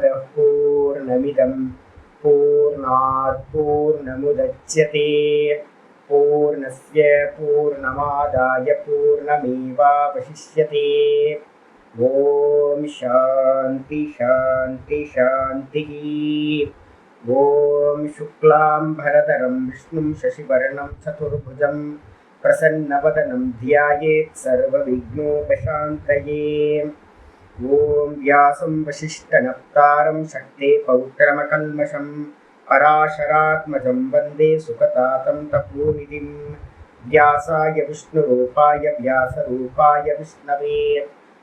पूर्णमदः पूर्णमिदं पूर्णात् पूर्णमुदच्यते पूर्णस्य पूर्णमादाय पूर्णमेवावशिष्यते। ॐ शान्ति शान्ति शान्तिः। ॐ शुक्लाम्बरधरं विष्णुं शशिवर्णं चतुर्भुजं प्रसन्नवदनं ध्यायेत् सर्वविघ्नोपशान्तये। ॐ व्यासं वसिष्ठनप्तारं शक्ते पौत्रमकल्मषं पराशरात्मजं वन्दे सुखतातं तपोनिधिं। व्यासाय विष्णुरूपाय व्यासरूपाय विष्णवे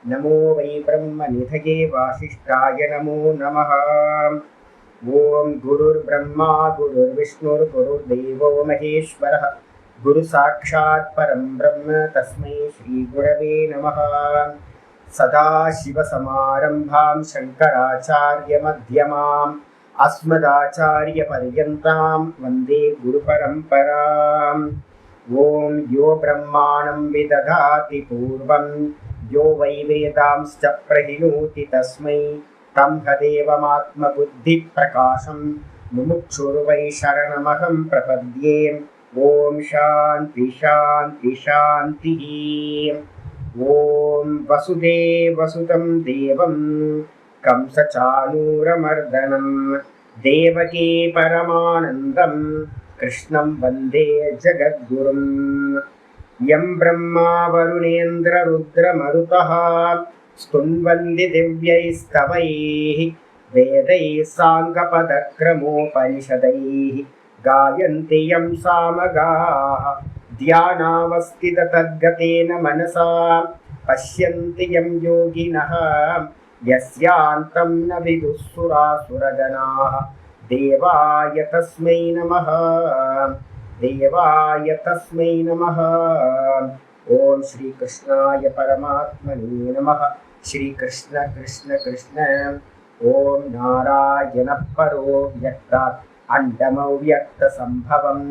नमो वै ब्रह्मनिधये वासिष्ठाय नमो नमः। ॐ गुरुर्ब्रह्मा गुरुर्विष्णुर्गुरुर्देवो महेश्वरः गुरुसाक्षात् परं ब्रह्म तस्मै श्रीगुरवे नमः। सदाशिवसमारम्भां शङ्कराचार्यमध्यमाम् अस्मदाचार्यपर्यन्तां वन्दे गुरुपरम्पराम्। ॐ यो ब्रह्माणं विदधाति पूर्वं यो वै वेदांश्च प्रहिणोति तस्मै तदेवमात्मबुद्धिप्रकाशं मुमुक्षुर्वै शरणमहं प्रपद्ये। ॐ शान्ति शान्ति शान्तिः। ॐ वसुदेवसुतं देवं कंसचाणूरमर्दनं देवकी परमानन्दं कृष्णं वन्दे जगद्गुरुं। यं ब्रह्मा वरुणेन्द्ररुद्रमरुतः स्तुन्वन्ति दिव्यैस्तवैः वेदैः साङ्गपदक्रमोपनिषदैः गायन्ति यं सामगाः ध्यानावस्थिततद्गतेन मनसा पश्यन्ति यं योगिनः यस्यान्तं न विदुःसुरासुरगणाः। देवाय तस्मै नमः देवाय तस्मै नमः। ॐ श्रीकृष्णाय परमात्मने नमः। श्रीकृष्ण कृष्ण कृष्ण। ॐ नारायणः परो व्यक्तात् अण्डमव्यक्तसम्भवम्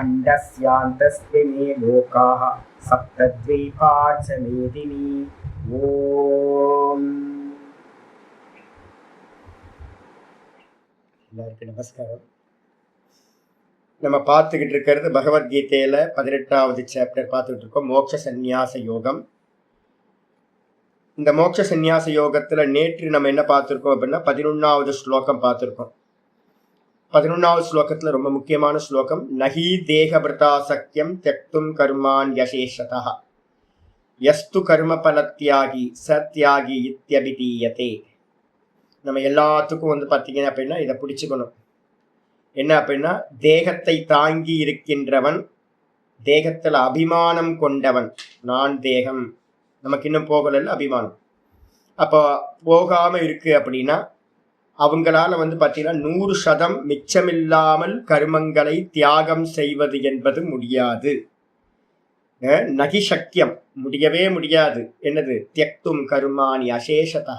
अण्डस्यान्तस्मिन् लोकाः सप्तद्वीपा च मेदिनी। ॐ எல்லாருக்கும் நமஸ்காரம். நம்ம பார்த்துக்கிட்டு இருக்கிறது பகவத்கீதையில 18வது சாப்டர் பார்த்துக்கிட்டு இருக்கோம், மோட்ச சந்நியாச யோகம். இந்த மோட்ச சந்நியாச யோகத்துல நேற்று நம்ம என்ன பார்த்துருக்கோம் அப்படின்னா 11வது ஸ்லோகம் பார்த்துருக்கோம். 11வது ஸ்லோகத்துல ரொம்ப முக்கியமான ஸ்லோகம், நஹி தேகபிருதா சக்கியம் தியக்தும் கர்மான் யசேஷதா யஸ்து கர்ம பலத்யாகி சத்யாகி இத்யபிதீயதே. நம்ம எல்லாத்துக்கும் பார்த்தீங்கன்னா அப்படின்னா இதை பிடிச்சுக்கணும். என்ன அப்படின்னா, தேகத்தை தாங்கி இருக்கின்றவன், தேகத்தில் அபிமானம் கொண்டவன், நான் தேகம், நமக்கு இன்னும் போகல அபிமானம். அப்போ போகாம இருக்கு அப்படின்னா அவங்களால பார்த்தீங்கன்னா 100% மிச்சமில்லாமல் கர்மங்களை தியாகம் செய்வது என்பது முடியாது. நகி சக்கியம், முடியவே முடியாது. என்னது? தியக்தும் கர்மாணி அசேஷதா,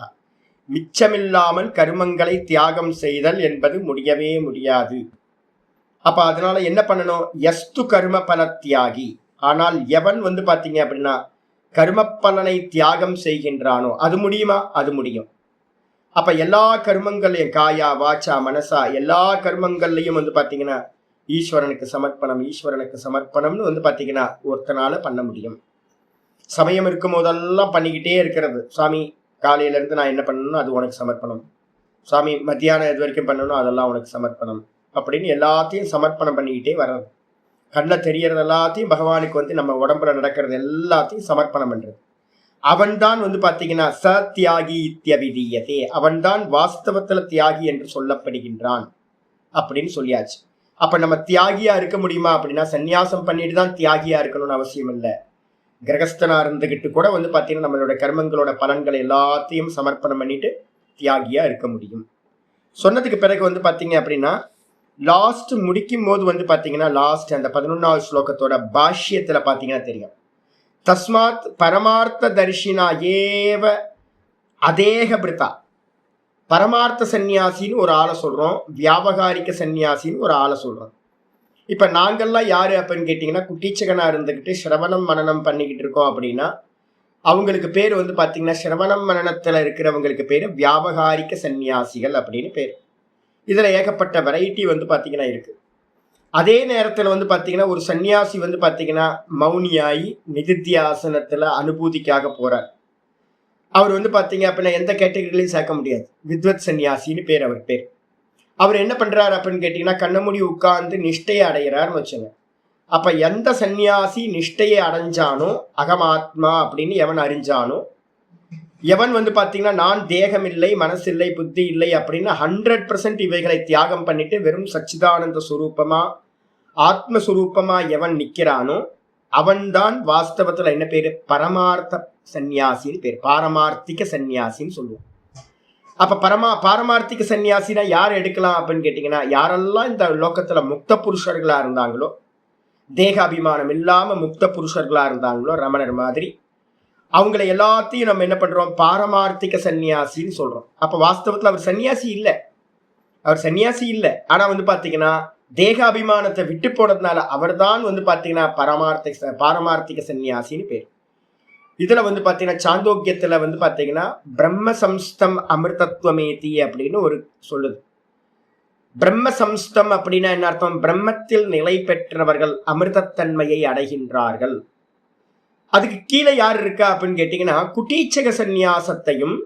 மிச்சமில்லாமல் கர்மங்களை தியாகம் செய்தல் என்பது முடியவே முடியாது. அப்ப அதனால என்ன பண்ணணும்? யஸ்து கர்ம பல தியாகி. ஆனால் எவன் பார்த்தீங்க அப்படின்னா கர்ம பலனை தியாகம் செய்கின்றானோ அது முடியுமா? அது முடியும். அப்ப எல்லா கர்மங்களையும் காயா வாச்சா மனசா எல்லா கர்மங்கள்லையும் பார்த்தீங்கன்னா ஈஸ்வரனுக்கு சமர்ப்பணம், ஈஸ்வரனுக்கு சமர்ப்பணம்னு பார்த்தீங்கன்னா ஒருத்தனால பண்ண முடியும். சமயம் இருக்கும் போதெல்லாம் பண்ணிக்கிட்டே இருக்கிறது. சாமி காலையில இருந்து நான் என்ன பண்ணணும், அது உனக்கு சமர்ப்பணம். சாமி மத்தியானம் இது வரைக்கும் பண்ணணும், அதெல்லாம் உனக்கு சமர்ப்பணம் அப்படின்னு எல்லாத்தையும் சமர்ப்பணம் பண்ணிக்கிட்டே வர்றது. கண்ணில் தெரியறது எல்லாத்தையும் பகவானுக்கு நம்ம உடம்புல நடக்கிறது எல்லாத்தையும் சமர்ப்பணம் பண்றது. அவன்தான் பார்த்தீங்கன்னா சத்யாகி இத்யபிதீயதே, அவன்தான் வாஸ்தவத்துல தியாகி என்று சொல்லப்படுகின்றான் அப்படின்னு சொல்லியாச்சு. அப்ப நம்ம தியாகியா இருக்க முடியுமா அப்படின்னா, சந்நியாசம் பண்ணிட்டு தான் தியாகியா இருக்கணும்னு அவசியம் இல்லை. கிரகஸ்தனா இருந்துகிட்டு கூட பார்த்தீங்கன்னா நம்மளோட கர்மங்களோட பலன்களை எல்லாத்தையும் சமர்ப்பணம் பண்ணிட்டு தியாகியா இருக்க முடியும். சொன்னதுக்கு பிறகு பார்த்தீங்க அப்படின்னா லாஸ்ட் முடிக்கும் போது பார்த்தீங்கன்னா லாஸ்ட் அந்த 11வது ஸ்லோகத்தோட பாஷ்யத்துல பார்த்தீங்கன்னா தெரியும், தஸ்மாத் பரமார்த்த தரிசினா ஏவ அதேக பிருத்தா. பரமார்த்த சந்நியாசின்னு ஒரு ஆளை சொல்றோம், வியாபகாரிக சந்நியாசின்னு ஒரு ஆளை சொல்றோம். இப்ப நாங்கள்லாம் யாரு அப்படின்னு கேட்டீங்கன்னா, குட்டீச்சகனா இருந்துகிட்டு சிரவணம் மனனம் பண்ணிக்கிட்டு இருக்கோம் அப்படின்னா அவங்களுக்கு பேர் வந்து பாத்தீங்கன்னா சிரவணம் மரணத்துல இருக்கிறவங்களுக்கு பேரு வியாபகாரிக சந்நியாசிகள் அப்படின்னு பேர். இதுல ஏகப்பட்ட வெரைட்டி வந்து பாத்தீங்கன்னா இருக்கு. அதே நேரத்துல வந்து பாத்தீங்கன்னா ஒரு சன்னியாசி வந்து பாத்தீங்கன்னா மௌனியாயி நிதித்தியாசனத்துல அனுபூதிக்காக போறார். அவர் வந்து பாத்தீங்க அப்படின்னா எந்த கேட்டகரியிலையும் சேர்க்க முடியாது. வித்வத் சன்னியாசின்னு பேர் அவர் பேர். அவர் என்ன பண்றாரு அப்படின்னு கேட்டீங்கன்னா கண்ணமூடி உட்கார்ந்து நிஷ்டையை அடைகிறாருன்னு வச்சுங்க. அப்ப எந்த சன்னியாசி நிஷ்டையை அடைஞ்சானோ அகமாத்மா அப்படின்னு எவன் அறிஞ்சானோ, எவன் வந்து பாத்தீங்கன்னா நான் தேகம் இல்லை, மனசு இல்லை, புத்தி இல்லை அப்படின்னு 100% இவைகளை தியாகம் பண்ணிட்டு வெறும் சச்சிதானந்த சுரூபமா ஆத்மஸ்வரூபமா எவன் நிக்கிறானோ அவன்தான் வாஸ்தவத்துல என்ன பேரு பரமார்த்த சன்னியாசின்னு பேரு. பாரமார்த்திக சன்னியாசின்னு சொல்லுவோம். அப்ப பாரமார்த்திக சன்னியாசினா யார் எடுக்கலாம் அப்படின்னு கேட்டீங்கன்னா, யாரெல்லாம் இந்த லோகத்துல முக்த புருஷர்களா இருந்தாங்களோ, தேக அபிமானம் இல்லாம முக்த புருஷர்களா இருந்தாங்களோ ரமணர் மாதிரி, அவங்களை எல்லாத்தையும் நம்ம என்ன பண்றோம் பாரமார்த்திக சன்னியாசின்னு சொல்றோம். அப்ப வாஸ்தவத்துல அவர் சன்னியாசி இல்லை, அவர் சன்னியாசி இல்லை. ஆனா வந்து பாத்தீங்கன்னா தேக அபிமானத்தை விட்டு போனதுனால அவர் தான் வந்து பாத்தீங்கன்னா பாரமார்த்திக சன்னியாசின்னு பேர். இதுல வந்து பாத்தீங்கன்னா சாந்தோக்கியத்துல வந்து பாத்தீங்கன்னா பிரம்ம சம்ஸ்தம் அமிர்தத்வமேதி அப்படின்னு ஒரு சொல்லுது. பிரம்ம சம்ஸ்தம் அப்படின்னா என்ன அர்த்தம்? பிரம்மத்தில் நிலை பெற்றவர்கள் அமிர்தத்தன்மையை அடைகின்றார்கள். அதுக்கு கீழே யார் இருக்கா அப்படின்னு கேட்டீங்கன்னா குட்டீச்சக சந்நியாசத்தையும்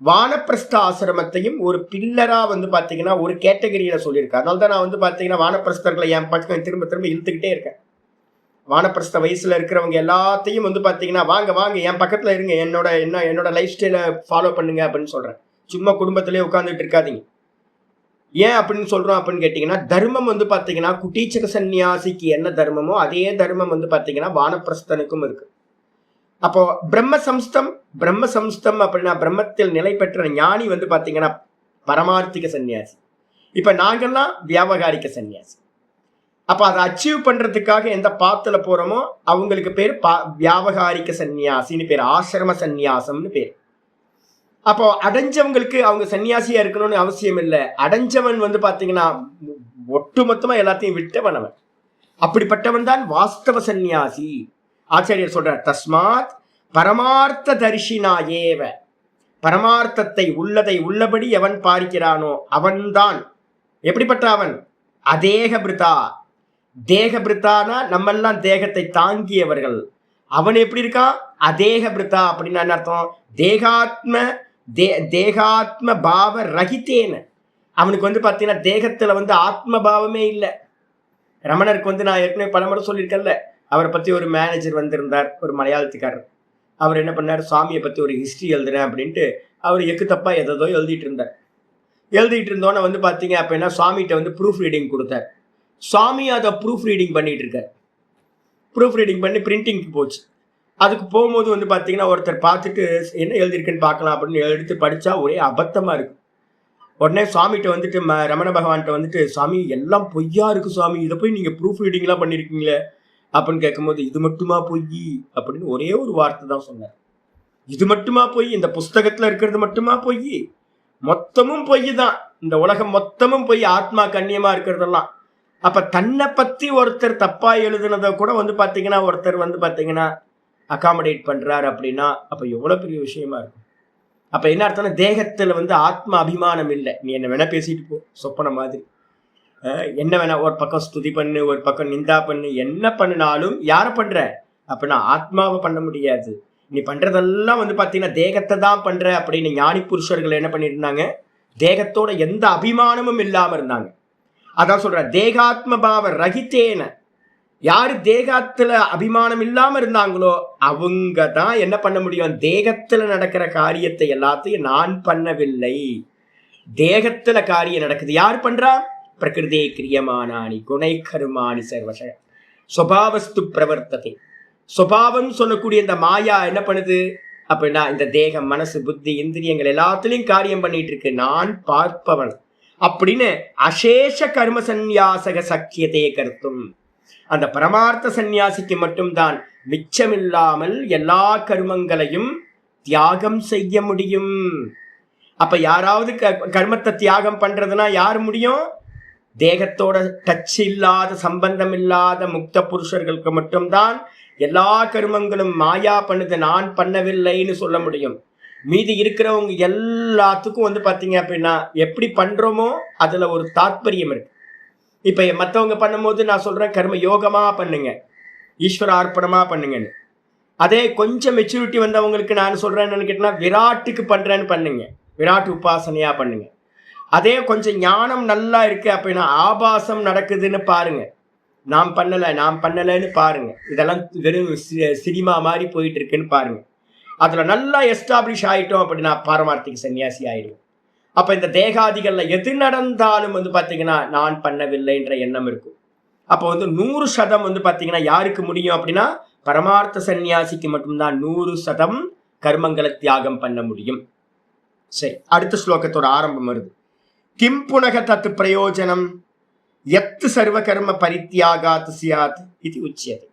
வானப்பிரஸ்த ஆசிரமத்தையும் ஒரு பில்லரா வந்து பாத்தீங்கன்னா ஒரு கேட்டகரியில சொல்லியிருக்கேன். அதனால தான் நான் வந்து பாத்தீங்கன்னா வானப்பிரஸ்தர்களை என் பக்கம் திரும்ப திரும்ப இழுத்துக்கிட்டே இருக்கேன். வானப்பிரஸ்த வயசுல இருக்கிறவங்க எல்லாத்தையும் வந்து பாத்தீங்கன்னா வாங்க வாங்க என் பக்கத்துல இருங்க, என்னோட லைஃப் ஸ்டைலை ஃபாலோ பண்ணுங்க அப்படின்னு சொல்றேன். சும்மா குடும்பத்திலேயே உட்கார்ந்துட்டு இருக்காதீங்க. ஏன் அப்படின்னு சொல்றோம் அப்படின்னு கேட்டீங்கன்னா தர்மம் வந்து பாத்தீங்கன்னா குட்டீச்சக சன்னியாசிக்கு என்ன தர்மமோ அதே தர்மம் வந்து பாத்தீங்கன்னா வானப்பிரஸ்தனுக்கும் இருக்கு. அப்போ பிரம்ம சம்ஸ்தம் அப்படின்னா பிரம்மத்தில் நிலை பெற்ற ஞானி வந்து பாத்தீங்கன்னா பரமார்த்திக சன்னியாசி. இப்ப நாங்கெல்லாம் வியாபகாரிக சன்னியாசி. அப்ப அதை அச்சீவ் பண்றதுக்காக எந்த பாத்துல போறோமோ அவங்களுக்கு பேர் வியாபகாரிக சன்னியாசின்னு பேர், ஆசிரம சன்னியாசம்னு பேர். அப்போ அடைஞ்சவங்களுக்கு அவங்க சன்னியாசியா இருக்கணும்னு அவசியம் இல்லை. அடைஞ்சவன் வந்து பாத்தீங்கன்னா ஒட்டுமொத்தமா எல்லாத்தையும் விட்டவன் அவன். அப்படிப்பட்டவன் தான் வாஸ்தவ சன்னியாசி. ஆச்சாரியர் சொல்றார் தஸ்மாத் பரமார்த்த தரிசினா ஏவ, பரமார்த்தத்தை உள்ளதை உள்ளபடி எவன் பார்க்கிறானோ அவன்தான் எப்படிப்பட்ட அவன் அதேகபிருதா. தேகபிருத்தானா நம்மெல்லாம் தேகத்தை தாங்கியவர்கள். அவன் எப்படி இருக்கான் அதேகபிருதா அப்படின்னா என்ன அர்த்தம்? தேகாத்ம பாவ ரகித்தேன. அவனுக்கு வந்து பாத்தீங்கன்னா தேகத்துல வந்து ஆத்ம பாவமே இல்லை. ரமணருக்கு வந்து நான் ஏற்கனவே பலமுறை சொல்லியிருக்கேன்ல, அவரை பத்தி ஒரு மேனேஜர் வந்திருந்தார், ஒரு மலையாளத்துக்காரர். அவர் என்ன பண்ணார், சுவாமியை பத்தி ஒரு ஹிஸ்டரி எழுதுறேன் அப்படின்ட்டு அவர் எக்கு தப்பா எதோ எழுதிட்டு இருந்தார். எழுதிட்டு இருந்தோன்னு வந்து பாத்தீங்க அப்படின்னா சுவாமிகிட்ட வந்து ப்ரூஃப் ரீடிங் கொடுத்தார். சுவாமி அதை ப்ரூஃப் ரீடிங் பண்ணிட்டு இருக்கார். ப்ரூஃப் ரீடிங் பண்ணி பிரிண்டிங்க்கு போச்சு. அதுக்கு போகும்போது வந்து பாத்தீங்கன்னா ஒருத்தர் பார்த்துட்டு என்ன எழுதியிருக்குன்னு பார்க்கலாம் அப்படின்னு எடுத்து படிச்சா ஒரே அபத்தமா இருக்கு. உடனே சுவாமிகிட்ட வந்துட்டு ரமண பகவான்கிட்ட வந்துட்டு சுவாமி எல்லாம் பொய்யா இருக்கு சுவாமி, இதை போய் நீங்க ப்ரூஃப் ரீடிங்லாம் பண்ணிருக்கீங்களே அப்படின்னு கேட்கும்போது இது மட்டுமா பொய் அப்படின்னு ஒரே ஒரு வார்த்தை தான் சொன்னார். இது மட்டுமா பொய்? இந்த புஸ்தகத்துல இருக்கிறது மட்டுமா பொய்? மொத்தமும் பொய் தான். இந்த உலகம் மொத்தமும் பொய், ஆத்மா கண்ணியமா இருக்கிறதெல்லாம். அப்ப தன்னை பத்தி ஒருத்தர் தப்பா எழுதுனதை கூட வந்து பாத்தீங்கன்னா ஒருத்தர் வந்து பாத்தீங்கன்னா அகாமடேட் பண்றாரு அப்படின்னா அப்ப எவ்வளவு பெரிய விஷயமா இருக்கும். அப்ப என்ன அர்த்தம்னா தேகத்துல வந்து ஆத்ம அபிமானம் இல்லை. நீ என்ன வேணா பேசிட்டு போ, சொப்பன மாதிரி என்ன வேணா, ஒரு பக்கம் ஸ்துதி பண்ணு, ஒரு பக்கம் நிந்தா பண்ணு, என்ன பண்ணினாலும் யார பண்ற அப்படின்னா ஆத்மாவை பண்ண முடியாது. நீ பண்றதெல்லாம் வந்து பாத்தீங்கன்னா தேகத்தை தான் பண்ற அப்படின்னு ஞானி புருஷர்கள் என்ன பண்ணிருந்தாங்க, தேகத்தோட எந்த அபிமானமும் இல்லாம இருந்தாங்க. அதான் சொல்ற தேகாத்ம பாவ ரகித்தேன. யாரு தேகத்துல அபிமானம் இல்லாம இருந்தாங்களோ அவங்க தான் என்ன பண்ண முடியும், தேகத்துல நடக்கிற காரியத்தை எல்லாத்தையும் நான் பண்ணவில்லை, தேகத்துல காரியம் நடக்குது. யார் பண்றா? பிரகிருதே கிரியமானானி குணை கருமானி சர்வச சுபாவஸ்து பிரவர்த்தத்தை. சுபாவம் சொல்லக்கூடிய இந்த மாயா என்ன பண்ணுது அப்படின்னா இந்த தேகம் மனசு புத்தி இந்திரியங்கள் எல்லாத்துலயும் காரியம் பண்ணிட்டு இருக்கு. நான் பார்ப்பவன் அப்படின்னு அசேஷ கர்ம சந்நியாசக சக்கியத்தை கருத்தும். அந்த பரமார்த்த சந்நியாசிக்கு மட்டும்தான் மிச்சமில்லாமல் எல்லா கர்மங்களையும் தியாகம் செய்ய முடியும். அப்ப யாராவது கர்மத்தை தியாகம் பண்றதுன்னா யார் முடியும்? தேகத்தோட டச் இல்லாத சம்பந்தம் இல்லாத முக்த புருஷர்களுக்கு மட்டும்தான் எல்லா கர்மங்களும் மாயா பண்ணுது, நான் பண்ணவில்லைன்னு சொல்ல முடியும். மீதி இருக்கிறவங்க எல்லாத்துக்கும் வந்து பார்த்தீங்க அப்படின்னா எப்படி பண்றோமோ அதுல ஒரு தாற்பயம் இருக்கு. இப்ப மற்றவங்க பண்ணும்போது நான் சொல்றேன் கர்ம யோகமா பண்ணுங்க, ஈஸ்வர அர்ப்பணமா பண்ணுங்கன்னு. அதே கொஞ்சம் மெச்சூரிட்டி வந்தவங்களுக்கு நான் சொல்றேன்னு கேட்டீங்கன்னா விராட்டுக்கு பண்றேன்னு பண்ணுங்க, விராட் உபாசனையா பண்ணுங்க. அதே கொஞ்சம் ஞானம் நல்லா இருக்கு அப்படின்னா ஆபாசம் நடக்குதுன்னு பாருங்க, நாம் பண்ணலைன்னு பாருங்க. இதெல்லாம் வெறும் சினிமா மாதிரி போயிட்டு இருக்குன்னு பாருங்க. அதுல நல்லா எஸ்டாப்ளிஷ் ஆயிட்டோம் அப்படின்னா பாரமார்த்திக சன்னியாசி ஆயிடும். அப்ப இந்த தேகாதிகள்ல எது நடந்தாலும் வந்து பாத்தீங்கன்னா நான் பண்ணவில்லைன்ற எண்ணம் இருக்கும். அப்போ வந்து 100% வந்து பாத்தீங்கன்னா யாருக்கு முடியும் அப்படின்னா பரமார்த்த சன்னியாசிக்கு மட்டும்தான் 100% கர்மங்களை தியாகம் பண்ண முடியும். சரி, அடுத்த ஸ்லோகத்தோட ஆரம்பம் வருது. கிம் புனக தத் பிரயோஜனம் எத்து சர்வ கர்ம பரித்தியாகாத் சியாத் இது உச்சியது.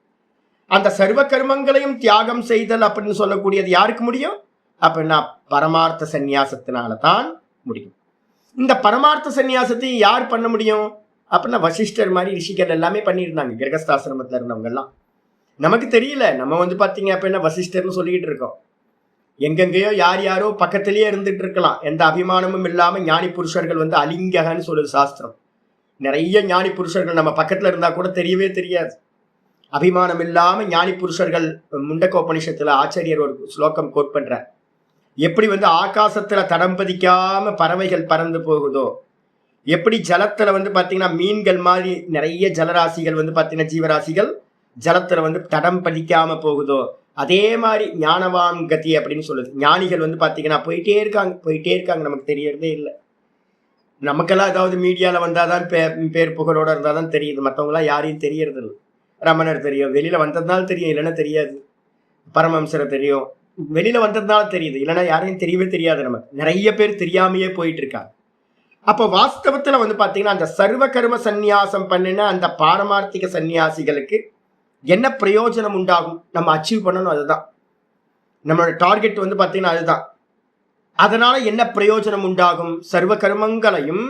அந்த சர்வ கர்மங்களையும் தியாகம் செய்தல் அப்படின்னு சொல்லக்கூடியது யாருக்கு முடியும் அப்படின்னா பரமார்த்த சந்நியாசத்தினால தான் முடியும். இந்த பரமார்த்த சந்நியாசத்தை யார் பண்ண முடியும் அப்படின்னா வசிஷ்டர் மாதிரி ரிஷிகள் எல்லாமே பண்ணியிருந்தாங்க. கிரகஸ்தாசிரமத்தில் இருந்தவங்க எல்லாம் நமக்கு தெரியல. நம்ம வந்து பார்த்தீங்க அப்படின்னா வசிஷ்டர்னு சொல்லிக்கிட்டு இருக்கோம். எங்கெங்கேயோ யார் யாரோ பக்கத்திலேயே இருந்துட்டு இருக்கலாம். எந்த அபிமானமும் இல்லாம ஞானி புருஷர்கள் வந்து அலிங்ககன்னு சொல்லுது சாஸ்திரம். நிறைய ஞானி புருஷர்கள் நம்ம பக்கத்துல இருந்தா கூட தெரியவே தெரியாது. அபிமானம் இல்லாம ஞானி புருஷர்கள். முண்டகோபனிஷத்துல ஆச்சாரியர் ஒரு ஸ்லோகம் கோட் பண்ற, எப்படி வந்து ஆகாசத்துல தடம் பதிக்காம பறவைகள் பறந்து போகுதோ, எப்படி ஜலத்துல வந்து பாத்தீங்கன்னா மீன்கள் மாதிரி நிறைய ஜலராசிகள் வந்து பாத்தீங்கன்னா ஜீவராசிகள் ஜலத்துல வந்து தடம் பதிக்காம போகுதோ, அதே மாதிரி ஞானவான் கதி அப்படின்னு சொல்லுது. ஞானிகள் வந்து பாத்தீங்கன்னா போயிட்டே இருக்காங்க, நமக்கு தெரியறதே இல்லை. நமக்கெல்லாம் ஏதாவது மீடியால வந்தாதான் பேர் புகழோட இருந்தாதான் தெரியுது. மற்றவங்களாம் யாரையும் தெரியறது இல்லை. ரமணர் தெரியும், வெளியில வந்ததுனால தெரியும், இல்லைன்னா தெரியாது. பரமஹம்சரை தெரியும், வெளியில வந்ததுனால தெரியுது, இல்லைன்னா யாரையும் தெரியவே தெரியாது. நமக்கு நிறைய பேர் தெரியாமையே போயிட்டு இருக்காங்க. அப்போ வாஸ்தவத்துல வந்து பாத்தீங்கன்னா அந்த சர்வ கர்ம சந்நியாசம் பண்ணின அந்த பாரமார்த்திக சன்னியாசிகளுக்கு என்ன பிரயோஜனம் உண்டாகும்? நம்ம அச்சீவ் பண்ணணும், அதுதான் நம்மளோட டார்கெட் வந்து பாத்தீங்கன்னா அதுதான். அதனால என்ன பிரயோஜனம் உண்டாகும்? சர்வ கர்மங்களையும்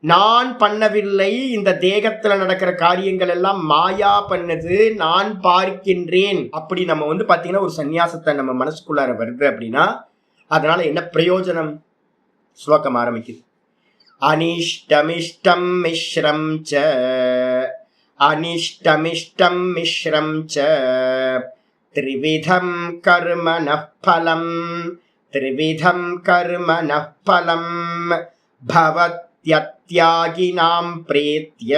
நான் பண்ணவில்லை, இந்த தேகத்துல நடக்கிற காரியங்கள் எல்லாம் மாயா பண்ணுது, நான் பார்க்கின்றேன் அப்படி நம்ம வந்து பாத்தீங்கன்னா ஒரு சந்நியாசத்தை நம்ம மனசுக்குள்ளார வருது அப்படின்னா அதனால என்ன பிரயோஜனம்? ஸ்லோகம் ஆரம்பிக்குது. அனிஷ்டமிஷ்டம் மிஸ்ரம் ச அனிஷ்டமிஷ்டம் மிஸ்ரம் ச த்ரிவிதம் கர்மணः பலம் த்ரிவிதம் கர்மணः பலம் பவத்யத்யாகினாம் ப்ரேத்ய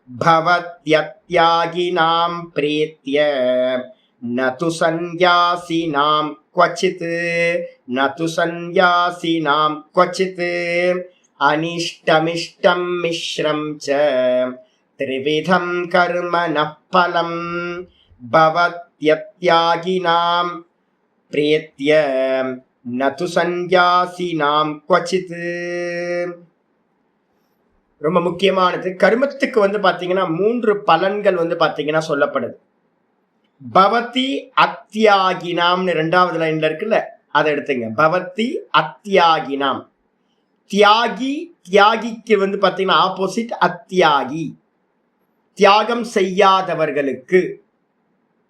பவத்யத்யாகினாம் ப்ரேத்ய நது சந்யாசினாம் க்வசித் நது சந்யாசினாம் க்வசித் அனிஷ்டமிஷ்டம் மிஸ்ரம் ச த்ரிவிதம் கர்மணः பலம் பவத்யத்யாகினாம் ப்ரேத்ய நது சந்யாசினாம் க்வசித். ரொம்ப முக்கியமானது. கர்மத்துக்கு வந்து பாத்தீங்கன்னா 3 பலன்கள் வந்து பாத்தீங்கன்னா சொல்லப்படுது. பவதி அத்தியாகினாம்னு 2வது லைன்ல இருக்குல்ல, அதை எடுத்துங்க. பவதி அத்தியாகினாம். தியாகி, தியாகிக்கு வந்து பாத்தீங்கன்னா ஆப்போசிட் அத்தியாகி. தியாகம் செய்யாதவர்களுக்கு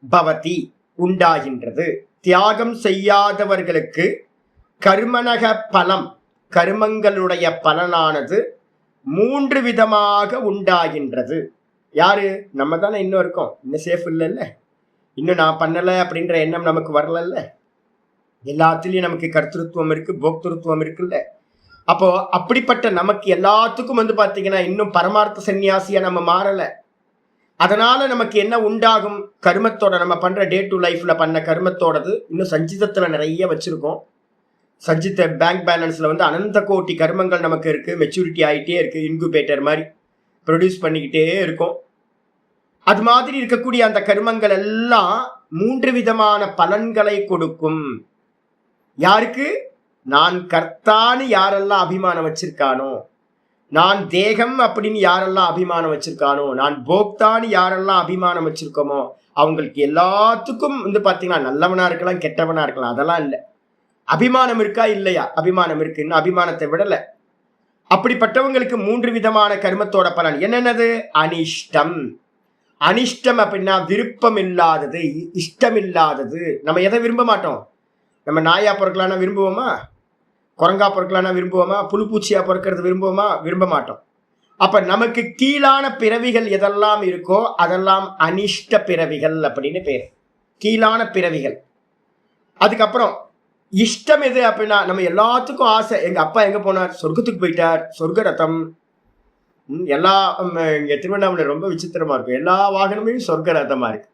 பவதி உண்டாகின்றது. தியாகம் செய்யாதவர்களுக்கு கர்மனக பலம், கர்மங்களுடைய பலனானது 3 விதமாக உண்டாகின்றது. யாரு? நம்ம தானே இன்னும் இருக்கோம், இன்னும் சேஃப் இல்லைல்ல, இன்னும் நான் பண்ணல அப்படின்ற எண்ணம் நமக்கு வரலல்ல. எல்லாத்துலயும் நமக்கு கர்த்திருவம் இருக்கு, போக்திருத்துவம் இருக்குல்ல. அப்போ அப்படிப்பட்ட நமக்கு எல்லாத்துக்கும் வந்து பாத்தீங்கன்னா இன்னும் பரமார்த்த சன்னியாசியா நம்ம மாறல. அதனால நமக்கு என்ன உண்டாகும்? கர்மத்தோட நம்ம பண்ற டே டு லைஃப்ல பண்ண கர்மத்தோடது இன்னும் சஞ்சிதத்துல நிறைய வச்சிருக்கோம். சஞ்சித பேங்க் பேலன்ஸ்ல வந்து அனந்த கோட்டி கர்மங்கள் நமக்கு இருக்கு. மெச்சூரிட்டி ஆகிட்டே இருக்கு, இன்குபேட்டர் மாதிரி ப்ரொடியூஸ் பண்ணிக்கிட்டே இருக்கும். அது மாதிரி இருக்கக்கூடிய அந்த கர்மங்கள் எல்லாம் 3 விதமான பலன்களை கொடுக்கும். யாருக்கு? நான் கர்த்தான்னு யாரெல்லாம் அபிமானம் வச்சிருக்கானோ, நான் தேகம் அப்படின்னு யாரெல்லாம் அபிமானம் வச்சிருக்கானோ, நான் போக்தான்னு யாரெல்லாம் அபிமானம் வச்சிருக்கோமோ அவங்களுக்கு எல்லாத்துக்கும் வந்து பாத்தீங்கன்னா நல்லவனா இருக்கலாம், கெட்டவனா இருக்கலாம், அதெல்லாம் இல்லை. அபிமானம் இருக்கா இல்லையா? அபிமானம் இருக்கு, இன்னும் அபிமானத்தை விடல. அப்படிப்பட்டவங்களுக்கு 3 விதமான கர்மத்தோட பலன் என்னென்னது? அனிஷ்டம். அனிஷ்டம் அப்படின்னா விருப்பம் இல்லாதது, இஷ்டம் இல்லாதது. நம்ம எதை விரும்ப மாட்டோம்? நம்ம நாயா பிறக்கலான்னா விரும்புவோமா? குரங்கா பிறக்கலான்னா விரும்புவோமா? புழுப்பூச்சியா பிறக்கிறது விரும்புவோமா? விரும்ப மாட்டோம். அப்ப நமக்கு கீழான பிறவிகள் எதெல்லாம் இருக்கோ அதெல்லாம் அனிஷ்ட பிறவிகள் அப்படின்னு பேர். கீழான பிறவிகள். அதுக்கப்புறம் இஷ்டம் எது அப்படின்னா நம்ம எல்லாத்துக்கும் ஆசை. எங்க அப்பா எங்க போனார்? சொர்க்கத்துக்கு போயிட்டார். சொர்க்க ரதம். எல்லா இங்க திருவண்ணாமலை ரொம்ப விசித்திரமா இருக்கும். எல்லா வாகனமும் சொர்க்க ரதமா இருக்கு.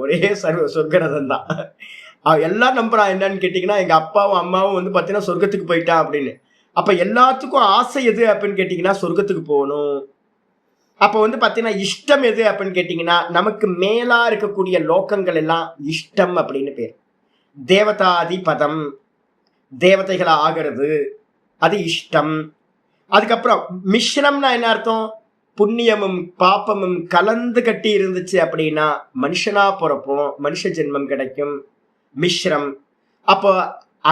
ஒரே சொர்க்க ரதம் தான். எல்லாம் நம்புறான். என்னன்னு கேட்டீங்கன்னா எங்க அப்பாவும் அம்மாவும் வந்து பாத்தீங்கன்னா சொர்க்கத்துக்கு போயிட்டான் அப்படின்னு. அப்ப எல்லாத்துக்கும் ஆசை எது அப்படின்னு கேட்டீங்கன்னா சொர்க்கத்துக்கு போகணும். அப்ப வந்து பாத்தீங்கன்னா இஷ்டம் எது அப்படின்னு கேட்டீங்கன்னா நமக்கு மேலா இருக்கக்கூடிய லோகங்கள் எல்லாம் இஷ்டம் அப்படின்னு பேர். தேவதாதி பதம், தேவதைகளா ஆகிறது, அது இஷ்டம். அதுக்கப்புறம் மிஸ்ரம்னா என்ன அர்த்தம்? புண்ணியமும் பாப்பமும் கலந்து கட்டி இருந்துச்சு அப்படின்னா மனுஷனா பிறப்போம், மனுஷ ஜென்மம் கிடைக்கும். மிஸ்ரம். அப்போ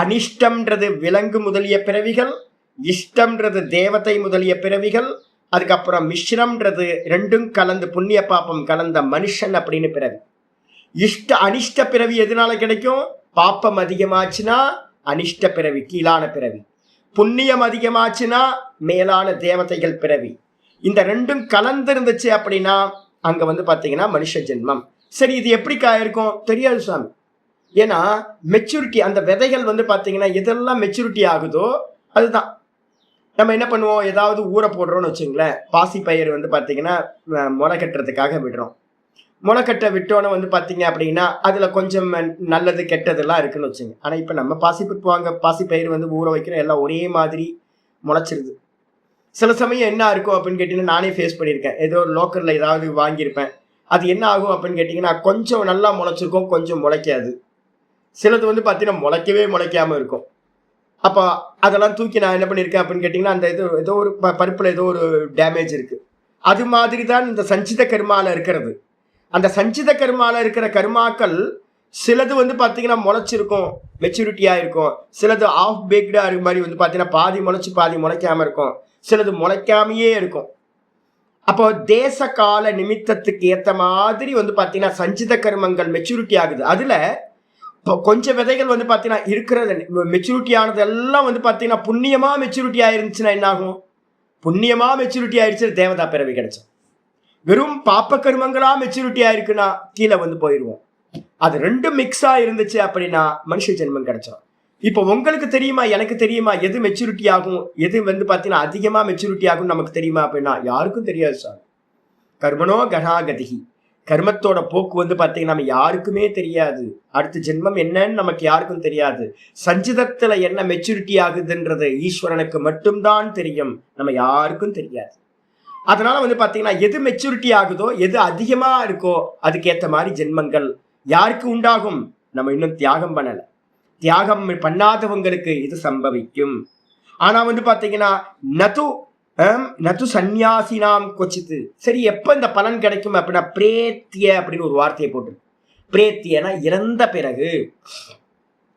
அனிஷ்டம்ன்றது விலங்கு முதலிய பிறவிகள், இஷ்டம்ன்றது தேவதை முதலிய பிறவிகள், அதுக்கப்புறம் மிஸ்ரம்ன்றது ரெண்டும் கலந்து புண்ணிய பாப்பம் கலந்த மனுஷன் அப்படின்னு பிறவி. அனிஷ்ட பிறவி எதனால கிடைக்கும்? பாப்பம் அதிகமாச்சுன்னா அனிஷ்ட பிறவி, கீழான பிறவி. புண்ணியம் அதிகமாச்சுன்னா மேலான தேவதைகள் பிறவி. இந்த ரெண்டும் கலந்து இருந்துச்சு அப்படின்னா அங்க வந்து பாத்தீங்கன்னா மனுஷ ஜென்மம். சரி, இது எப்படி இருக்கும்? தெரியாது சுவாமி. ஏன்னா மெச்சூரிட்டி, அந்த விதைகள் வந்து பாத்தீங்கன்னா எதெல்லாம் மெச்சூரிட்டி ஆகுதோ அதுதான். நம்ம என்ன பண்ணுவோம்? ஏதாவது ஊற போடுறோம்னு வச்சுங்களேன். பாசி பயிர் வந்து பாத்தீங்கன்னா முளை கட்டுறதுக்காக விடுறோம். முளைக்கட்டை விட்டோன்னு வந்து பாத்தீங்க அப்படின்னா அதுல கொஞ்சம் நல்லது கெட்டதெல்லாம் இருக்குன்னு வச்சுங்க. ஆனா இப்ப நம்ம பாசி பயிர் வந்து ஊற வைக்கிற எல்லாம் ஒரே மாதிரி முளைச்சிருது. சில சமயம் என்ன இருக்கும் அப்படின்னு கேட்டீங்கன்னா நானே ஃபேஸ் பண்ணியிருக்கேன். ஏதோ ஒரு லோக்கல்ல ஏதாவது வாங்கியிருப்பேன். அது என்ன ஆகும் அப்படின்னு கேட்டீங்கன்னா கொஞ்சம் நல்லா முளைச்சிருக்கும், கொஞ்சம் முளைக்காது. சிலது வந்து பாத்தீங்கன்னா முளைக்காம இருக்கும். அப்ப அதெல்லாம் தூக்கி நான் என்ன பண்ணியிருக்கேன் அப்படின்னு கேட்டீங்கன்னா அந்த ஏதோ ஒரு பருப்புல ஏதோ ஒரு டேமேஜ் இருக்கு. அது மாதிரி தான் இந்த சஞ்சித கர்மால இருக்கிறது. அந்த சஞ்சித கர்மால இருக்கிற கர்மாக்கள் சிலது வந்து பாத்தீங்கன்னா முளைச்சிருக்கும், மெச்சூரிட்டியா இருக்கும். சிலது ஆஃப் பேக்டா இருக்க மாதிரி வந்து பாத்தீங்கன்னா பாதி முளைச்சு பாதி முளைக்காம இருக்கும். சிலது முளைக்காமையே இருக்கும். அப்போ தேச கால நிமித்தத்துக்கு ஏத்த மாதிரி வந்து பாத்தீங்கன்னா சஞ்சித கர்மங்கள் மெச்சூரிட்டி ஆகுது. அதுல கொஞ்சம் விதைகள் வந்து பாத்தீங்கன்னா இருக்கிறது மெச்சூரிட்டி ஆனது எல்லாம் வந்து பாத்தீங்கன்னா புண்ணியமா மெச்சூரிட்டி ஆயிருந்துச்சுன்னா என்ன ஆகும்? புண்ணியமா மெச்சூரிட்டி ஆயிடுச்சு, தேவதா பிறவி கிடைச்சோம். வெறும் பாப்ப கர்மங்களா மெச்சூரிட்டி ஆயிருக்குன்னா கீழே வந்து போயிடுவோம். அது ரெண்டும் மிக்ஸா இருந்துச்சு அப்படின்னா மனுஷ ஜென்மம் கிடைச்சிடும். இப்போ உங்களுக்கு தெரியுமா, எனக்கு தெரியுமா எது மெச்சூரிட்டி ஆகும், எது வந்து பாத்தீங்கன்னா அதிகமா மெச்சூரிட்டி ஆகும் நமக்கு தெரியுமா அப்படின்னா யாருக்கும் தெரியாது சார். கர்மனோ கனாகதிகி, கர்மத்தோட போக்கு வந்து பாத்தீங்கன்னா நம்ம யாருக்குமே தெரியாது. அடுத்த ஜென்மம் என்னன்னு நமக்கு யாருக்கும் தெரியாது. சஞ்சிதத்துல என்ன மெச்சூரிட்டி ஆகுதுன்றது ஈஸ்வரனுக்கு மட்டும்தான் தெரியும், நம்ம யாருக்கும் தெரியாது. அதனால வந்து பாத்தீங்கன்னா எது மெச்சூரிட்டி ஆகுதோ, எது அதிகமா இருக்கோ அதுக்கேற்ற மாதிரி ஜென்மங்கள் யாருக்கு உண்டாகும்? நம்ம இன்னும் தியாகம் பண்ணல. தியாகம் பண்ணாதவங்களுக்கு இது சம்பவிக்கும். ஆனா வந்து பாத்தீங்கன்னா நது சந்நியாசினாம் கொச்சித்து. சரி, எப்ப இந்த பலன் கிடைக்கும் அப்படின்னா பிரேத்திய அப்படின்னு ஒரு வார்த்தையை போட்டு, பிரேத்தியனா இறந்த பிறகு.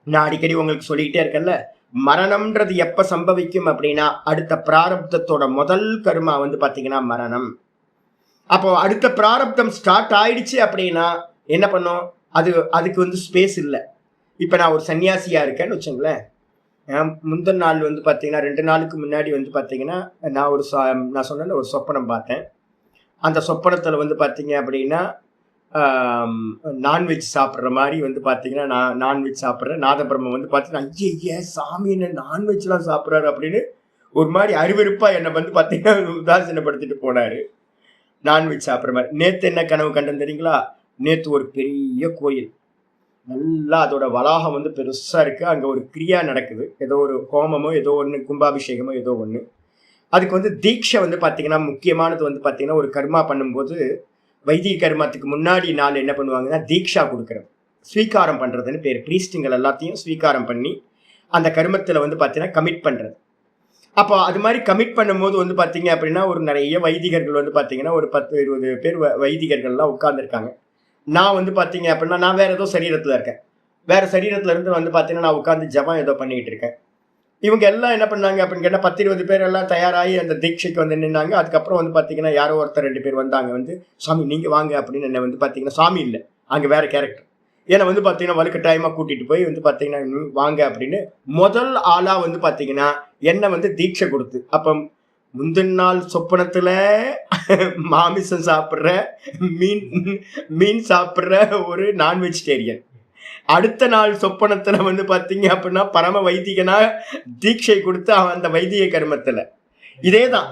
நான் அடிக்கடி உங்களுக்கு சொல்லிக்கிட்டே இருக்கேன்ல, மரணம்ன்றது எப்ப சம்பவிக்கும் அப்படின்னா அடுத்த பிராரப்தத்தோட முதல் கர்மா வந்து பாத்தீங்கன்னா மரணம். அப்போ அடுத்த பிராரப்தம் ஸ்டார்ட் ஆயிடுச்சு அப்படின்னா என்ன பண்ணும்? அதுக்கு வந்து ஸ்பேஸ் இல்லை. இப்ப நான் ஒரு சன்னியாசியா இருக்கேன்னு வச்சுங்களேன். முந்தின நாள் வந்து பாத்தீங்கன்னா 2 நாளுக்கு முன்னாடி வந்து பாத்தீங்கன்னா நான் சொன்ன ஒரு சொப்பனம் பார்த்தேன். அந்த சொப்பனத்துல வந்து பாத்தீங்க அப்படின்னா நான்வெஜ் சாப்பிட்ற மாதிரி வந்து பாத்தீங்கன்னா நான் நான்வெஜ் சாப்பிட்றேன். நாதபிரம்ம வந்து பாத்தீங்கன்னா ஐயே சாமி என்ன நான்வெஜ்லாம் சாப்பிட்றாரு அப்படின்னு ஒரு மாதிரி அருவருப்பா என்னை வந்து பாத்தீங்கன்னா உதாசீனப்படுத்திட்டு போனாரு. நான்வெஜ் சாப்பிட்ற மாதிரி. நேத்து என்ன கனவு கண்டேன் தெரியுங்களா? நேத்து ஒரு பெரிய கோயில், நல்லா அதோட வளாகம் வந்து பெருசா இருக்கு. அங்க ஒரு கிரியா நடக்குது, ஏதோ ஒரு ஹோமமோ ஏதோ ஒண்ணு, கும்பாபிஷேகமோ ஏதோ ஒண்ணு. அதுக்கு வந்து தீட்சை வந்து பாத்தீங்கன்னா முக்கியமானது வந்து பாத்தீங்கன்னா ஒரு கர்மா பண்ணும்போது வைதிக கர்மத்துக்கு முன்னாடி நாள் என்ன பண்ணுவாங்கன்னா தீக்ஷா கொடுக்கறது, ஸ்வீகாரம் பண்றதுன்னு பேர். பிரீஸ்டுங்கள் எல்லாத்தையும் ஸ்வீகாரம் பண்ணி அந்த கர்மத்துல வந்து பாத்தீங்கன்னா கமிட் பண்றது. அப்போ அது மாதிரி கமிட் பண்ணும்போது வந்து பாத்தீங்க அப்படின்னா ஒரு நிறைய வைதிகர்கள் வந்து பாத்தீங்கன்னா ஒரு 10-20 பேர் வைதிகர்கள்லாம் உட்கார்ந்துருக்காங்க. நான் வந்து பாத்தீங்க அப்படின்னா நான் வேற ஏதோ சரீரத்துல இருக்கேன். வேற சரீரத்துல இருந்து வந்து பாத்தீங்கன்னா நான் உட்கார்ந்து ஜபம் ஏதோ பண்ணிட்டு இருக்கேன். இவங்க எல்லாம் என்ன பண்ணாங்க அப்படின்னு கேட்டால் 10-20 பேர் எல்லாம் தயாராகி அந்த தீட்சைக்கு வந்து நின்னாங்க. அதுக்கப்புறம் வந்து பார்த்தீங்கன்னா யாரோ ஒருத்தர் 2 பேர் வந்தாங்க. வந்து சாமி நீங்கள் வாங்க அப்படின்னு என்ன வந்து பார்த்தீங்கன்னா, சாமி இல்லை அங்கே வேற கேரக்டர். ஏன்னா வந்து பார்த்தீங்கன்னா வலுக்கட்டாயமாக கூட்டிகிட்டு போய் வந்து பார்த்தீங்கன்னா வாங்க அப்படின்னு முதல் ஆளாக வந்து பார்த்தீங்கன்னா என்னை வந்து தீட்சை கொடுத்து, அப்போ முந்தின நாள் சொப்பனத்தில் மாமிசம் சாப்பிட்ற, மீன் சாப்பிட்ற ஒரு நான் வெஜிடேரியன், அடுத்த நாள் சொப்பனத்துல வந்து பாத்தீங்க அப்படின்னா பரம வைதிகனா தீட்சை கொடுத்து அவன் அந்த வைதிக கர்மத்துல இதேதான்.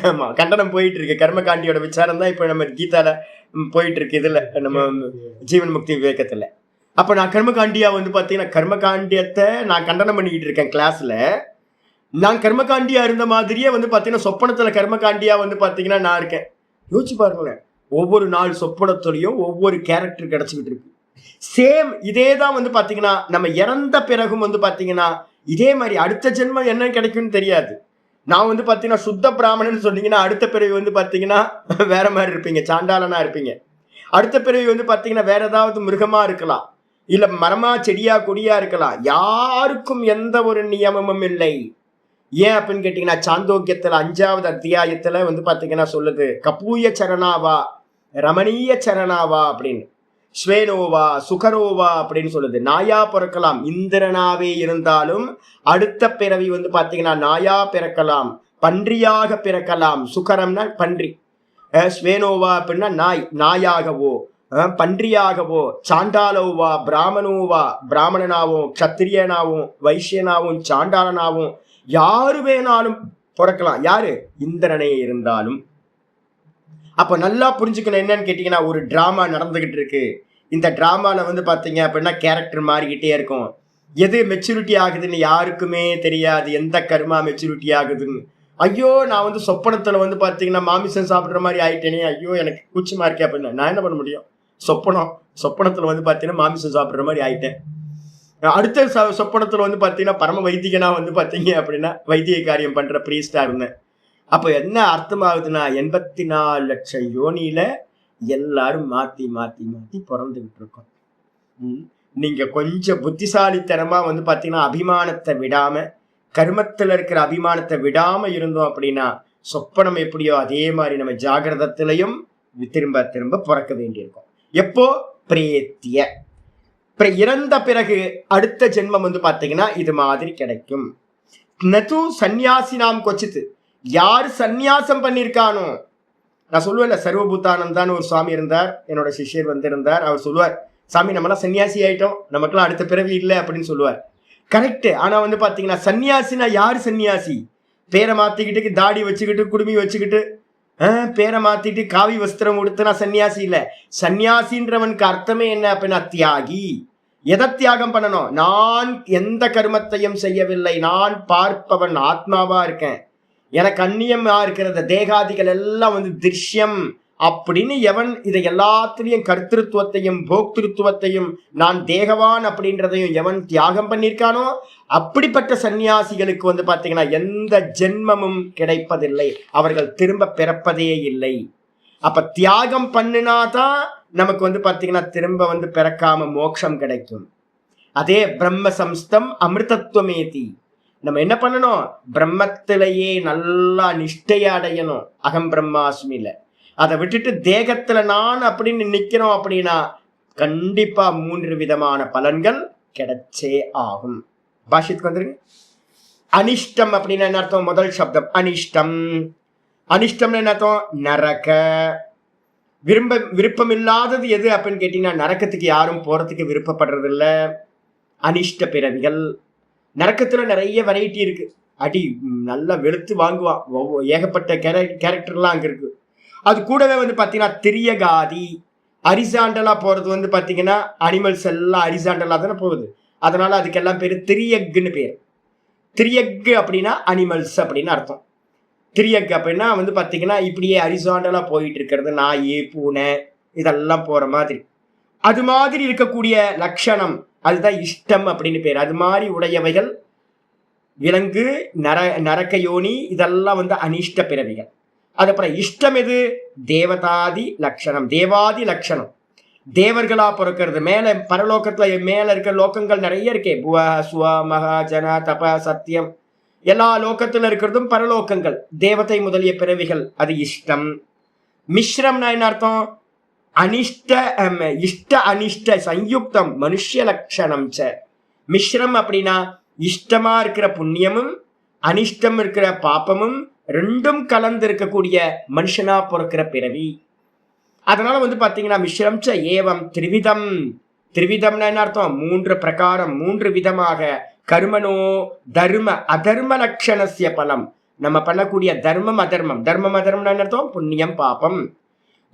ஆமா, கண்டனம் போயிட்டு இருக்கு. கர்மகாண்டியோட விசாரம் தான் இப்ப நம்ம கீதால போயிட்டு இருக்கு, இதுல நம்ம ஜீவன் முக்தி விவேகத்துல. அப்ப நான் கர்மகாண்டியா வந்து பாத்தீங்கன்னா கர்மகாண்டியத்தை நான் கண்டனம் பண்ணிக்கிட்டு இருக்கேன் கிளாஸ்ல. நான் கர்மகாண்டியா இருந்த மாதிரியே வந்து பாத்தீங்கன்னா சொப்பனத்துல கர்மகாண்டியா வந்து பாத்தீங்கன்னா நான் இருக்கேன். யோசிச்சு பாருங்களேன், ஒவ்வொரு நாள் சொப்பனத்துலையும் ஒவ்வொரு கேரக்டர் கிடைச்சிக்கிட்டு இருக்கு. சேம் இதே தான் வந்து பாத்தீங்கன்னா நம்ம இறந்த பிறகும் வந்து பாத்தீங்கன்னா இதே மாதிரி அடுத்த ஜென்மம் என்ன கிடைக்கும்னு தெரியாது. நான் வந்து பாத்தீங்கன்னா சுத்த பிராமணன் சொன்னீங்கன்னா அடுத்த பிறவி வந்து பாத்தீங்கன்னா வேற மாதிரி இருப்பீங்க, சாண்டாளனா இருப்பீங்க. அடுத்த பிறவி வந்து பாத்தீங்கன்னா வேற ஏதாவது மிருகமா இருக்கலாம், இல்ல மரமா செடியா கொடியா இருக்கலாம். யாருக்கும் எந்த ஒரு நியமமும் இல்லை. ஏன் அப்படின்னு கேட்டீங்கன்னா சாந்தோக்கியத்துல 5வது அத்தியாயத்துல வந்து பாத்தீங்கன்னா சொல்லுது, கபூய சரணாவா ரமணீய சரணாவா அப்படின்னு, ஸ்வேனோவா சுகரோவா அப்படின்னு சொல்லுது. நாயா பிறக்கலாம், இந்திரனாவே இருந்தாலும் அடுத்த பிறவி வந்து பாத்தீங்கன்னா நாயா பிறக்கலாம், பன்றியாக பிறக்கலாம். சுகரம்னா பன்றி, ஸ்வேனோவா அப்படின்னா நாய், நாயாகவோ பன்றியாகவோ, சாண்டாலோவா பிராமணோவா பிராமணனாவும் கத்திரியனாவும் வைசியனாவும் சாண்டாளனாவும் யாரு வேணாலும் பிறக்கலாம். யாரு? இந்திரனே இருந்தாலும். அப்ப நல்லா புரிஞ்சுக்கணும் என்னன்னு கேட்டீங்கன்னா, ஒரு டிராமா நடந்துகிட்டு இருக்கு. இந்த டிராமால வந்து பாத்தீங்க அப்படின்னா கேரக்டர் மாறிக்கிட்டே இருக்கும். எது மெச்சூரிட்டி ஆகுதுன்னு யாருக்குமே தெரியாது, எந்த கர்மா மெச்சூரிட்டி ஆகுதுன்னு. ஐயோ நான் வந்து சொப்பனத்துல வந்து பாத்தீங்கன்னா மாமிசம் சாப்பிடுற மாதிரி ஆயிட்டேனே, ஐயோ எனக்கு கூச்சமா இருக்கே அப்படின்னு நான் என்ன பண்ண முடியும்? சொப்பனத்துல வந்து பாத்தீங்கன்னா மாமிசம் சாப்பிடுற மாதிரி ஆயிட்டேன். அடுத்த சொப்பனத்துல வந்து பாத்தீங்கன்னா பரம வைதிகனா வந்து பாத்தீங்க அப்படின்னா வைத்திய காரியம் பண்ற பிரீஸ்டா இருந்தேன். அப்ப என்ன அர்த்தமாகுதுன்னா 84 லட்சம் யோனியில எல்லாரும் மாத்தி மாத்தி மாத்தி பிறந்துகிட்டு இருக்கோம். நீங்க கொஞ்சம் புத்திசாலித்தனமா வந்து பாத்தீங்கன்னா அபிமானத்தை விடாம, கர்மத்துல இருக்கிற அபிமானத்தை விடாம இருந்தோம் அப்படின்னா சொப்பனம் எப்படியோ அதே மாதிரி நம்ம ஜாகிரதத்திலையும் திரும்ப திரும்ப பிறக்க வேண்டியிருக்கும். எப்போ? பிரேத்திய இறந்த பிறகு அடுத்த ஜென்மம் வந்து பாத்தீங்கன்னா இது மாதிரி கிடைக்கும். நது சந்நியாசி நாம் கொச்சித்து, யார் சந்நியாசம் பண்ணிருக்கானோ, நான் சொல்லுவேன்ல சர்வபூதானந்தான்னு ஒரு சுவாமி இருந்தார், என்னோட சிஷ்யர் வந்து இருந்தார். அவர் சொல்லுவார், சாமி நம்மளாம் சன்னியாசி ஆயிட்டோம், நமக்கெல்லாம் அடுத்த பிறவி இல்லை அப்படின்னு சொல்லுவார். கரெக்ட். ஆனா வந்து பாத்தீங்கன்னா சன்னியாசினா யாரு சன்னியாசி? பேரை மாத்திக்கிட்டு தாடி வச்சுக்கிட்டு குடுமி வச்சுக்கிட்டு பேரை மாத்திட்டு காவி வஸ்திரம் உடுத்துனா சன்னியாசி இல்ல. சன்னியாசின்றவனுக்கு அர்த்தமே என்ன அப்படின்னா தியாகி. எதை தியாகம் பண்ணணும்? நான் எந்த கர்மத்தையும் செய்யவில்லை, நான் பார்ப்பவன், ஆத்மாவா இருக்கேன், எனக்கு அந்நியமா இருக்கிறத தேகாதிகள் எல்லாம் வந்து திருஷ்யம் அப்படின்னு எவன் இதை எல்லாத்திலையும் கர்த்திருவத்தையும் போக்திருத்துவத்தையும் நான் தேகவான் அப்படின்றதையும் எவன் தியாகம் பண்ணியிருக்கானோ அப்படிப்பட்ட சன்னியாசிகளுக்கு வந்து பாத்தீங்கன்னா எந்த ஜென்மமும் கிடைப்பதில்லை, அவர்கள் திரும்ப பிறப்பதே இல்லை. அப்ப தியாகம் பண்ணினாதான் நமக்கு வந்து பாத்தீங்கன்னா திரும்ப வந்து பிறக்காம மோட்சம் கிடைக்கும். அதே பிரம்ம சம்ஸ்தம் அமிர்தத்துவமேதி, நம்ம என்ன பண்ணணும்? பிரம்மத்திலேயே நல்லா நிஷ்டையை அடையணும், அகம் பிரம்மாஸ்மில. அதை விட்டுட்டு தேகத்துல நான் அப்படின்னு நிக்கிறோம் அப்படின்னா கண்டிப்பா 3 விதமான பலன்கள் கிடைச்சே ஆகும். பாஷித்துக்கு வந்துருங்க. அனிஷ்டம் அப்படின்னா என்ன அர்த்தம்? முதல் சப்தம் அனிஷ்டம். அனிஷ்டம்னு என்ன அர்த்தம்? நரக. விருப்பம் இல்லாதது எது அப்படின்னு கேட்டீங்கன்னா நரக்கத்துக்கு யாரும் போறதுக்கு விருப்பப்படுறது இல்ல. அனிஷ்ட பிறவிகள். நரக்கத்துல நிறைய வெரைட்டி இருக்கு. அடி நல்லா வெளுத்து வாங்குவான், ஏகப்பட்ட கேரக்டர்லாம் அங்க இருக்கு. அது கூடவே வந்து பாத்தீங்கன்னா திரியகாதி, அரிசாண்டலா போறது வந்து பாத்தீங்கன்னா அனிமல்ஸ் எல்லாம் அரிசாண்டலா தானே போகுது, அதனால அதுக்கெல்லாம் பேரு திரியக்குன்னு பேர். திரியக்கு அப்படின்னா அனிமல்ஸ் அப்படின்னு அர்த்தம். திரியக் அப்படின்னா வந்து பாத்தீங்கன்னா இப்படியே அரிசாண்டலா போயிட்டு இருக்கிறது, நாய் பூனை இதெல்லாம் போற மாதிரி. அது மாதிரி இருக்கக்கூடிய லட்சணம் அதுதான் இஷ்டம் அப்படின்னு பேர். அது மாதிரி உடையவைகள் விலங்கு, நரக்க யோனி, இதெல்லாம் வந்து அனிஷ்ட பிறவிகள். அதுக்கப்புறம் இஷ்டம் எது? தேவதாதி லட்சணம், தேவாதி லட்சணம். தேவர்களா பிறக்கிறது. மேல பரலோகத்துல மேல இருக்க லோகங்கள் நிறைய இருக்கே, புவ சுவ மகா ஜன தப சத்தியம், எல்லா லோகத்துல இருக்கிறதும் பரலோகங்கள், தேவதை முதலிய பிறவிகள். அது இஷ்டம். மிஸ்ரம்னா என்ன அர்த்தம்? அனிஷ்ட இஷ்ட அனிஷ்ட சயுக்தம் மனுஷ்ய லட்சணம் ச. மிஸ்ரம் அப்படின்னா இஷ்டமா இருக்கிற புண்ணியமும் அனிஷ்டம் இருக்கிற பாப்பமும் ரெண்டும் கலந்து இருக்கக்கூடிய மனுஷனா பிறக்கிற பிறவி. அதனால பாத்தீங்கன்னா மிஸ்ரம் ச ஏவம் திரிவிதம். திரிவிதம்னா என்ன அர்த்தம்? 3 பிரகாரம், 3 விதமாக. கர்மனோ தர்ம அதர்ம லட்சணசிய பலம். நம்ம பண்ணக்கூடிய தர்மம் அதர்மம். தர்மம் அதர்மம்னா என்ன அர்த்தம்? புண்ணியம் பாப்பம்.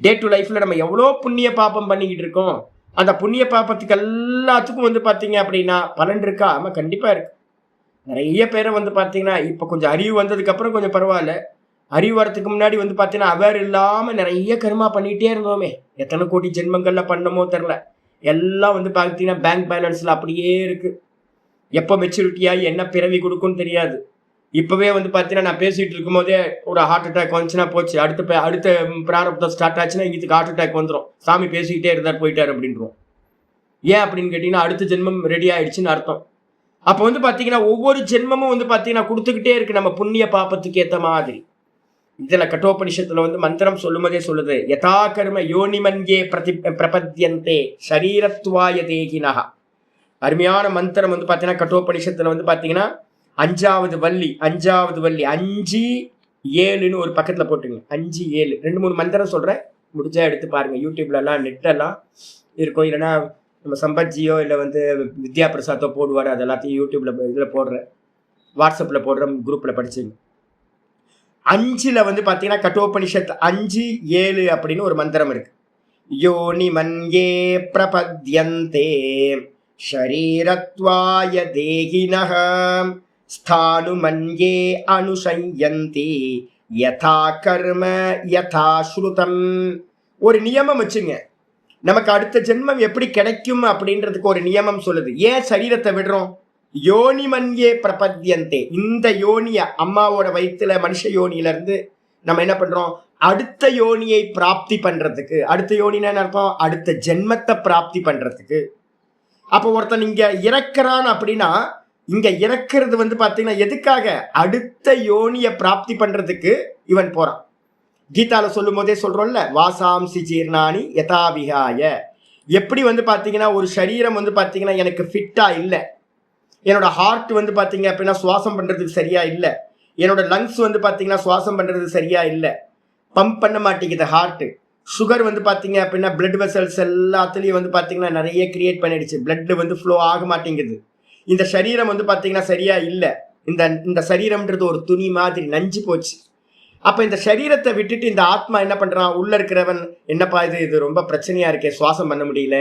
டே டு லைஃப்ல நம்ம எவ்வளோ புண்ணிய பாப்பம் பண்ணிக்கிட்டு இருக்கோம். அந்த புண்ணிய பாப்பத்துக்கு எல்லாத்துக்கும் பாத்தீங்க அப்படின்னா பலன் இருக்கா? ஆமா, கண்டிப்பா இருக்கு. நிறைய பேரை பாத்தீங்கன்னா இப்ப கொஞ்சம் அறிவு வந்ததுக்கு அப்புறம் கொஞ்சம் பரவாயில்ல. அறிவு வரத்துக்கு முன்னாடி பாத்தீங்கன்னா அவர் இல்லாம நிறைய கர்மா பண்ணிட்டே இருந்தோமே. எத்தனை கோடி ஜென்மங்கள்ல பண்ணமோ தெரியல. எல்லாம் பாத்தீங்கன்னா பேங்க் பேலன்ஸ்ல அப்படியே இருக்கு. எப்போ மெச்சூரிட்டியாகி என்ன பிறவி கொடுக்கும்னு தெரியாது. இப்பவே பாத்தீங்கன்னா நான் பேசிட்டு இருக்கும் போதே ஒரு ஹார்ட் அட்டாக் வந்துச்சுன்னா போச்சு. அடுத்த பிராரப்தம் ஸ்டார்ட் ஆச்சுன்னா இங்கிட்டு ஹார்ட் அட்டாக் வந்துடும். சாமி பேசிக்கிட்டே இருந்தார் போயிட்டார் அப்படின்றோம். ஏன் அப்படின்னு கேட்டீங்கன்னா அடுத்த ஜென்மம் ரெடி ஆயிடுச்சுன்னு அர்த்தம். அப்போ பாத்தீங்கன்னா ஒவ்வொரு ஜென்மமும் பாத்தீங்கன்னா கொடுத்துக்கிட்டே இருக்கு நம்ம புண்ணிய பாப்பத்துக்கு ஏத்த மாதிரி. இதுல கட்டோபனிஷத்துல மந்திரம் சொல்லும் போதே சொல்லுது, யதா கர்ம யோனிமன்யே பிரபத்யந்தே சரீரத்வாய தேகினஹ. அருமையான மந்திரம் பாத்தீங்கன்னா கட்டோபனிஷத்துல பாத்தீங்கன்னா 5வது வள்ளி 5 7ன்னு ஒரு பக்கத்துல போட்டுங்க. 5 7 2-3 மந்திரம் சொல்றேன், முடிஞ்சா எடுத்து பாருங்க. யூடியூப்ல எல்லாம் நெட்டெல்லாம் இருக்கும். இல்லைன்னா நம்ம சம்பத்ஜியோ இல்லை வித்யா பிரசாத்தோ போடுவார். அது எல்லாத்தையும் யூடியூப்ல இதில் போடுறேன், வாட்ஸ்அப்ல போடுற குரூப்ல படிச்சுங்க. 5ல் பாத்தீங்கன்னா கட்டோபனிஷத் 5 7 அப்படின்னு ஒரு மந்திரம் இருக்கு. யோனி மன்யே பிரபத்யந்தே ஷரீரத்வாய தேகினஹ ஸ்தானு மன்யே அனுசயந்தி யதா கர்ம யதா ஸ்ருதம். ஒரு நியமம் வச்சுங்க. நமக்கு அடுத்த ஜென்மம் எப்படி கிடைக்கும் அப்படின்றதுக்கு ஒரு நியமம் சொல்லுது. ஏன் சரீரத்தை விடுறோம்? யோனி மன்யே பிரபத்யந்தே. இந்த யோனிய அம்மாவோட வயிற்றுல மனுஷ யோனியில இருந்து நம்ம என்ன பண்றோம்? அடுத்த யோனியை பிராப்தி பண்றதுக்கு. அடுத்த யோனின்னு என்ன அர்த்தம்? அடுத்த ஜென்மத்தை பிராப்தி பண்றதுக்கு. அப்போ ஒருத்தன் இங்க இறக்குறான் அப்படின்னா, இங்க இறக்குறது பாத்தீங்கன்னா எதுக்காக? அடுத்த யோனிய பிராப்தி பண்றதுக்கு இவன் போறான். கீதால சொல்லும் போதே சொல்றோம்ல, வாசாம்சி ஜீர்ணானி யதாவிகாய. எப்படி பாத்தீங்கன்னா ஒரு சரீரம் பாத்தீங்கன்னா எனக்கு ஃபிட்டா இல்லை, என்னோட ஹார்ட் பாத்தீங்க அப்படின்னா சுவாசம் பண்றதுக்கு சரியா இல்லை, என்னோட லங்ஸ் பாத்தீங்கன்னா சுவாசம் பண்றது சரியா இல்லை, பம்ப் பண்ண மாட்டேங்குது ஹார்ட். சுகர் பாத்தீங்க அப்படின்னா பிளட் வெசல்ஸ் எல்லாத்துலயும் பாத்தீங்கன்னா நிறைய கிரியேட் பண்ணிடுச்சு. பிளட் ஃப்ளோ ஆக மாட்டேங்குது. இந்த சரீரம் பாத்தீங்கன்னா சரியா இல்லை. இந்த சரீரம்ன்றது ஒரு துணி மாதிரி நஞ்சு போச்சு. அப்ப இந்த சரீரத்தை விட்டுட்டு இந்த ஆத்மா என்ன பண்றான்? உள்ள இருக்கிறவன், என்னப்பா இது ரொம்ப பிரச்சனையா இருக்கே, சுவாசம் பண்ண முடியல,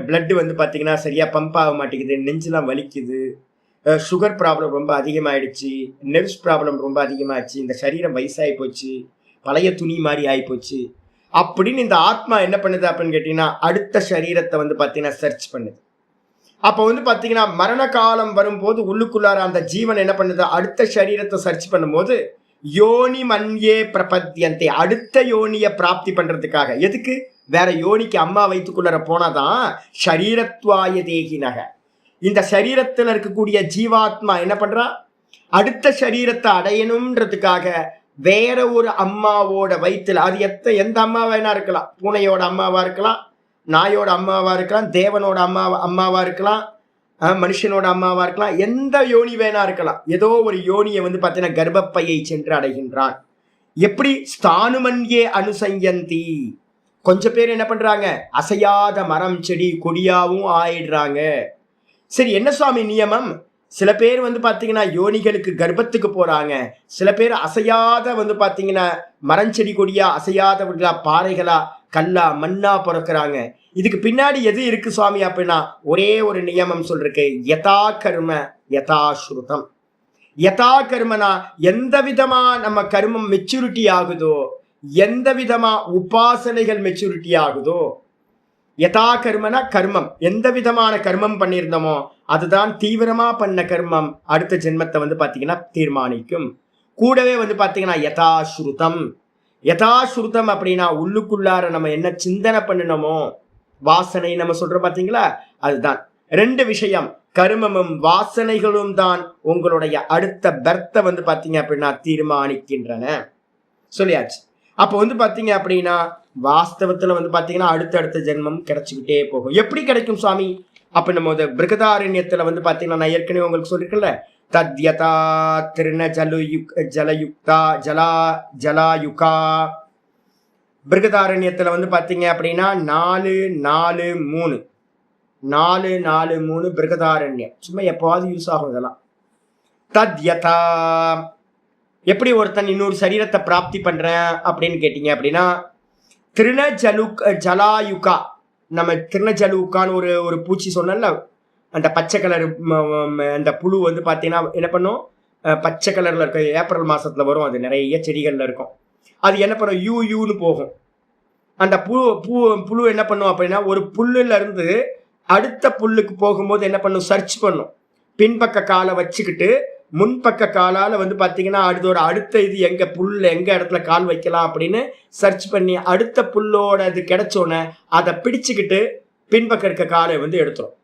பிளட் பாத்தீங்கன்னா சரியா பம்ப் ஆக மாட்டேங்குது, நெஞ்செல்லாம் வலிக்குது, சுகர் ப்ராப்ளம் ரொம்ப அதிகமாயிடுச்சு, நெர்வ்ஸ் ப்ராப்ளம் ரொம்ப அதிகமாகிடுச்சு, இந்த சரீரம் வயசாகி போச்சு, பழைய துணி மாதிரி ஆகிப்போச்சு அப்படின்னு இந்த ஆத்மா என்ன பண்ணுது அப்படின்னு கேட்டீங்கன்னா அடுத்த சரீரத்தை பாத்தீங்கன்னா சர்ச் பண்ணுது. அப்போ பாத்தீங்கன்னா மரண காலம் வரும்போது உள்ளுக்குள்ளார அந்த ஜீவன் என்ன பண்ணுது? அடுத்த சரீரத்தை சர்ச் பண்ணும்போது யோனி மன்யே பிரபத்யந்தே, அடுத்த யோனிய பிராப்தி பண்றதுக்காக. எதுக்கு? வேற யோனிக்கு அம்மா வயிற்றுக்குள்ளார போனாதான் ஷரீரத்வாய தேகினக. இந்த சரீரத்துல இருக்கக்கூடிய ஜீவாத்மா என்ன பண்றா? அடுத்த சரீரத்தை அடையணும்ன்றதுக்காக வேற ஒரு அம்மாவோட வயிற்றுல, அது எந்த அம்மா வேணா இருக்கலாம், பூனையோட அம்மாவா இருக்கலாம், நாயோட அம்மாவா இருக்கலாம், தேவனோட அம்மாவா இருக்கலாம், மனுஷனோட அம்மாவா இருக்கலாம், எந்த யோனி வேணா இருக்கலாம். ஏதோ ஒரு யோனியை பாத்தீங்கன்னா கர்ப்பப்பையை சென்று அடைகின்றான். எப்படி? ஸ்தானுமன்யே அனுசயந்தி. கொஞ்சம் பேர் என்ன பண்றாங்க? அசையாத மரம் செடி கொடியாவும் ஆயிடுறாங்க. சரி, என்ன சுவாமி நியமம்? சில பேர் பாத்தீங்கன்னா யோனிகளுக்கு கர்ப்பத்துக்கு போறாங்க. சில பேர் அசையாத பாத்தீங்கன்னா மரஞ்செடி கொடியா அசையாதவர்களா பாறைகளா கல்லா மண்ணா பிறக்கிறாங்க. இதுக்கு பின்னாடி எது இருக்கு சுவாமி அப்படின்னா ஒரே ஒரு நியமம் சொல்றேன், யதா கர்ம யதா ஸ்ருதம். யதா கர்மனா எந்த விதமா நம்ம கர்மம் மெச்சூரிட்டி ஆகுதோ, எந்த விதமா உபாசனைகள் மெச்சூரிட்டி ஆகுதோ, யதா கர்மனா கர்மம், எந்த விதமான கர்மம் பண்ணியிருந்தோமோ அதுதான் தீவிரமா பண்ண கர்மம் அடுத்த ஜென்மத்தை பாத்தீங்கன்னா தீர்மானிக்கும். கூடவே பாத்தீங்கன்னா யதாஸ்ருதம். யதாஸ்ருதம் அப்படின்னா உள்ளுக்குள்ளார நம்ம என்ன சிந்தனை பண்ணணுமோ வாசனை நம்ம சொல்றோம் பாத்தீங்களா, அதுதான். 2 விஷயம், கருமமும் வாசனைகளும் தான் உங்களுடைய அடுத்த பர்த்தை வந்து பாத்தீங்க அப்படின்னா தீர்மானிக்கின்றன. சொல்லியாச்சு. அப்போ வந்து பாத்தீங்க அப்படின்னா வாஸ்தவத்துல வந்து பாத்தீங்கன்னா அடுத்தடுத்த ஜென்மம் கிடைச்சுக்கிட்டே போகும். எப்படி கிடைக்கும் சுவாமி? அப்ப நம்ம பிருகதாரண்யத்துல வந்து பாத்தீங்கன்னா நான் ஏற்கனவே உங்களுக்கு சொல்லிருக்கேன்ல, தத்யதா திருண ஜலயுக்தா ஜலாயுகா. பிருகதாரண்யத்துல வந்து பாத்தீங்க அப்படின்னா 4-4-3 பிருகதாரண்யம். சும்மா எப்பவாவது யூஸ் ஆகும் இதெல்லாம். தத்யதா எப்படி ஒருத்தன் இன்னொரு சரீரத்தை பிராப்தி பண்றேன் அப்படின்னு கேட்டீங்க அப்படின்னா, ஜலாயுகா. நம்ம திருணஜலுக்கான்னு ஒரு பூச்சி சொன்னல, அந்த பச்சை கலர் அந்த புழு வந்து பார்த்தீங்கன்னா என்ன பண்ணும், பச்சை கலர்ல இருக்க ஏப்ரல் மாசத்துல வரும். அது நிறைய செடிகள்ல இருக்கும். அது என்ன பண்ணும், யூன்னு போகும். அந்த புழு என்ன பண்ணும் அப்படின்னா, ஒரு புல்லுல இருந்து அடுத்த புல்லுக்கு போகும்போது என்ன பண்ணும், சர்ச் பண்ணும். பின்பக்க காலை வச்சுக்கிட்டு முன்பக்க காலால வந்து பாத்தீங்கன்னா அடுத்த இது எங்க புல்ல எங்க இடத்துல கால் வைக்கலாம் அப்படின்னு சர்ச் பண்ணி அடுத்த புல்லோட இது கிடைச்சோன்னே அதை பிடிச்சுக்கிட்டு பின்பக்க இருக்க காலை வந்து எடுத்துரும்.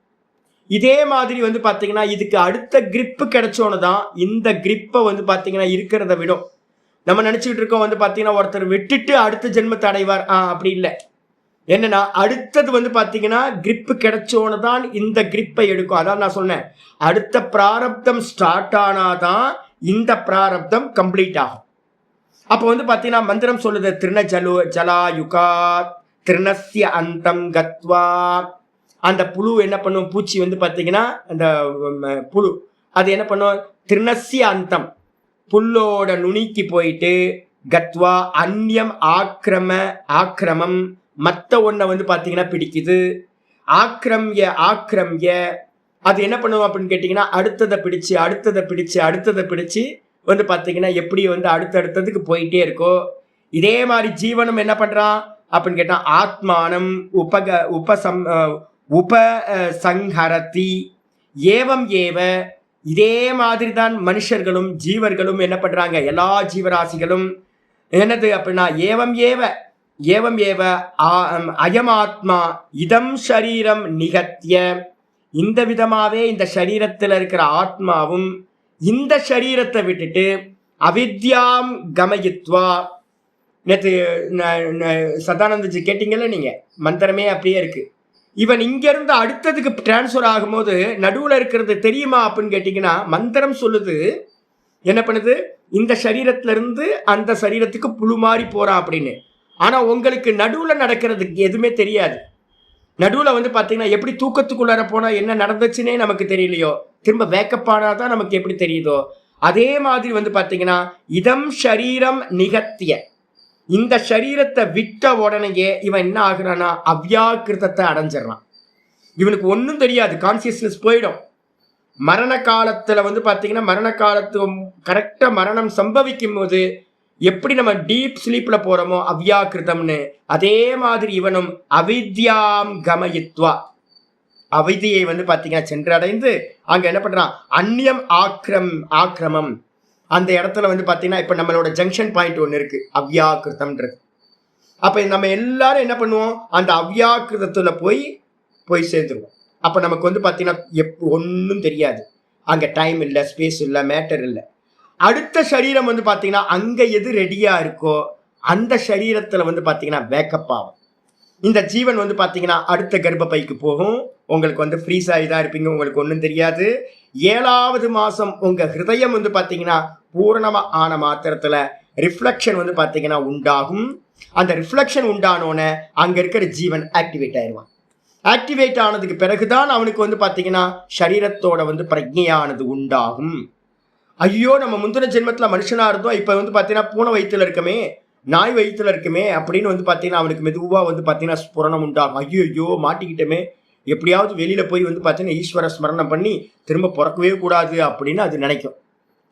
இதே மாதிரி வந்து பாத்தீங்கன்னா இதுக்கு அடுத்த கிரிப்பு கிடைச்சோன்னு தான் இந்த கிரிப்பை வந்து பாத்தீங்கன்னா இருக்கிறத விடும். நம்ம நினைச்சுக்கிட்டு இருக்கோம் வந்து பாத்தீங்கன்னா ஒருத்தர் விட்டுட்டு அடுத்த ஜென்மத்தை அடைவார், அப்படி இல்லை. என்னன்னா அடுத்தது வந்து பாத்தீங்கன்னா கிரிப்பு கிடைச்சோன்னு தான் இந்த கிரிப்பை எடுக்கும். அதான் நான் சொன்னேன், அடுத்த பிராரப்தம் ஸ்டார்ட் ஆனாதான் இந்த பிராரப்தம் கம்ப்ளீட் ஆகும். அப்போ வந்து பாத்தீங்கன்னா மந்திரம் சொல்லுது, ஜலாயுகா திருணஸ்ய அந்தம் கத்வா. அந்த புழு என்ன பண்ணும், பூச்சி வந்து பாத்தீங்கன்னா அந்த புழு அது என்ன பண்ணும், திருணஸ்ய அந்தம் புல்லோட நுனிக்கு போயிட்டு கத்வா அந்யம் ஆக்கிரமம் மற்ற ஒன்றை வந்து பாத்தீங்கன்னா பிடிக்குது. ஆக்கிரம்ய அது என்ன பண்ணுவோம் அப்படின்னு கேட்டீங்கன்னா அடுத்ததை பிடிச்சு வந்து பாத்தீங்கன்னா எப்படி வந்து அடுத்ததுக்கு போயிட்டே இருக்கோ. இதே மாதிரி ஜீவனம் என்ன பண்றான் அப்படின்னு கேட்டா ஆத்மானம் உபசம்ஹரதி ஏவம் ஏவ. இதே மாதிரி தான் மனுஷர்களும் ஜீவர்களும் என்ன பண்றாங்க, எல்லா ஜீவராசிகளும் என்னது அப்படின்னா ஏவம் ஏவ அயமாத்மா இதம் ஷரீரம் நிகத்திய. இந்த விதமாவே இந்த சரீரத்தில் இருக்கிற ஆத்மாவும் இந்த சரீரத்தை விட்டுட்டு அவித்யாம் கமயித்வா. நேற்று சதானந்தஜி கேட்டீங்கல்ல நீங்க, மந்திரமே அப்படியே இருக்கு. இவன் இங்கிருந்து அடுத்ததுக்கு டிரான்ஸ்ஃபர் ஆகும்போது நடுவில் இருக்கிறது தெரியுமா அப்படின்னு கேட்டீங்கன்னா மந்திரம் சொல்லுது என்ன பண்ணுது, இந்த சரீரத்துல இருந்து அந்த சரீரத்துக்கு புழு மாறி போறான் அப்படின்னு. ஆனா உங்களுக்கு நடுவுல நடக்கிறதுக்கு எதுவுமே தெரியாது. நடுவுல வந்து பாத்தீங்கன்னா எப்படி தூக்கத்துக்குள்ளார போனா என்ன நடந்துச்சுன்னே நமக்கு தெரியலையோ, திரும்ப வேக்கப் ஆனாதான் நமக்கு எப்படி தெரியுதோ, அதே மாதிரி வந்து பாத்தீங்கன்னா இதம் ஷரீரம் நிகத்திய. இந்த சரீரத்தை விட்ட உடனேயே இவன் என்ன ஆகுறான்னா அவ்யாக்கிருதத்தை அடைஞ்சிடறான். இவனுக்கு ஒன்றும் தெரியாது, கான்சியஸ்னஸ் போயிடும். மரண காலத்துல வந்து பாத்தீங்கன்னா மரண காலத்து கரெக்டா மரணம் சம்பவிக்கும் போது எப்படி நம்ம டீப் ஸ்லீப்ல போறோமோ அவ்யாக்கிருதம்னு, அதே மாதிரி இவனும் அவித்யாம் கமயித்வா. அவிதியை வந்து பாத்தீங்கன்னா சென்றடைந்து அங்க என்ன பண்றான், அந்நியம் ஆக்கிரமம். அந்த இடத்துல வந்து பாத்தீங்கன்னா இப்ப நம்மளோட ஜங்ஷன் பாயிண்ட் ஒண்ணு இருக்கு, அவ்யாக்கிருதம்ன்றது. அப்ப நம்ம எல்லாரும் என்ன பண்ணுவோம், அந்த அவ்யாக்கிருதத்துல போய் சேர்ந்துருவோம். அப்ப நமக்கு வந்து பாத்தீங்கன்னா ஒன்னும் தெரியாது. அங்க டைம் இல்லை, ஸ்பேஸ் இல்லை, மேட்டர் இல்லை. அடுத்த சரீரம் வந்து பாத்தீங்கன்னா அங்க எது ரெடியா இருக்கோ அந்த சரீரத்துல வந்து பாத்தீங்கன்னா வேக்கப் ஆகும். இந்த ஜீவன் வந்து பாத்தீங்கன்னா அடுத்த கர்ப்பப்பைக்கு போகும். உங்களுக்கு வந்து ஃப்ரீஸ் ஆகிதான் இருப்பீங்க, உங்களுக்கு ஒன்றும் தெரியாது. 7வது மாசம் உங்க ஹிருதயம் வந்து பாத்தீங்கன்னா பூரணமா ஆன மாத்திரத்துல ரிஃப்ளெக்ஷன் வந்து பாத்தீங்கன்னா உண்டாகும். அந்த ரிஃப்ளெக்ஷன் உண்டானோன்னு அங்க இருக்கிற ஜீவன் ஆக்டிவேட் ஆயிடுவான். ஆக்டிவேட் ஆனதுக்கு பிறகுதான் அவனுக்கு வந்து பாத்தீங்கன்னா சரீரத்தோட வந்து பிரஜையானது உண்டாகும். ஐயோ நம்ம முந்தின ஜென்மத்துல மனுஷனா இருந்தோம், இப்ப வந்து பாத்தீங்கன்னா பூனை வயிற்றுல இருக்கமே, நாய் வயிற்றுல இருக்குமே அப்படின்னு வந்து பாத்தீங்கன்னா அவனுக்கு மெதுவா வந்து பாத்தீங்கன்னா ஸ்புரணம் உண்டாகும். ஐயோ மாட்டிக்கிட்டமே, எப்படியாவது வெளியில போய் வந்து பாத்தீங்கன்னா ஈஸ்வர ஸ்மரணம் பண்ணி திரும்ப பிறக்கவே கூடாது அப்படின்னு அது நினைக்கும்.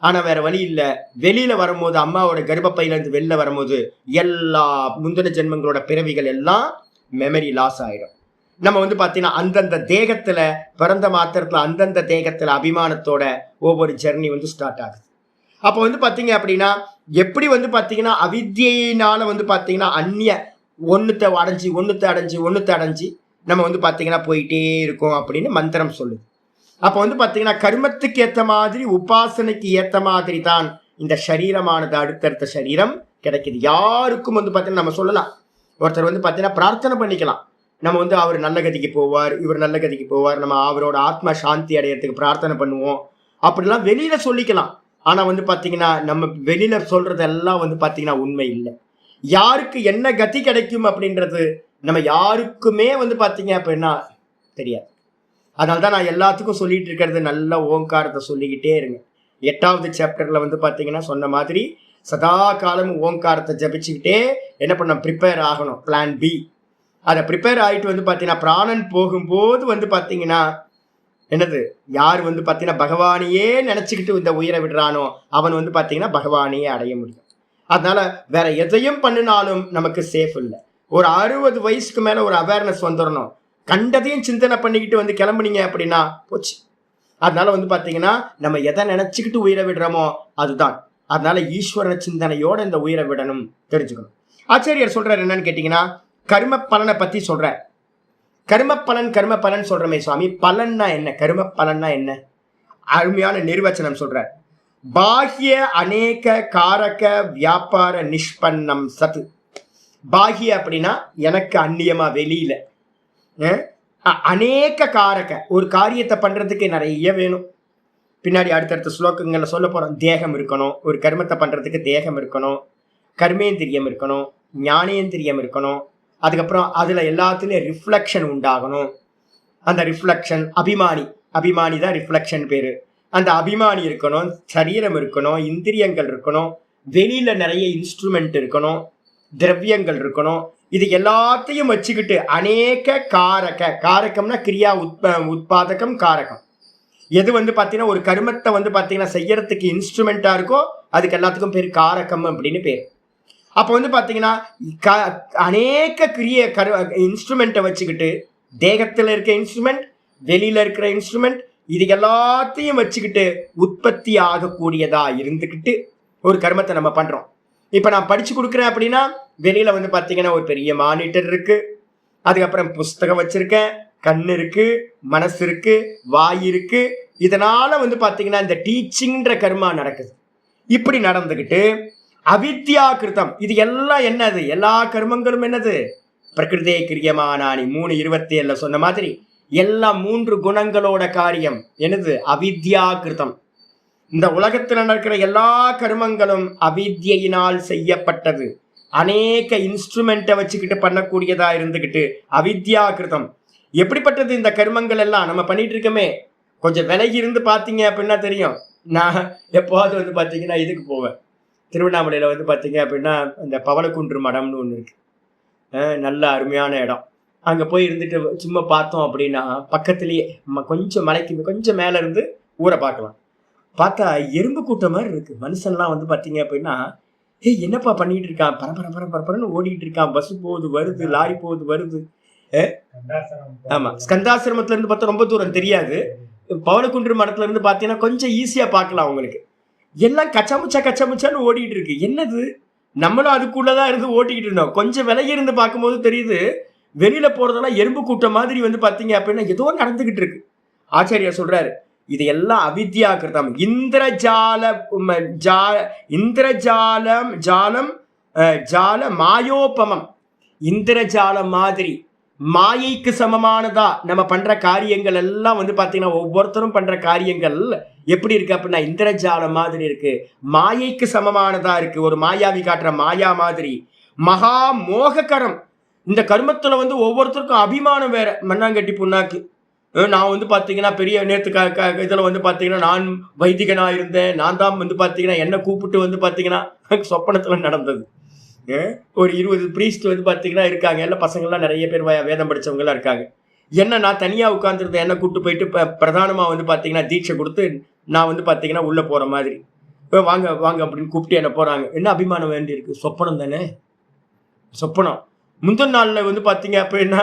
ஆனா வேற வழி இல்லை. வெளியில வரும்போது அம்மாவோட கர்ப்பப்பையில இருந்து வெளில வரும்போது எல்லா முந்தின ஜென்மங்களோட பிறவிகள் எல்லாம் மெமரி லாஸ் ஆயிடும். நம்ம வந்து பாத்தீங்கன்னா அந்தந்த தேகத்துல பிறந்த மாத்திரத்துல அந்தந்த தேகத்துல அபிமானத்தோட ஒவ்வொரு ஜெர்னி வந்து ஸ்டார்ட் ஆகுது. அப்ப வந்து பாத்தீங்க அப்படின்னா எப்படி வந்து பாத்தீங்கன்னா அவித்யினால வந்து பாத்தீங்கன்னா அந்நிய ஒண்ணுத்தை அடைஞ்சு நம்ம வந்து பார்த்தீங்கன்னா போயிட்டே இருக்கோம் அப்படின்னு மந்திரம் சொல்லுது. அப்போ வந்து பார்த்தீங்கன்னா கர்மத்துக்கு ஏற்ற மாதிரி உபாசனைக்கு ஏற்ற மாதிரி தான் இந்த சரீரமானது அடுத்தடுத்த சரீரம் கிடைக்குது. யாருக்கும் வந்து பார்த்தீங்கன்னா நம்ம சொல்லலாம், ஒருத்தர் வந்து பார்த்தீங்கன்னா பிரார்த்தனை பண்ணிக்கலாம், நம்ம வந்து அவர் நல்ல கதிக்கு போவார், இவர் நல்ல கதிக்கு போவார், நம்ம அவரோட ஆத்மா சாந்தி அடையறதுக்கு பிரார்த்தனை பண்ணுவோம் அப்படிலாம் வெளியில சொல்லிக்கலாம். ஆனா வந்து பார்த்தீங்கன்னா நம்ம வெளியில சொல்றதெல்லாம் வந்து பார்த்தீங்கன்னா உண்மை இல்லை. யாருக்கு என்ன கதி கிடைக்கும் அப்படின்றது நம்ம யாருக்குமே வந்து பார்த்தீங்க அப்படின்னா தெரியாது. அதனால தான் நான் எல்லாத்துக்கும் சொல்லிட்டு இருக்கிறது, நல்ல ஓங்காரத்தை சொல்லிக்கிட்டே இருங்க. 8வது சாப்டர்ல வந்து பார்த்தீங்கன்னா சொன்ன மாதிரி சதா காலமும் ஓங்காரத்தை ஜபிச்சுக்கிட்டே என்ன பண்ண ப்ரிப்பேர் ஆகணும். பிளான் பி அதை ப்ரிப்பேர் ஆகிட்டு வந்து பார்த்தீங்கன்னா பிராணன் போகும்போது வந்து பார்த்தீங்கன்னா என்னது, யார் வந்து பார்த்தீங்கன்னா பகவானையே நினச்சிக்கிட்டு இந்த உயிரை விடுறானோ அவன் வந்து பார்த்தீங்கன்னா பகவானையே அடைய முடியும். அதனால வேற எதையும் பண்ணினாலும் நமக்கு சேஃப் இல்லை. ஒரு 60 வயசுக்கு மேலே ஒரு அவேர்னஸ் வந்துடணும். கண்டதையும் சிந்தனை பண்ணிக்கிட்டு வந்து கிளம்புனீங்க அப்படின்னா போச்சு. அதனால வந்து பார்த்தீங்கன்னா நம்ம எதை நினச்சிக்கிட்டு உயிரை விடுறோமோ அதுதான். அதனால ஈஸ்வர சிந்தனையோட இந்த உயிரை விடணும் தெரிஞ்சுக்கணும். ஆச்சாரியர் சொல்றாரு என்னன்னு கேட்டீங்கன்னா, கர்ம பலனை பத்தி சொல்ற. கர்ம பலன் சொல்றமே சுவாமி, பலன்னா என்ன, கர்ம பலன்னா என்ன? அருமையான நிர்வச்சனம் சொல்ற. பாஹ்ய அநேக காரக வியாபார நிஷ்பன்னம் சத்து. பாஹ்ய அப்படின்னா எனக்கு அந்நியமா வெளியில, அநேக காரக ஒரு காரியத்தை பண்றதுக்கு நிறைய வேணும். பின்னாடி அடுத்தடுத்த ஸ்லோகங்கள்ல சொல்ல போறோம். தேகம் இருக்கணும், ஒரு கர்மத்தை பண்றதுக்கு தேகம் இருக்கணும், கர்மேந்திரியம் இருக்கணும், ஞானேந்திரியம் இருக்கணும். அதுக்கப்புறம் அதுல எல்லாத்துலயும் ரிஃப்ளெக்ஷன் உண்டாகணும். அந்த ரிஃப்ளெக்ஷன் அபிமானி தான் ரிஃப்ளெக்ஷன் பேரு. அந்த அபிமானி இருக்கணும், சரீரம் இருக்கணும், இந்திரியங்கள் இருக்கணும், வெளியில நிறைய இன்ஸ்ட்ருமெண்ட் இருக்கணும், திரவியங்கள் இருக்கணும். இது எல்லாத்தையும் வச்சுக்கிட்டு அநேக காரகம்னா கிரியா உட்பாதகம் காரகம். எது வந்து பார்த்தீங்கன்னா ஒரு கர்மத்தை வந்து பார்த்தீங்கன்னா செய்யறதுக்கு இன்ஸ்ட்ருமெண்டா இருக்கோ அதுக்கு எல்லாத்துக்கும் பேர் காரகம் அப்படின்னு பேர். அப்போ வந்து பார்த்தீங்கன்னா அநேக இன்ஸ்ட்ருமெண்ட்டை வச்சுக்கிட்டு, தேகத்தில் இருக்க இன்ஸ்ட்ருமெண்ட், வெளியில இருக்கிற இன்ஸ்ட்ருமெண்ட், இது எல்லாத்தையும் வச்சுக்கிட்டு உற்பத்தி ஆகக்கூடியதா இருந்துக்கிட்டு ஒரு கர்மத்தை நம்ம பண்றோம். இப்போ நான் படிச்சு கொடுக்குறேன் அப்படின்னா வெளியில வந்து பார்த்தீங்கன்னா ஒரு பெரிய மானிட்டர் இருக்கு, அதுக்கப்புறம் புஸ்தகம் வச்சிருக்கேன், கண் இருக்கு, மனசு இருக்கு, வாய் இருக்கு. இதனால வந்து பார்த்தீங்கன்னா இந்த டீச்சிங்ன்ற கர்மா நடக்குது. இப்படி நடந்துக்கிட்டு அவித்யா கிருதம், இது எல்லாம் என்னது, எல்லா கர்மங்களும் என்னது, பிரகிருதே கிரியமானானி 3:27 சொன்ன மாதிரி எல்லாம் 3 குணங்களோட காரியம் என்னது, அவித்யா கிருதம். இந்த உலகத்தில் நடக்கிற எல்லா கர்மங்களும் அவித்யினால் செய்யப்பட்டது. அநேக இன்ஸ்ட்ருமெண்ட்டை வச்சுக்கிட்டு பண்ணக்கூடியதா இருந்துக்கிட்டு அவித்யா கிருதம். எப்படிப்பட்டது இந்த கர்மங்கள் எல்லாம் நம்ம பண்ணிட்டு இருக்கோமே, கொஞ்சம் விலகி இருந்து பார்த்தீங்க அப்படின்னா தெரியும். நான் எப்போது வந்து பார்த்தீங்கன்னா இதுக்கு போவேன், திருவண்ணாமலையில் வந்து பார்த்தீங்க அப்படின்னா இந்த பவளக்குன்று மடம்னு ஒன்று இருக்கு, நல்ல அருமையான இடம். அங்கே போய் இருந்துட்டு சும்மா பார்த்தோம் அப்படின்னா பக்கத்துலேயே கொஞ்சம் மலைக்கு கொஞ்சம் மேலே இருந்து ஊரை பார்க்கலாம். பார்த்தா எறும்பு கூட்டம் மாதிரி இருக்கு. மனுஷன்லாம் வந்து பார்த்தீங்க அப்படின்னா என்னப்பா பண்ணிட்டு இருக்கான், பரபரன்னு ஓடிட்டு இருக்கான், பஸ் போகுது வருது, லாரி போகுது வருது. ஆமா, ஸ்கந்தாசிரமத்துல இருந்து பார்த்தா ரொம்ப தூரம் தெரியாது, பவளக்குன்று மடத்துல இருந்து பார்த்தீங்கன்னா கொஞ்சம் ஈஸியா பார்க்கலாம் உங்களுக்கு. எல்லாம் கச்சமுச்சான்னு ஓடிட்டு இருக்கு. என்னது, நம்மளும் அதுக்குள்ளதான் இருந்து ஓட்டிக்கிட்டு இருந்தோம். கொஞ்சம் விலகி இருந்து பார்க்கும்போது தெரியுது வெளியில போறதெல்லாம் எறும்பு கூட்டம் மாதிரி வந்து பார்த்தீங்க அப்படின்னா ஏதோ நடந்துகிட்டு இருக்கு. ஆச்சாரியா சொல்றாரு, இது எல்லாம் அவித்யா கிருதம். ஜால மாயோபமம். இந்திரஜாலம் மாதிரி மாயைக்கு சமமானதா நம்ம பண்ற காரியங்கள் எல்லாம் வந்து பாத்தீங்கன்னா ஒவ்வொருத்தரும் பண்ற காரியங்கள் எப்படி இருக்கு அப்படின்னா இந்திரஜாலம் மாதிரி இருக்கு, மாயைக்கு சமமானதா இருக்கு. ஒரு மாயாவி காட்டுற மாயா மாதிரி மகா மோககரம். இந்த கர்மத்துல வந்து ஒவ்வொருத்தருக்கும் அபிமானம் வேற. மண்ணாங்கட்டி புண்ணாக்கு. நான் வந்து பார்த்தீங்கன்னா பெரிய நேற்று இதில் வந்து பார்த்தீங்கன்னா நான் வைதிகனாக இருந்தேன், நான் தான் வந்து பார்த்தீங்கன்னா என்னை கூப்பிட்டு வந்து பார்த்தீங்கன்னா சொப்பனத்தில் நடந்தது. ஒரு 20 பிரீஸ்ட் வந்து பார்த்தீங்கன்னா இருக்காங்க, எல்லாம் பசங்கள்லாம் நிறைய பேர் வேதம் படித்தவங்களாம் இருக்காங்க. என்ன நான் தனியாக உட்காந்துருந்தேன், என்னை கூப்பிட்டு போயிட்டு பிரதானமாக வந்து பார்த்தீங்கன்னா தீட்சை கொடுத்து நான் வந்து பார்த்தீங்கன்னா உள்ளே போகிற மாதிரி வாங்க வாங்க அப்படின்னு கூப்பிட்டு என்ன போகிறாங்க. என்ன அபிமானம் வேண்டி இருக்கு, சொப்பனம் தானே, சொப்பனம். முந்தின நாளில் வந்து பார்த்தீங்க அப்படின்னா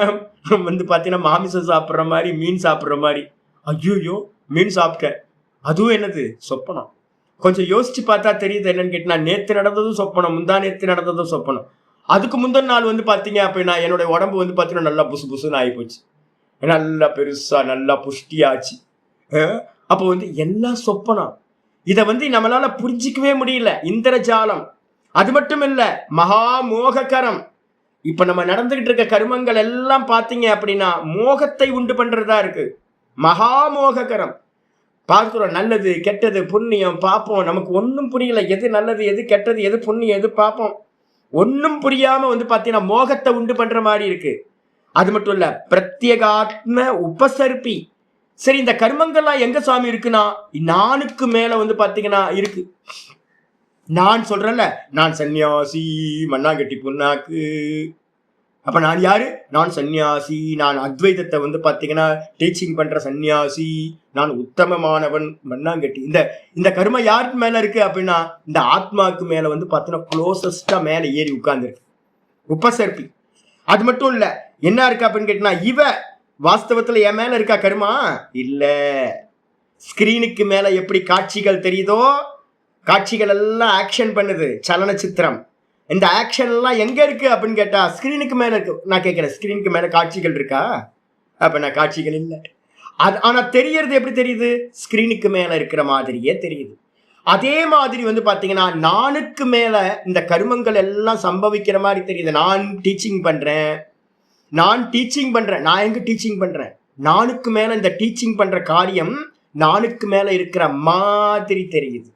வந்து பார்த்தீங்கன்னா மாமிசம் சாப்பிட்ற மாதிரி, மீன் சாப்பிட்ற மாதிரி. ஐயோ மீன் சாப்பிட்டேன், அதுவும் என்னது சொப்பனம். கொஞ்சம் யோசிச்சு பார்த்தா தெரியுது என்னன்னு கேட்டா, நேற்று நடந்ததும் சொப்பனம், முந்தா நேற்று நடந்ததும் சொப்பனம். அதுக்கு முந்தின நாள் வந்து பார்த்தீங்க அப்படின்னா என்னுடைய உடம்பு வந்து பார்த்தீங்கன்னா நல்லா புசு புசுன்னு ஆகி போச்சு. நல்லா பெருசா நல்லா புஷ்டியாச்சு. அப்போ வந்து எல்லாம் சொப்பனம். இதை வந்து நம்மளால புரிஞ்சிக்கவே முடியல. இந்திரஜாலம். அது மட்டும் இல்ல, மகா மோககரம். இப்ப நம்ம நடந்துகிட்டு இருக்க கர்மங்கள் எல்லாம் பாத்தீங்க அப்படின்னா மோகத்தை உண்டு பண்றதா இருக்கு. மகா மோககரம். பார்க்கிறோம், நல்லது கெட்டது புண்ணியம் பாப்போம். நமக்கு ஒன்னும் புரியல, எது நல்லது எது கெட்டது எது புண்ணியம் எது பாப்போம் ஒன்னும் புரியாம வந்து பாத்தீங்கன்னா மோகத்தை உண்டு பண்ற மாதிரி இருக்கு. அது மட்டும் இல்ல, பிரத்யேகாத்ம உபசர்ப்பி. சரி, இந்த கர்மங்கள்லாம் எங்க சாமி இருக்குன்னா நானுக்கு மேல வந்து பாத்தீங்கன்னா இருக்கு. நான் சொல்றேன்ல, நான் சன்னியாசி மண்ணாங்கட்டி புண்ணாக்கு. அப்ப நான் யாரு? நான் சன்னியாசி. நான் அத்வைதத்தை வந்து பாத்தீங்கன்னா டீச்சிங் பண்ற சன்னியாசி. நான் உத்தமமானவன் மண்ணாங்கட்டி. இந்த கர்ம யாருக்கு மேல இருக்கு அப்படின்னா இந்த ஆத்மாவுக்கு மேல வந்து பாத்தீங்கன்னா க்ளோசஸ்டா மேல ஏறி உட்கார்ந்து இருக்கு, உபசர்ப்பி. அது மட்டும் இல்ல, என்ன இருக்கு அப்படின்னு கேட்டீங்கன்னா, இவ வாஸ்தவத்துல என் மேல இருக்கா கர்மா இல்ல. ஸ்கிரீனுக்கு மேல எப்படி காட்சிகள் தெரியுதோ, காட்சிகள் எல்லாம் ஆக்ஷன் பண்ணுது, சலனச்சித்திரம். இந்த ஆக்ஷன் எல்லாம் எங்க இருக்கு அப்படின்னு கேட்டா ஸ்கிரீனுக்கு மேல இருக்கு. நான் கேட்கிறேன், ஸ்கிரீனுக்கு மேல காட்சிகள் இருக்கா? அப்ப நான் காட்சிகள் இல்லை. அது ஆனா தெரியறது எப்படி தெரியுது? ஸ்கிரீனுக்கு மேல இருக்கிற மாதிரியே தெரியுது. அதே மாதிரி வந்து பாத்தீங்கன்னா நானுக்கு மேல இந்த கர்மங்கள் எல்லாம் சம்பவிக்கிற மாதிரி தெரியுது. நான் டீச்சிங் பண்றேன். நான் எங்க டீச்சிங் பண்றேன்? நானுக்கு மேல இந்த டீச்சிங் பண்ற காரியம் நானுக்கு மேல இருக்கிற மாதிரி தெரியுது.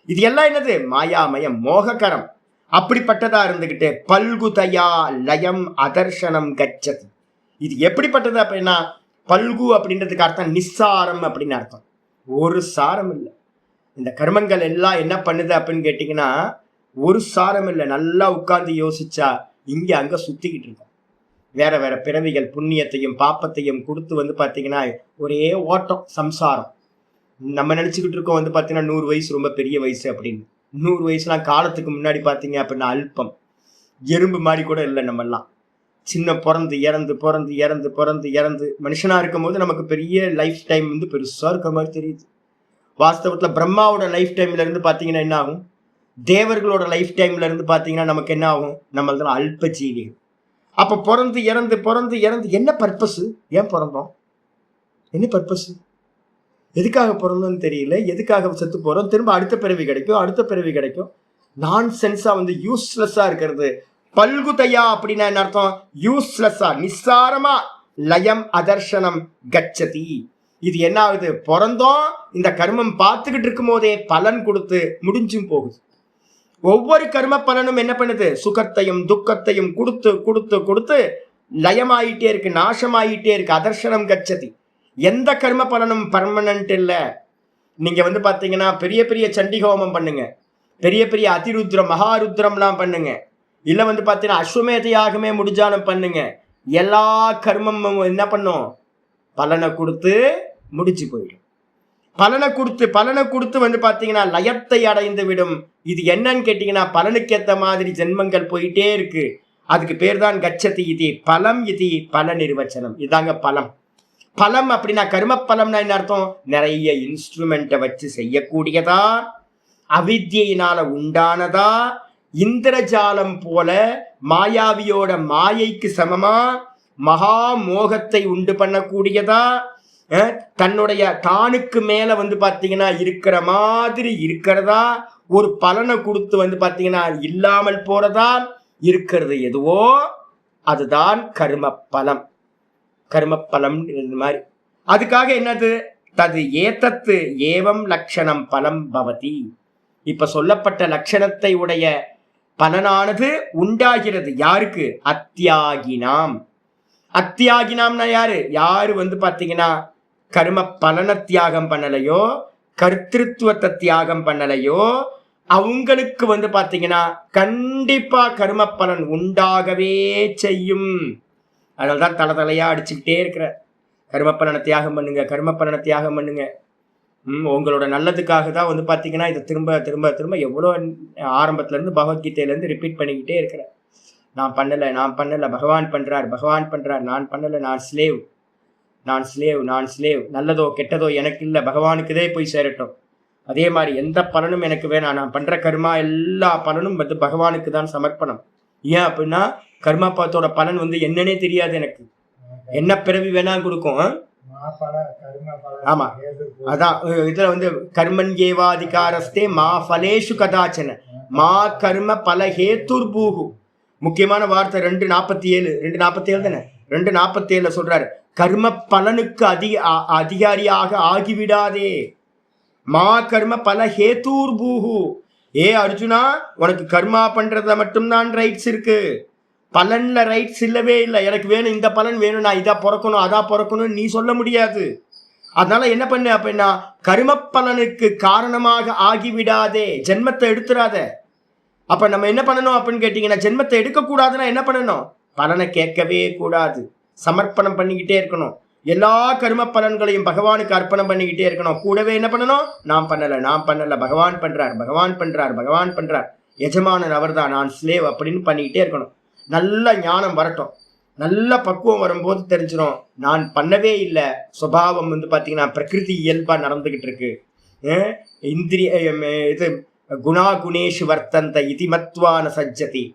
இது எல்லாம் என்னது? மாயாமயம், மோககரம். அப்படிப்பட்டதா இருந்துகிட்டு பல்குதயா லயம் அதர்ஷனம் கச்சது. இது எப்படிப்பட்டது அப்படின்னா, பல்கு அப்படின்றதுக்கு அர்த்தம் நிஸ்ஸாரம் அப்படின்னு அர்த்தம். ஒரு சாரம் இல்லை. இந்த கர்மங்கள் எல்லாம் என்ன பண்ணுது அப்படின்னு கேட்டீங்கன்னா ஒரு சாரம் இல்லை. நல்லா உட்கார்ந்து யோசிச்சா இங்க அங்க சுத்திக்கிட்டு இருக்கோம். வேற வேற பிறவிகள் புண்ணியத்தையும் பாப்பத்தையும் கொடுத்து வந்து பாத்தீங்கன்னா ஒரே ஓட்டம் சம்சாரம். நம்ம நினைச்சுக்கிட்டு இருக்கோம் வந்து பாத்தீங்கன்னா 100 வயசு ரொம்ப பெரிய வயசு அப்படின்னு. 100 வயசுலாம் காலத்துக்கு முன்னாடி பாத்தீங்க அப்படின்னா அல்பம், எறும்பு மாதிரி கூட இல்லை. நம்ம எல்லாம் சின்ன பிறந்து இறந்து பிறந்து இறந்து பிறந்து இறந்து மனுஷனா இருக்கும் போது நமக்கு பெரிய லைஃப் டைம் வந்து பெருசா இருக்கிற மாதிரி தெரியுது. வாஸ்தவத்துல பிரம்மாவோட லைஃப் டைம்ல இருந்து பாத்தீங்கன்னா என்ன ஆகும்? தேவர்களோட லைஃப் டைம்ல இருந்து பாத்தீங்கன்னா நமக்கு என்ன ஆகும்? நம்மள அல்ப ஜீவிகள். அப்ப பிறந்து இறந்து என்ன பர்பஸ்? ஏன் பிறந்தோம்? என்ன பர்பஸ்? எதுக்காக பிறந்தோம்னு தெரியல. எதுக்காக செத்து போறோம்? திரும்ப அடுத்த பிறவி கிடைக்கும். நான் சென்ஸா வந்து யூஸ்லெஸ்ஸா இருக்கிறது. பல்குதையா அப்படின்னா என்ன அர்த்தம்? யூஸ்லெஸ்ஸா, நிஸ்சாரமா. லயம் அதர்ஷனம் கச்சதி. இது என்ன ஆகுது? பிறந்தோம், இந்த கர்மம் பார்த்துக்கிட்டு இருக்கும் போதே பலன் கொடுத்து முடிஞ்சும் போகுது. ஒவ்வொரு கர்ம பலனும் என்ன பண்ணுது? சுகத்தையும் துக்கத்தையும் கொடுத்து கொடுத்து கொடுத்து லயமாயிட்டே இருக்கு, நாசமாயிட்டே இருக்கு. அதர்ஷனம் கச்சதி. எந்த கர்ம பலனும் பர்மனன்ட் இல்ல. நீங்க வந்து பாத்தீங்கன்னா பெரிய பெரிய சண்டிகோமம் பண்ணுங்க, பெரிய பெரிய அதிருத்ரம் மகாருத்ரம்லாம் பண்ணுங்க, இல்ல வந்து பாத்தீங்கன்னா அஸ்வமேதையாகவே முடிஞ்சாலும் பண்ணுங்க. எல்லா கர்மமும் என்ன பண்ணும்? பலனை கொடுத்து முடிச்சு போயிடும். பலனை கொடுத்து வந்து பாத்தீங்கன்னா லயத்தை அடைந்து விடும். இது என்னன்னு கேட்டீங்கன்னா பலனுக்கு ஏத்த மாதிரி ஜென்மங்கள் போயிட்டே இருக்கு. அதுக்கு பேர் தான் கச்சதி. இது பலம், இது பல நிர்வச்சனம். இதாங்க பலம். பலம் அப்படின்னா கர்ம பலம்னா என்ன அர்த்தம்? நிறைய இன்ஸ்ட்ருமெண்ட்டை வச்சு செய்யக்கூடியதா, அவித்யினால உண்டானதா, இந்திரஜாலம் போல மாயாவியோட மாயைக்கு சமமா மகா மோகத்தை உண்டு பண்ணக்கூடியதா, தன்னுடைய தானுக்கு மேல வந்து பாத்தீங்கன்னா இருக்கிற மாதிரி இருக்கிறதா, ஒரு பலனை கொடுத்து வந்து பாத்தீங்கன்னா இல்லாமல் போறதா, இருக்கிறது எதுவோ அதுதான் கர்ம பலம். கர்ம பலம் மாதிரி. அதுக்காக என்னது? தது ஏதத்து ஏவம் லட்சணம் பலம் பவதி. இப்ப சொல்லப்பட்ட லட்சணத்தை உடைய பலனானது உண்டாகிறது. யாருக்கு? அத்தியாகினாம். அத்தியாகினாம்னா யாரு? யாரு வந்து பாத்தீங்கன்னா கர்ம பலன தியாகம் பண்ணலையோ, கர்த்திருவத்தை தியாகம் பண்ணலையோ, அவங்களுக்கு வந்து பாத்தீங்கன்னா கண்டிப்பா கர்ம பலன் உண்டாகவே செய்யும். அதனால்தான் தலையா அடிச்சுக்கிட்டே இருக்கிற. கர்ம பலனை தியாகம் பண்ணுங்க, கர்ம பலனை தியாகம் பண்ணுங்க. உங்களோட நல்லதுக்காக தான் வந்து பாத்தீங்கன்னா இதை திரும்ப திரும்ப திரும்ப எவ்வளோ ஆரம்பத்துல இருந்து பகவத்கீதையில இருந்து ரிப்பீட் பண்ணிக்கிட்டே இருக்கிறேன். நான் பண்ணல, பகவான் பண்றார், நான் பண்ணல, நான் ஸ்லேவ். நல்லதோ கெட்டதோ எனக்கு இல்லை, பகவானுக்குதே போய் சேரட்டும். அதே மாதிரி எந்த பலனும் எனக்கு வேணாம். நான் பண்ற கர்மா எல்லா பலனும் வந்து பகவானுக்கு தான் சமர்ப்பணம். ஏன் அப்படின்னா கர்மா பாத்தோட பலன் வந்து என்னன்னே தெரியாது எனக்கு. என்ன பிறவி வேணா கொடுக்கும். ஆமா, அதான் இதுல வந்து கர்மன் ஏவாதிகாரஸ்தே மா பலேஷு கதாச்சன மா கர்ம பல ஹேத்துர் பூகு. முக்கியமான வார்த்தை 2:47 2:47 தானே, 2:47 சொல்றாரு, கர்ம பலனுக்கு அதிகாரியாக ஆகிவிடாதே. மா கர்ம பல ஹேத்தூர் பூகு. ஏ அர்ஜுனா, உனக்கு கர்மா பண்றத மட்டும்தான் ரைட்ஸ் இருக்கு, பலன்ல ரைட்ஸ் இல்லவே இல்லை. எனக்கு வேணும், இந்த பலன் வேணும், நான் இதா பிறக்கணும் அதா பிறக்கணும் நீ சொல்ல முடியாது. அதனால என்ன பண்ணு அப்படின்னா, கர்ம பலனுக்கு காரணமாக ஆகிவிடாதே, ஜென்மத்தை எடுத்துடாத. அப்ப நம்ம என்ன பண்ணணும் அப்படின்னு கேட்டீங்கன்னா, ஜென்மத்தை எடுக்க கூடாதுன்னா என்ன பண்ணணும், பலனை கேட்கவே கூடாது, சமர்ப்பணம் பண்ணிக்கிட்டே இருக்கணும். எல்லா கர்ம பலன்களையும் பகவானுக்கு அர்ப்பணம் பண்ணிக்கிட்டே இருக்கணும். கூடவே என்ன பண்ணணும், நான் பண்ணல பகவான் பண்றார், எஜமானன் அவர் தான், நான் ஸ்லேவ் அப்படின்னு பண்ணிக்கிட்டே இருக்கணும். நல்ல ஞானம் வரட்டும், நல்ல பக்குவம் வரும்போது தெரிஞ்சிடும் நான் பண்ணவே இல்லை. சுபாவம் வந்து பார்த்தீங்கன்னா பிரகிருதி இயல்பா நடந்துகிட்டு இருக்கு. இந்திரிய இது குணா குணேஷு வர்த்தந்த இதிமத்வான சஜ்ஜதி.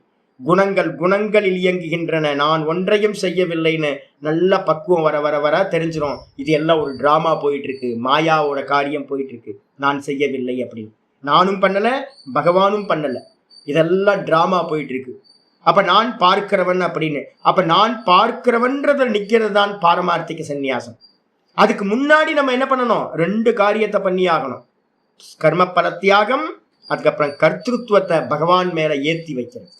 குணங்களில் இயங்குகின்றன, நான் ஒன்றையும் செய்யவில்லைன்னு நல்ல பக்குவம் வர வர வர தெரிஞ்சிடும் இது எல்லாம் ஒரு டிராமா போயிட்டு இருக்கு, மாயாவோட காரியம் போயிட்டு இருக்கு, நான் செய்யவில்லை அப்படின்னு. நானும் பண்ணல, பகவானும் பண்ணல, இதெல்லாம் டிராமா போயிட்டு இருக்கு. அப்ப நான் பார்க்கிறவன் அப்படின்னு, அப்ப நான் பார்க்கிறவன்றத நிக்கிறது தான் பாரமார்த்திக சந்நியாசம். அதுக்கு முன்னாடி நம்ம என்ன பண்ணணும், 2 காரியத்தை பண்ணி ஆகணும். கர்ம பல தியாகம், அதுக்கப்புறம் கர்த்திருவத்தை பகவான் மேல ஏற்றி வைக்கிறது.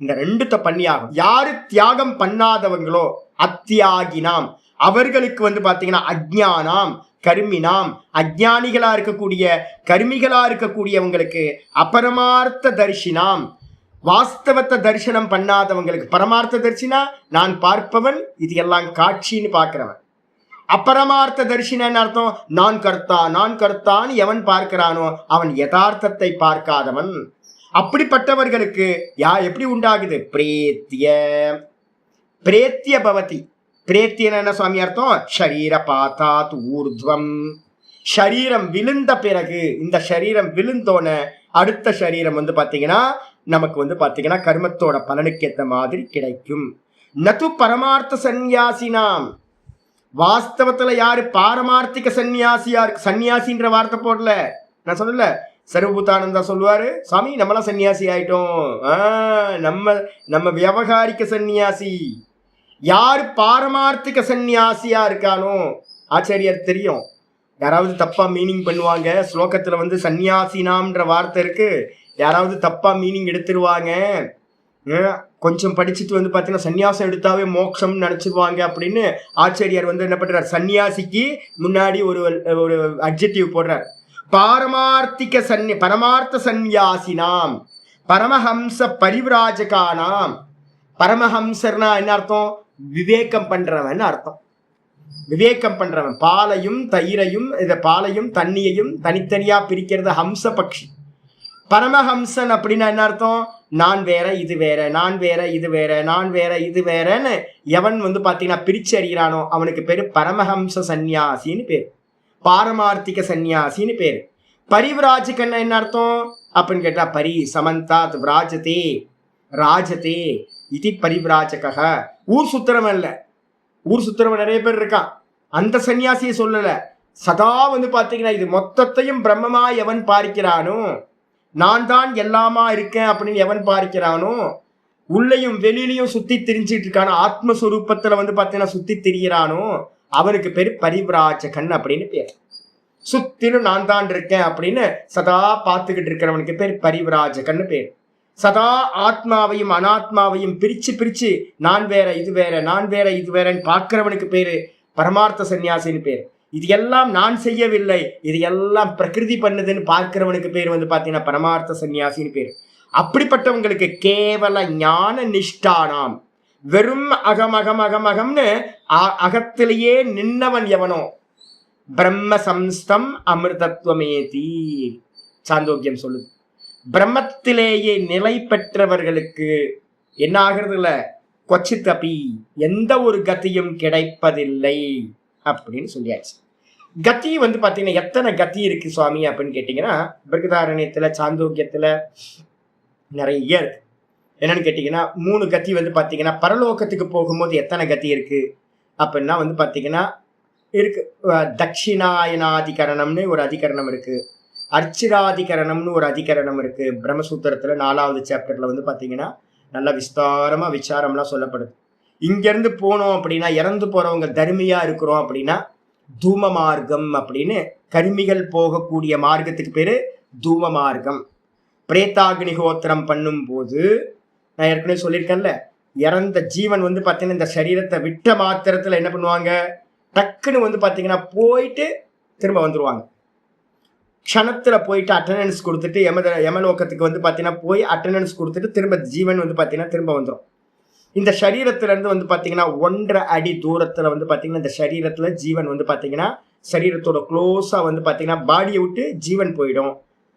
இந்த 2த்தை பண்ணி ஆகும். யாரு தியாகம் பண்ணாதவங்களோ அத்தியாகினாம், அவர்களுக்கு வந்து பாத்தீங்கன்னா அஜ்ஞானாம் கர்மினாம், அஜ்ஞானிகளா இருக்கக்கூடிய கர்மிகளா இருக்கக்கூடியவங்களுக்கு அபரமார்த்த தரிசினாம், வாஸ்தவத்தை தரிசனம் பண்ணாதவங்களுக்கு. பரமார்த்த தரிசினா நான் பார்ப்பவன், இது எல்லாம் காட்சின்னு பார்க்கிறவன். அபரமார்த்த தரிசனம் அர்த்தம், நான் கர்த்தான்னு எவன் பார்க்கிறானோ அவன் யதார்த்தத்தை பார்க்காதவன். அப்படிப்பட்டவர்களுக்கு எப்படி உண்டாகுது, பிரேத்திய பவதி. பிரேத்தியன் என்ன சுவாமி அர்த்தம், ஷரீர பாத்தாத் ஊர்த்வம். ஷரீரம் விழுந்த பிறகு, இந்த ஷரீரம் விழுந்தோன அடுத்த ஷரீரம் வந்து பாத்தீங்கன்னா நமக்கு வந்து பாத்தீங்கன்னா கர்மத்தோட பலனுக்கு ஏற்ற மாதிரி கிடைக்கும். நது பரமார்த்த சந்நியாசினாம், வாஸ்தவத்துல யாரு பாரமார்த்திக சன்னியாசியா இருக்கு. சன்னியாசின்ற வார்த்தை போடல, நான் சொல்லல, சர்வபூதானந்தா சொல்லுவாரு, சாமி நம்மளாம் சன்னியாசி ஆயிட்டோம், நம்ம வியாபகாரிக்க சன்னியாசி. யாரு பாரமார்த்திக சன்னியாசியா இருக்கானோ, ஆச்சாரியர் தெரியும், யாராவது தப்பா மீனிங் பண்ணுவாங்க. ஸ்லோகத்துல வந்து சன்னியாசினாம்ன்ற வார்த்தை இருக்கு, யாராவது தப்பா மீனிங் எடுத்துருவாங்க. கொஞ்சம் படிச்சுட்டு வந்து பார்த்தீங்கன்னா சன்னியாசம் எடுத்தாவே மோட்சம்னு நினச்சிடுவாங்க அப்படின்னு ஆச்சாரியார் வந்து என்ன பண்ணுறார், சன்னியாசிக்கு முன்னாடி ஒரு அட்ஜெக்டிவ் போடுறார். பரமார்த்த சந்நியாசினாம் பரமஹம்ச பரிவிராஜகானாம். பரமஹம்சர்னா என்ன அர்த்தம், விவேகம் பண்றவன் அர்த்தம். விவேகம் பண்றவன், பாலையும் தயிரையும் பாலையும் தண்ணியையும் தனித்தனியா பிரிக்கிறது ஹம்ச பக்ஷி. பரமஹம்சன் அப்படின்னா என்ன அர்த்தம், நான் வேற இது வேற, நான் வேற இது வேற, நான் வேற இது வேறன்னு எவன் வந்து பாத்தீங்கன்னா பிரிச்சு அறிகிறானோ அவனுக்கு பேரு பரமஹம்ச சந்நியாசின்னு பேரு, பாரமார்த்திக சந்நியாசின்னு பேரு. பரிவிராஜகன்னா என்ன அர்த்தம் அப்படின்னு கேட்டா, பரி சமந்தாத் விராஜதே ராஜதே இது பரிவிராஜக. ஊர் சுத்திரவன் இல்ல, ஊர் சுத்திரவன் நிறைய பேர் இருக்கான், அந்த சன்னியாசியை சொல்லல. சதா வந்து பாத்தீங்கன்னா இது மொத்தத்தையும் பிரம்மமா எவன் பார்க்கிறானோ, நான் தான் எல்லாமா இருக்கேன் அப்படின்னு எவன் பார்க்கிறானோ, உள்ளையும் வெளியிலையும் சுத்தி திரிஞ்சிட்டு இருக்கானோ, ஆத்மஸ்வரூபத்துல வந்து பாத்தீங்கன்னா சுத்தி திரிகிறானோ அவனுக்கு பேரு பரிவிராஜகன் அப்படின்னு பேர். சுத்திலும் நான் தான் இருக்கேன் அப்படின்னு சதா பார்த்துக்கிட்டு இருக்கிறவனுக்கு பேர் பரிவிராஜகன் பேர். சதா ஆத்மாவையும் அனாத்மாவையும் பிரிச்சு பிரிச்சு நான் வேற இது வேற, நான் வேற இது வேறன்னு பார்க்கிறவனுக்கு பேரு பரமார்த்த சன்னியாசின்னு பேர். இது எல்லாம் நான் செய்யவில்லை, இது எல்லாம் பிரகிருதி பண்ணுதுன்னு பார்க்கிறவனுக்கு பேர் வந்து பாத்தீங்கன்னா பரமார்த்த சன்னியாசின்னு பேர். அப்படிப்பட்டவங்களுக்கு கேவல ஞான நிஷ்டானாம், வெறும் அகம் அகம் அகம் அகம்னு அகத்திலேயே நின்னவன் எவனோ, பிரம்ம சம்ஸ்தம் அமிர்தத்வமேதி சாந்தோக்கியம் சொல்லுது. பிரம்மத்திலேயே நிலை பெற்றவர்களுக்கு என்ன ஆகிறது இல்ல, கொச்சித்தபி எந்த ஒரு கதியும் கிடைப்பதில்லை அப்படின்னு சொல்லியாச்சு. கத்தி வந்து பாத்தீங்கன்னா எத்தனை கத்தி இருக்கு சுவாமி அப்படின்னு கேட்டீங்கன்னா, பிருகதாரண்யத்துல சாந்தோக்கியத்துல நிறைய இருக்கு. என்னன்னு கேட்டீங்கன்னா 3 கத்தி வந்து பாத்தீங்கன்னா பரலோகத்துக்கு போகும்போது எத்தனை கத்தி இருக்கு அப்படின்னா வந்து பார்த்தீங்கன்னா இருக்கு. தட்சிணாயனாதிகரணம்னு ஒரு அதிகரணம் இருக்கு, அர்ச்சிராதிகரணம்னு ஒரு அதிகரணம் இருக்கு. பிரம்மசூத்திரத்துல 4வது சாப்டர்ல வந்து பார்த்தீங்கன்னா நல்லா விஸ்தாரமா விசாரம்லாம் சொல்லப்படுது. இங்கிருந்து போனோம் அப்படின்னா, இறந்து போறவங்க தர்மியா இருக்கிறோம் அப்படின்னா தூம மார்க்கம் அப்படின்னு, கருமிகள் போகக்கூடிய மார்க்கத்துக்கு பேரு தூம மார்க்கம். பிரேதாக்னிஹோத்திரம் பண்ணும் போது நான் ஏற்கனவே சொல்லியிருக்கேன்ல, இறந்த ஜீவன் வந்து பார்த்தீங்கன்னா இந்த சரீரத்தை விட்ட மாத்திரத்துல என்ன பண்ணுவாங்க, டக்குன்னு வந்து பார்த்தீங்கன்னா போயிட்டு திரும்ப வந்துருவாங்க. க்ஷணத்துல போயிட்டு அட்டண்டன்ஸ் கொடுத்துட்டு யமலோகத்துக்கு வந்து பார்த்தீங்கன்னா போய் அட்டண்டன்ஸ் கொடுத்துட்டு திரும்ப ஜீவன் வந்து பார்த்தீங்கன்னா திரும்ப வந்துடும். இந்த சரீரத்துல இருந்து வந்து பார்த்தீங்கன்னா 1.5 அடி தூரத்துல வந்து பார்த்தீங்கன்னா இந்த சரீரத்துல ஜீவன் வந்து பார்த்தீங்கன்னா சரீரத்தோட க்ளோஸா வந்து பார்த்தீங்கன்னா பாடியை விட்டு ஜீவன் போயிடும்.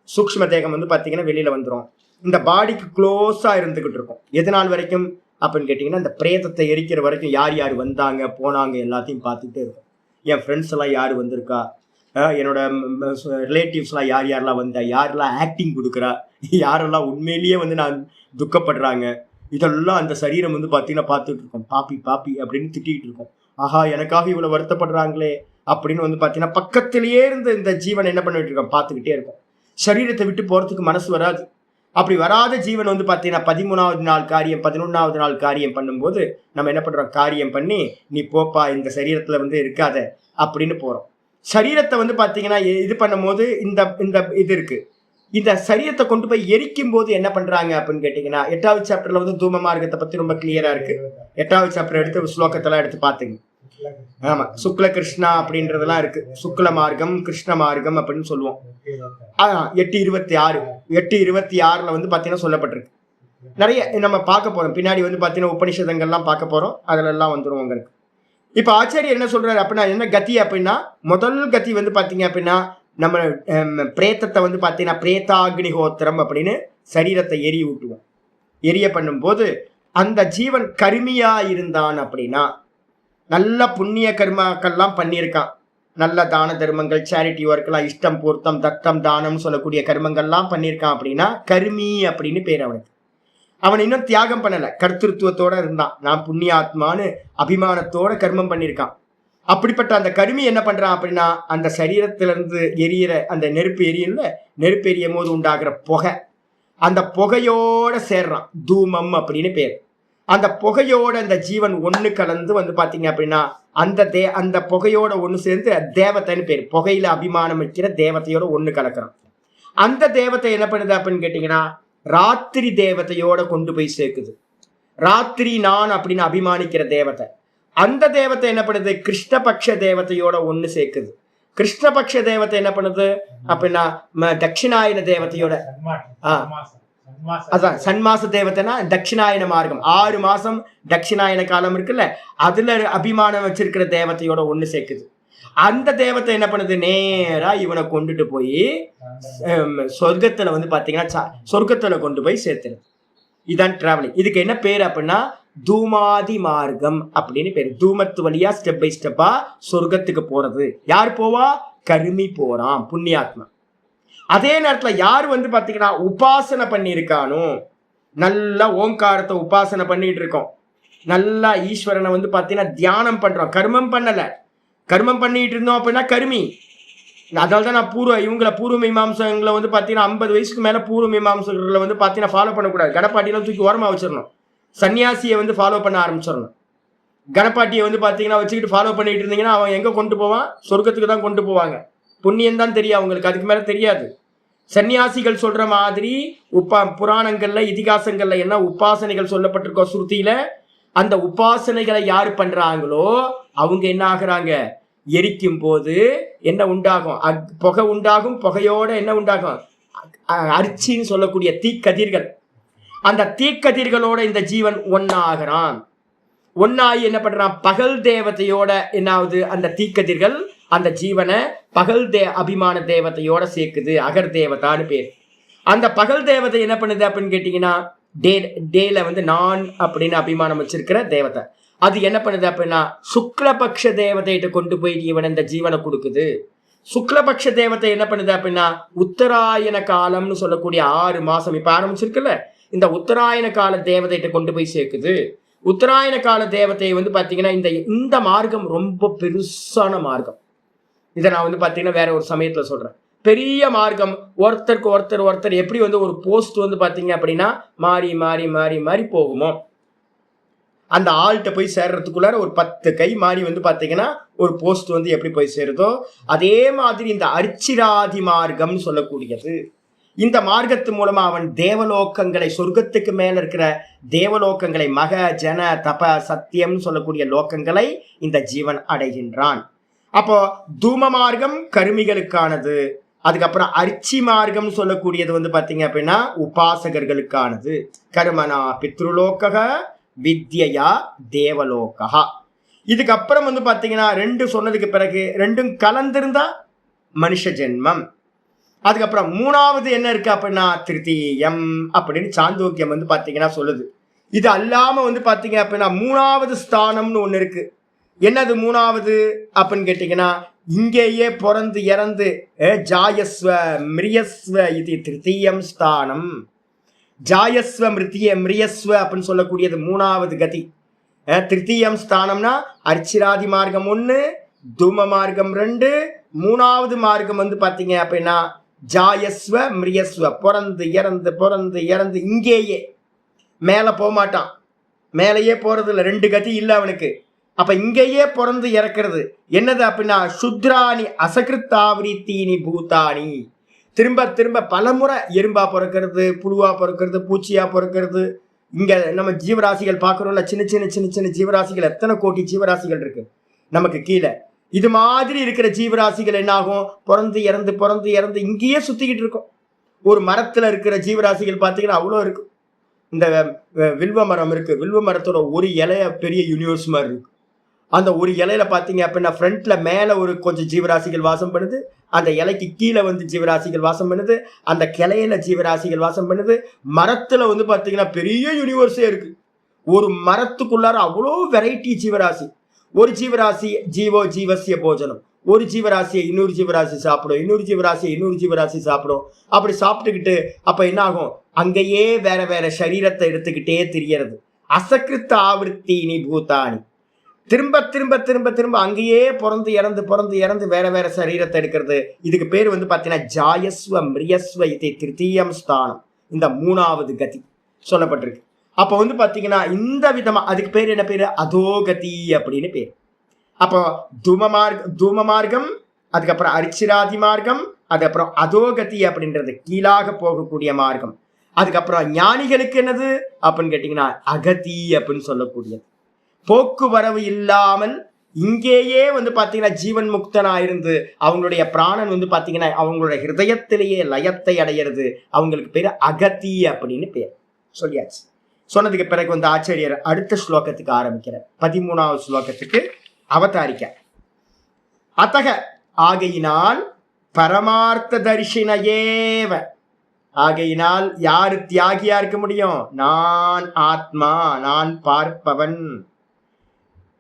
சூக்ஷ்ம தேகம் வந்து பார்த்தீங்கன்னா வெளியில வந்துடும். இந்த பாடிக்கு க்ளோஸா இருந்துகிட்டு இருக்கும். எது நாள் வரைக்கும் அப்படின்னு கேட்டிங்கன்னா, இந்த பிரேதத்தை எரிக்கிற வரைக்கும் யார் யார் வந்தாங்க போனாங்க எல்லாத்தையும் பார்த்துக்கிட்டே இருக்கும். என் ஃப்ரெண்ட்ஸ் எல்லாம் யார் வந்திருக்கா, என்னோட ரிலேட்டிவ்ஸ்லாம் யார் யாரெல்லாம் வந்தா, யாரெல்லாம் ஆக்டிங் கொடுக்குறா, யாரெல்லாம் உண்மையிலேயே வந்து நான் துக்கப்படுறாங்க, இதெல்லாம் அந்த சரீரம் வந்து பார்த்தீங்கன்னா பார்த்துட்டு இருக்கோம். பாப்பி பாப்பி அப்படின்னு திட்டிகிட்டு இருக்கோம். ஆஹா, எனக்காக இவ்வளோ வருத்தப்படுறாங்களே அப்படின்னு வந்து பார்த்தீங்கன்னா பக்கத்திலேயே இருந்து இந்த ஜீவன் என்ன பண்ணிட்டு இருக்கோம் பார்த்துக்கிட்டே இருக்கும். சரீரத்தை விட்டு போகிறதுக்கு மனசு வராது. அப்படி வராத ஜீவன் வந்து பார்த்தீங்கன்னா 13வது நாள் காரியம் 11வது நாள் காரியம் பண்ணும்போது நம்ம என்ன பண்ணுறோம், காரியம் பண்ணி நீ போப்பா இந்த சரீரத்தில் வந்து இருக்காத அப்படின்னு போகிறோம். சரீரத்தை வந்து பார்த்தீங்கன்னா இது பண்ணும்போது இந்த இந்த இது இருக்கு. இந்த சரீரத்தை கொண்டு போய் எரிக்கும் போது என்ன பண்றாங்க அப்படின்னு கேட்டீங்கன்னா, 8வது சாப்டர்ல வந்து தூம மார்க்கத்தை பத்தி ரொம்ப கிளியரா இருக்கு. 8வது சாப்டர் எடுத்து ஸ்லோகத்தெல்லாம் எடுத்து பாத்துங்க. ஆமா, சுக்ல கிருஷ்ணா அப்படின்றதெல்லாம் இருக்கு. சுக்ல மார்க்கம் கிருஷ்ண மார்க்கம் அப்படின்னு சொல்லுவோம். 8:26 8:26 வந்து பாத்தீங்கன்னா சொல்லப்பட்டிருக்கு. நிறைய நம்ம பார்க்க போறோம். பின்னாடி வந்து பாத்தீங்கன்னா உபனிஷதங்கள்லாம் பார்க்க போறோம். அதுல எல்லாம் வந்துடும் உங்களுக்கு. இப்ப ஆச்சாரியர் என்ன சொல்றாரு அப்படின்னா, என்ன கதி அப்படின்னா, முதல் கதி வந்து பாத்தீங்க அப்படின்னா நம்ம பிரேத்தத்தை வந்து பார்த்தீங்கன்னா பிரேதாக்னிஹோத்திரம் அப்படின்னு சரீரத்தை எரிய விட்டுவோம். எரிய பண்ணும்போது அந்த ஜீவன் கருமியா இருந்தான் அப்படின்னா, நல்ல புண்ணிய கர்மாக்கள்லாம் பண்ணியிருக்கான், நல்ல தான தர்மங்கள், சேரிட்டி ஒர்க்லாம், இஷ்டம் பூர்த்தம் தத்தம் தானம் சொல்லக்கூடிய கர்மங்கள்லாம் பண்ணியிருக்கான் அப்படின்னா கருமி அப்படின்னு பேர் அவனுக்கு. அவன் இன்னும் தியாகம் பண்ணல, கர்த்திருவத்தோட இருந்தான். நான் புண்ணியாத்மான்னு அபிமானத்தோட கர்மம் பண்ணியிருக்கான். அப்படிப்பட்ட அந்த கருமி என்ன பண்றான் அப்படின்னா, அந்த சரீரத்திலிருந்து எரியிற அந்த நெருப்பு எரியும்ல, நெருப்பு எரியும் போது உண்டாகிற புகை, அந்த புகையோட சேர்றான். தூமம் அப்படின்னு பேர். அந்த புகையோட அந்த ஜீவன் ஒண்ணு கலந்து வந்து பாத்தீங்க அப்படின்னா அந்த புகையோட ஒண்ணு சேர்ந்து தேவதைன்னு பேர். புகையில அபிமானம் வைக்கிற தேவதையோட ஒண்ணு கலக்கிறான். அந்த தேவதை என்ன பண்ணுது அப்படின்னு கேட்டீங்கன்னா, ராத்திரி தேவதையோட கொண்டு போய் சேர்க்குது. ராத்திரி நான் அப்படின்னு அபிமானிக்கிற தேவதை, அந்த தேவத்தை என்ன பண்ணுது, கிருஷ்ணபக்ஷ தேவதையோட ஒண்ணு சேர்க்குது. கிருஷ்ணபக்ஷ தேவத்தை என்ன பண்ணுது அப்படின்னா தட்சிணாயன தேவதையோட, அதான் சன்மாச தேவத்தைனா தட்சிணாயன மார்க்கம், 6 மாசம் தட்சிணாயன காலம் இருக்குல்ல, அதுல அபிமானம் வச்சிருக்கிற தேவதையோட ஒண்ணு சேர்க்குது. அந்த தேவத்தை என்ன பண்ணுது, நேரா இவனை கொண்டுட்டு போய் சொர்க்கத்துல வந்து பாத்தீங்கன்னா சொர்க்கத்துல கொண்டு போய் சேர்த்துருது. இதான் டிராவலிங். இதுக்கு என்ன பேர் அப்படின்னா தூமாதி மார்க்கம் அப்படின்னு பேரு. தூமத்து வழியா ஸ்டெப் பை ஸ்டெப்பா சொர்க்கத்துக்கு போறது. யார் போவா, கருமி போறான், புண்ணியாத்மா. அதே நேரத்துல யார் வந்து பாத்தீங்கன்னா உபாசனை பண்ணியிருக்கானோ, நல்லா ஓங்காரத்தை உபாசனை பண்ணிட்டு இருக்கோம், நல்லா ஈஸ்வரனை வந்து பாத்தீங்கன்னா தியானம் பண்றோம், கர்மம் பண்ணல, கர்மம் பண்ணிட்டு இருந்தோம் அப்படின்னா கருமி. அதனால்தான் நான் பூர்வ மீமாம்சங்களை வந்து பாத்தீங்கன்னா 50 வயசுக்கு மேல பூர்வ மீமாம்சங்களை வந்து பாத்தீங்கன்னா ஃபாலோ பண்ணக்கூடாது. கணப்பாட்டியெல்லாம் தூக்கி ஓரமா வச்சிடணும். சன்னியாசியை வந்து ஃபாலோ பண்ண ஆரம்பிச்சிடணும். கணப்பாட்டியை வந்து பார்த்தீங்கன்னா வச்சுக்கிட்டு ஃபாலோ பண்ணிட்டு இருந்தீங்கன்னா அவன் எங்கே கொண்டு போவான், சொர்க்கத்துக்கு தான் கொண்டு போவாங்க. புண்ணியம் தான் தெரியும் அவங்களுக்கு, அதுக்கு மேலே தெரியாது. சன்னியாசிகள் சொல்ற மாதிரி புராணங்கள்ல இதிகாசங்கள்ல என்ன உபாசனைகள் சொல்லப்பட்டிருக்கோ ஸ்ருதியில, அந்த உபாசனைகளை யாரு பண்றாங்களோ அவங்க என்ன ஆகுறாங்க, எரிக்கும் போது என்ன உண்டாகும், புகை உண்டாகும். புகையோட என்ன உண்டாகும், அரிச்சின்னு சொல்லக்கூடிய தீக்கதிர்கள். அந்த தீக்கதிர்களோட இந்த ஜீவன் ஒன்னாகிறான். ஒன்னாகி என்ன பண்றான், பகல் தேவதையோட என்னாவது அந்த தீக்கதிர்கள் அந்த ஜீவனை பகல் அபிமான தேவதையோட சேர்க்குது. அகர் தேவதான்னு பேர். அந்த பகல் தேவதை என்ன பண்ணுது அப்படின்னு கேட்டீங்கன்னா, டேல வந்து நான் அப்படின்னு அபிமானம் வச்சிருக்கிற தேவதை, அது என்ன பண்ணுது அப்படின்னா சுக்லபக்ஷ தேவதையிட்ட கொண்டு போய் இவன் இந்த ஜீவனை கொடுக்குது. சுக்லபக்ஷ தேவதை என்ன பண்ணுது அப்படின்னா உத்தராயண காலம்னு சொல்லக்கூடிய 6 மாசம் இப்ப ஆரம்பிச்சிருக்குல்ல, இந்த உத்தராயண கால தேவதையிட்ட கொண்டு போய் சேர்க்குது. உத்தராயண கால தேவதை வந்து பாத்தீங்கன்னா இந்த மார்க்கம் ரொம்ப பெருசான மார்க்கம். இதை நான் வந்து பாத்தீங்கன்னா வேற ஒரு சமயத்துல சொல்றேன். பெரிய மார்க்கம். ஒருத்தருக்கு ஒருத்தர் எப்படி வந்து ஒரு போஸ்ட் வந்து பாத்தீங்க அப்படின்னா மாறி மாறி மாறி மாறி போகுமோ, அந்த ஆள்கிட்ட போய் சேர்றதுக்குள்ளார ஒரு 10 கை மாறி வந்து பாத்தீங்கன்னா ஒரு போஸ்ட் வந்து எப்படி போய் சேருதோ, அதே மாதிரி இந்த அர்ச்சிராதி மார்க்கம் சொல்லக்கூடியது. இந்த மார்க்கத்து மூலமா அவன் தேவலோகங்களை, சொர்க்கத்துக்கு மேல இருக்கிற தேவலோகங்களை, மக ஜன தப சத்தியம் சொல்லக்கூடிய லோகங்களை இந்த ஜீவன் அடைகின்றான். அப்போ தூம மார்க்கம் கருமிகளுக்கானது. அதுக்கப்புறம் அர்ச்சி மார்க்கம் சொல்லக்கூடியது வந்து பாத்தீங்க அப்படின்னா உபாசகர்களுக்கானது. கர்மனா பித்ருலோக வித்யா தேவலோகா. இதுக்கப்புறம் வந்து பாத்தீங்கன்னா 2 சொன்னதுக்கு பிறகு 2ம் கலந்திருந்தா மனுஷ ஜென்மம். அதுக்கப்புறம் 3வது என்ன இருக்கு அப்படின்னா திருத்தீயம் அப்படின்னு சாந்தோக்கியம் வந்து பாத்தீங்கன்னா சொல்லுது. இது அல்லாம வந்து பாத்தீங்க அப்படின்னா 3வது ஸ்தானம்னு ஒண்ணு இருக்கு. என்னது 3வது அப்படின்னு கேட்டீங்கன்னா, இங்கேயே பிறந்து இறந்து ஜாயஸ்வ மிரியஸ்வ இது திருத்தீயம் ஸ்தானம். ஜாயஸ்வ மிரியஸ்வ அப்படின்னு சொல்லக்கூடியது 3வது கதி. திருத்தீயம் ஸ்தானம்னா அர்ச்சிராதி மார்க்கம் 1, தூம மார்க்கம் 2, 3வது மார்க்கம் வந்து பாத்தீங்க அப்படின்னா ஜாயஸ்வ மிரியஸ்வ, பிறந்து இறந்து இங்கேயே, மேல போக மாட்டான். மேலேயே போறது இல்லை, 2 கதி இல்லை அவனுக்கு. அப்ப இங்கேயே பிறந்து இறக்கிறது. என்னது அப்படின்னா சுத்ராணி அசகிருத்தாவிரித்தீனி பூதானி. திரும்ப பலமுறை எறும்பா பிறக்கிறது, புழுவா பிறக்கிறது, பூச்சியா பிறக்கிறது. இங்க நம்ம ஜீவராசிகள் பார்க்கிறோம்ல, சின்ன ஜீவராசிகள், எத்தனை கோடி ஜீவராசிகள் இருக்கு நமக்கு கீழே. இது மாதிரி இருக்கிற ஜீவராசிகள் என்ன ஆகும், பிறந்து இறந்து இங்கேயே சுத்திக்கிட்டு இருக்கும். ஒரு மரத்துல இருக்கிற ஜீவராசிகள் பார்த்தீங்கன்னா அவ்வளோ இருக்கும். இந்த வில்வ மரம் இருக்கு, வில்வ மரத்தோட ஒரு இலைய பெரிய யூனிவர்ஸ் மாதிரி இருக்கு. அந்த ஒரு இலையில பார்த்தீங்க அப்படின்னா ஃப்ரண்ட்ல மேலே ஒரு கொஞ்சம் ஜீவராசிகள் வாசம் பண்ணுது, அந்த இலைக்கு கீழே வந்து ஜீவராசிகள் வாசம் பண்ணுது, அந்த கிளையில ஜீவராசிகள் வாசம் பண்ணுது. மரத்துல வந்து பார்த்தீங்கன்னா பெரிய யூனிவர்ஸே இருக்கு. ஒரு மரத்துக்குள்ளார அவ்வளோ வெரைட்டி ஜீவராசி. ஒரு ஜீவராசி ஜீவசிய போஜனம், ஒரு ஜீவராசியை இன்னொரு ஜீவராசி சாப்பிடும், இன்னொரு ஜீவராசியை இன்னொரு ஜீவராசி சாப்பிடும். அப்படி சாப்பிட்டுக்கிட்டு அப்ப என்ன ஆகும், அங்கேயே வேற சரீரத்தை எடுத்துக்கிட்டே திரியறது. அசகிருத்த ஆவருத்தீனி பூதானி. திரும்ப அங்கேயே பிறந்து இறந்து வேற சரீரத்தை எடுக்கிறது. இதுக்கு பேர் வந்து பாத்தீங்கன்னா ஜாயஸ்வ மிரியஸ்வ இது திருத்தீயம் ஸ்தானம். இந்த 3வது கதி சொல்லப்பட்டிருக்கு. அப்ப வந்து பாத்தீங்கன்னா இந்த விதமா அதுக்கு பேர் என்ன பேரு, அதோகதி அப்படின்னு பேர். அப்போ தூம மார்க்கம், அதுக்கப்புறம் அர்ச்சிராதி மார்க்கம், அதுக்கப்புறம் அதோகதி அப்படின்றது கீழாக போகக்கூடிய மார்க்கம். அதுக்கப்புறம் ஞானிகளுக்கு என்னது அப்படின்னு கேட்டீங்கன்னா அகதி அப்படின்னு சொல்லக்கூடியது. போக்குவரவு இல்லாமல் இங்கேயே வந்து பாத்தீங்கன்னா ஜீவன் முக்தனா இருந்து அவங்களுடைய பிராணன் வந்து பாத்தீங்கன்னா அவங்களுடைய ஹிருதயத்திலேயே லயத்தை அடையிறது. அவங்களுக்கு பேரு அகதி அப்படின்னு பேர். சொல்லியாச்சு. சொன்னதுக்கு பிறகு வந்து ஆச்சாரியர் அடுத்த ஸ்லோகத்துக்கு ஆரம்பிக்கிறார். 13வது ஸ்லோகத்துக்கு அவதாரிக்க. அத்தக ஆகையினால் பரமார்த்த தரிசினையேவ. ஆகையினால் யாரு தியாகியா இருக்க முடியும், நான் ஆத்மா, நான் பார்ப்பவன்.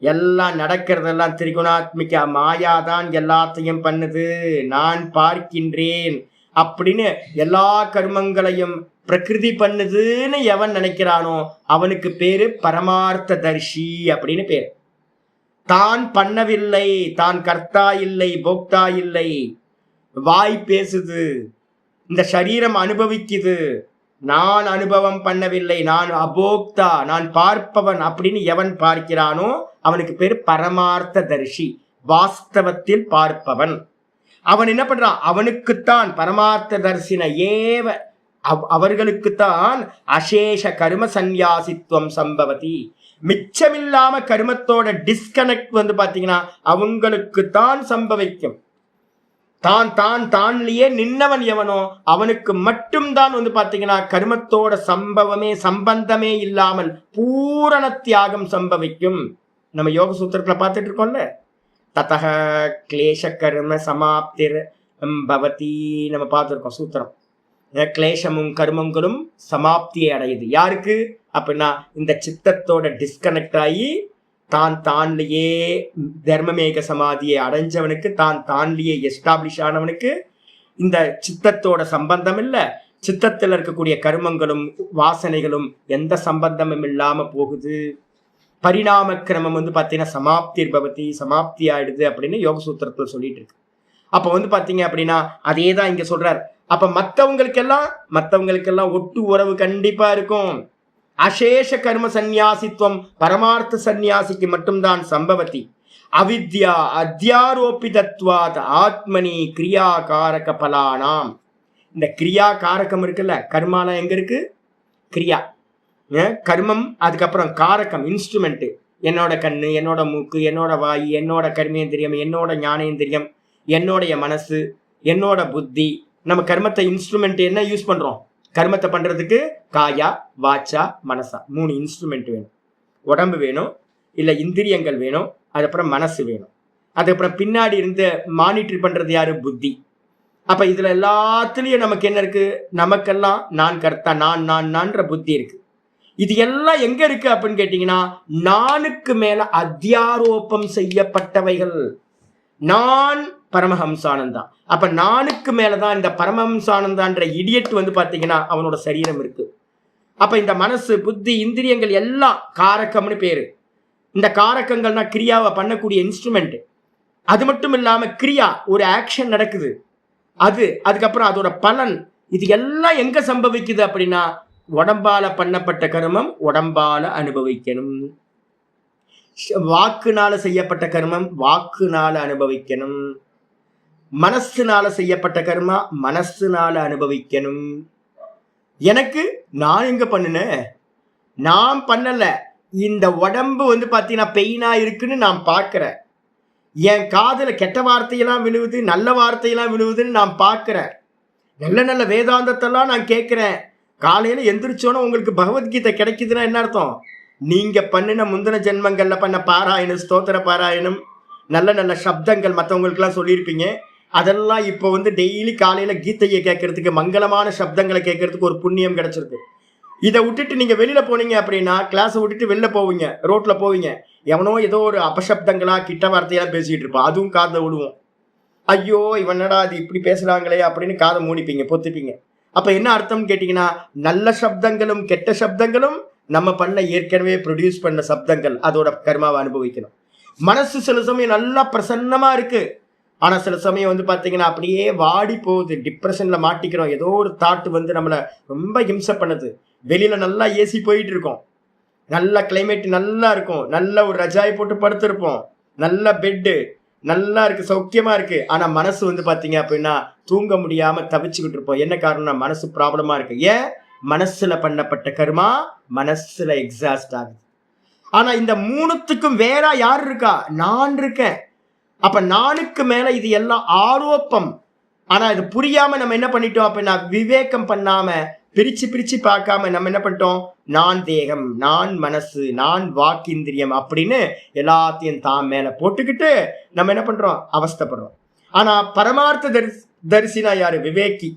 எல்லாம் நடக்கிறதெல்லாம் திரிகுணாத்மிகா மாயாதான் எல்லாத்தையும் பண்ணுது, நான் பார்க்கின்றேன் அப்படின்னு எல்லா கர்மங்களையும் பிரகிருதி பண்ணுதுன்னு எவன் நினைக்கிறானோ அவனுக்கு பேரு பரமார்த்த தரிசி அப்படின்னு பேரு. தான் பண்ணவில்லை, தான் கர்த்தா இல்லை, போக்தா இல்லை, வாய் பேசுது, இந்த சரீரம் அனுபவிக்குது, நான் அனுபவம் பண்ணவில்லை, நான் அபோக்தா, நான் பார்ப்பவன் அப்படின்னு எவன் பார்க்கிறானோ அவனுக்கு பேரு பரமார்த்த தரிசி, வாஸ்தவத்தில் பார்ப்பவன். அவன் என்ன பண்றான், அவனுக்குத்தான் பரமார்த்த தரிசின ஏவ, அவர்களுக்குத்தான் அசேஷ கர்ம சந்நியாசித்துவம் சம்பவதி. மிச்சமில்லாம கர்மத்தோட டிஸ்கனெக்ட் வந்து பாத்தீங்கன்னா அவங்களுக்குத்தான் சம்பவிக்கும். தான்லயே நின்னவன் எவனோ அவனுக்கு மட்டும்தான் வந்து பாத்தீங்கன்னா கர்மத்தோட சம்பந்தமே இல்லாமல் பூரண தியாகம் சம்பவிக்கும். நம்ம யோக சூத்திரத்துல பார்த்துட்டு இருக்கோம்ல, ததக கிளேஷ கர்ம சமாப்திர் பவதி நம்ம பார்த்துருக்கோம் சூத்திரம். கிளேஷமும் கர்மங்களும் சமாப்தியை அடையுது. யாருக்கு அப்படின்னா இந்த சித்தத்தோட டிஸ்கனெக்ட் ஆகி தான்லயே தர்மமேக சமாதியை அடைஞ்சவனுக்கு, தான்லயே எஸ்டாப்ளிஷ் ஆனவனுக்கு இந்த சித்தத்தோட சம்பந்தம் இல்லை, சித்தத்தில் இருக்கக்கூடிய கர்மங்களும் வாசனைகளும் எந்த சம்பந்தமும் இல்லாம போகுது. பரிணாம கிரமம் வந்து பார்த்தீங்கன்னா சமாப்திர் பவதி, சமாப்தி ஆயிடுது அப்படின்னு யோக சூத்திரத்தில் சொல்லிட்டு இருக்கு. அப்ப வந்து பாத்தீங்க அப்படின்னா அதே தான் இங்க சொல்றார். அப்ப மத்தவங்களுக்கெல்லாம் ஒட்டு உறவு கண்டிப்பா இருக்கும். அசேஷ கர்ம சந்நியாசித்துவம் பரமார்த்த சந்நியாசிக்கு மட்டும்தான் சம்பவதி. அவித்யா அத்தியாரோபிதத்வாத் ஆத்மனி கிரியா காரக பலானாம். இந்த கிரியா காரகம் இருக்குல்ல, கர்மாலாம் எங்க இருக்கு? கிரியா கர்மம், அதுக்கப்புறம் காரகம் இன்ஸ்ட்ருமெண்ட். என்னோட கண்ணு, என்னோட மூக்கு, என்னோட வாய், என்னோட கர்மேந்திரியம், என்னோட ஞானேந்திரியம், என்னோடைய மனசு, என்னோட புத்தி. நம்ம கர்மத்தை இன்ஸ்ட்ருமெண்ட் என்ன யூஸ் பண்றோம்? கர்மத்தை பண்றதுக்கு காயா, வாச்சா, மனசா 3 இன்ஸ்ட்ருமெண்ட் வேணும். உடம்பு வேணும், இல்ல இந்திரியங்கள் வேணும், அதுக்கப்புறம் மனசு வேணும். அதுக்கப்புறம் பின்னாடி இருந்து மானிட்டர் பண்றது யாரு? புத்தி. அப்ப இதுல எல்லாத்துலயும் நமக்கு என்ன இருக்கு? நமக்கெல்லாம் நான் கர்த்தா, நான்ற புத்தி இருக்கு. இது எல்லாம் எங்க இருக்கு அப்படின்னு கேட்டீங்கன்னா, நானுக்கு மேல அத்தியாரோபம் செய்யப்பட்டவைகள். நான் பரமஹம்சானந்தா. அப்ப நானுக்கு மேலதான் இந்த பரமஹம்சானந்தான்ற இடியட் வந்து பாத்தீங்கன்னா அவனோட சரீரம் இருக்கு. அப்ப இந்த மனசு, புத்தி, இந்திரியங்கள் எல்லாம் காரகம்னு பேரு. இந்த காரகங்கள்னா கிரியாவை பண்ணக்கூடிய இன்ஸ்ட்ருமெண்ட். அது மட்டும் இல்லாம கிரியா, ஒரு ஆக்ஷன் நடக்குது, அதுக்கப்புறம் அதோட பலன். இது எல்லாம் எங்க சம்பவிக்குது அப்படின்னா, உடம்பால பண்ணப்பட்ட கர்மம் உடம்பால அனுபவிக்கணும். வாக்குனால செய்யப்பட்ட கர்மம் வாக்குனால அனுபவிக்கணும். மனசுனால செய்யப்பட்ட கர்மா மனசுனால அனுபவிக்கணும். எனக்கு நான் எங்க பண்ணுனேன்? நான் பண்ணல. இந்த உடம்பு வந்து பாத்தீங்கன்னா பெயினா இருக்குன்னு நான் பார்க்கிறேன். என் காதுல கெட்ட வார்த்தையெல்லாம் விழுவுது, நல்ல வார்த்தையெல்லாம் விழுவுதுன்னு நான் பார்க்கிறேன். நல்ல நல்ல வேதாந்தத்தெல்லாம் நான் கேட்கிறேன். காலையில எந்திரிச்சோன்னா உங்களுக்கு பகவத்கீதை கிடைக்குதுன்னா என்ன அர்த்தம்? நீங்க பண்ணின முந்தின ஜென்மங்கள்ல பண்ண பாராயணம், ஸ்தோத்திர பாராயணம், நல்ல நல்ல சப்தங்கள் மற்றவங்களுக்குலாம் சொல்லியிருப்பீங்க. அதெல்லாம் இப்போ வந்து டெய்லி காலையில கீதையை கேட்கறதுக்கு, மங்களமான சப்தங்களை கேட்கறதுக்கு ஒரு புண்ணியம் கிடைச்சிருக்கு. இதை விட்டுட்டு நீங்க வெளியில போனீங்க அப்படின்னா, கிளாஸை விட்டுட்டு வெளில போவீங்க, ரோட்ல போவீங்க, எவனோ ஏதோ ஒரு அபசப்தங்களா கிட்ட வார்த்தையெல்லாம் பேசிட்டு இருப்பான். அதுவும் காதை விடுவோம். ஐயோ இவனடா அது இப்படி பேசுறாங்களே அப்படின்னு காதை மூடிப்பீங்க, பொத்துப்பீங்க. அப்ப என்ன அர்த்தம் கேட்டீங்கன்னா, நல்ல சப்தங்களும் கெட்ட சப்தங்களும் நம்ம பண்ண ஏற்கனவே ப்ரொடியூஸ் பண்ண சப்தங்கள், அதோட கர்மாவை அனுபவிக்கணும். மனசு சில சமயம் நல்லா பிரசன்னமா இருக்கு, ஆனா சில சமயம் வந்து பாத்தீங்கன்னா அப்படியே வாடி போகுது, டிப்ரெஷன்ல மாட்டிக்கிறோம். ஏதோ ஒரு தாட் வந்து நம்மள ரொம்ப ஹிம்சை பண்ணுது. வெளியில நல்லா ஏசி போயிட்டு இருக்கோம், நல்ல கிளைமேட் நல்லா இருக்கும், நல்ல ஒரு ரஜாய் போட்டு படுத்திருப்போம், நல்ல பெட்டு நல்லா இருக்கு, சௌக்கியமா இருக்கு. ஆனா மனசு வந்து பாத்தீங்க அப்படின்னா தூங்க முடியாம தவிச்சுக்கிட்டு இருப்போம். என்ன காரணம்னா மனசு ப்ராப்ளமா இருக்கு. ஏன்? மனசுல பண்ணப்பட்ட கர்மா மனசுல எக்ஸாஸ்ட் ஆகுது. ஆனா இந்த மூணுத்துக்கும் வேற யார் இருக்கா? நான் இருக்கேன். அப்ப நானுக்கு மேல இது எல்லாம் ஆரோப்பம். ஆனா இது புரியாம நம்ம என்ன பண்ணிட்டோம் அப்படின்னா, விவேகம் பண்ணாம, பிரிச்சு பார்க்காம நம்ம என்ன பண்ணிட்டோம்? நான் தேகம், நான் மனசு, நான் வாக்கிந்திரியம் அப்படின்னு எல்லாத்தையும் தான் மேல போட்டுக்கிட்டு நம்ம என்ன பண்றோம்? அவஸ்தைப்படுறோம். ஆனா பரமார்த்த தரிசினா யாரு? விவேகி.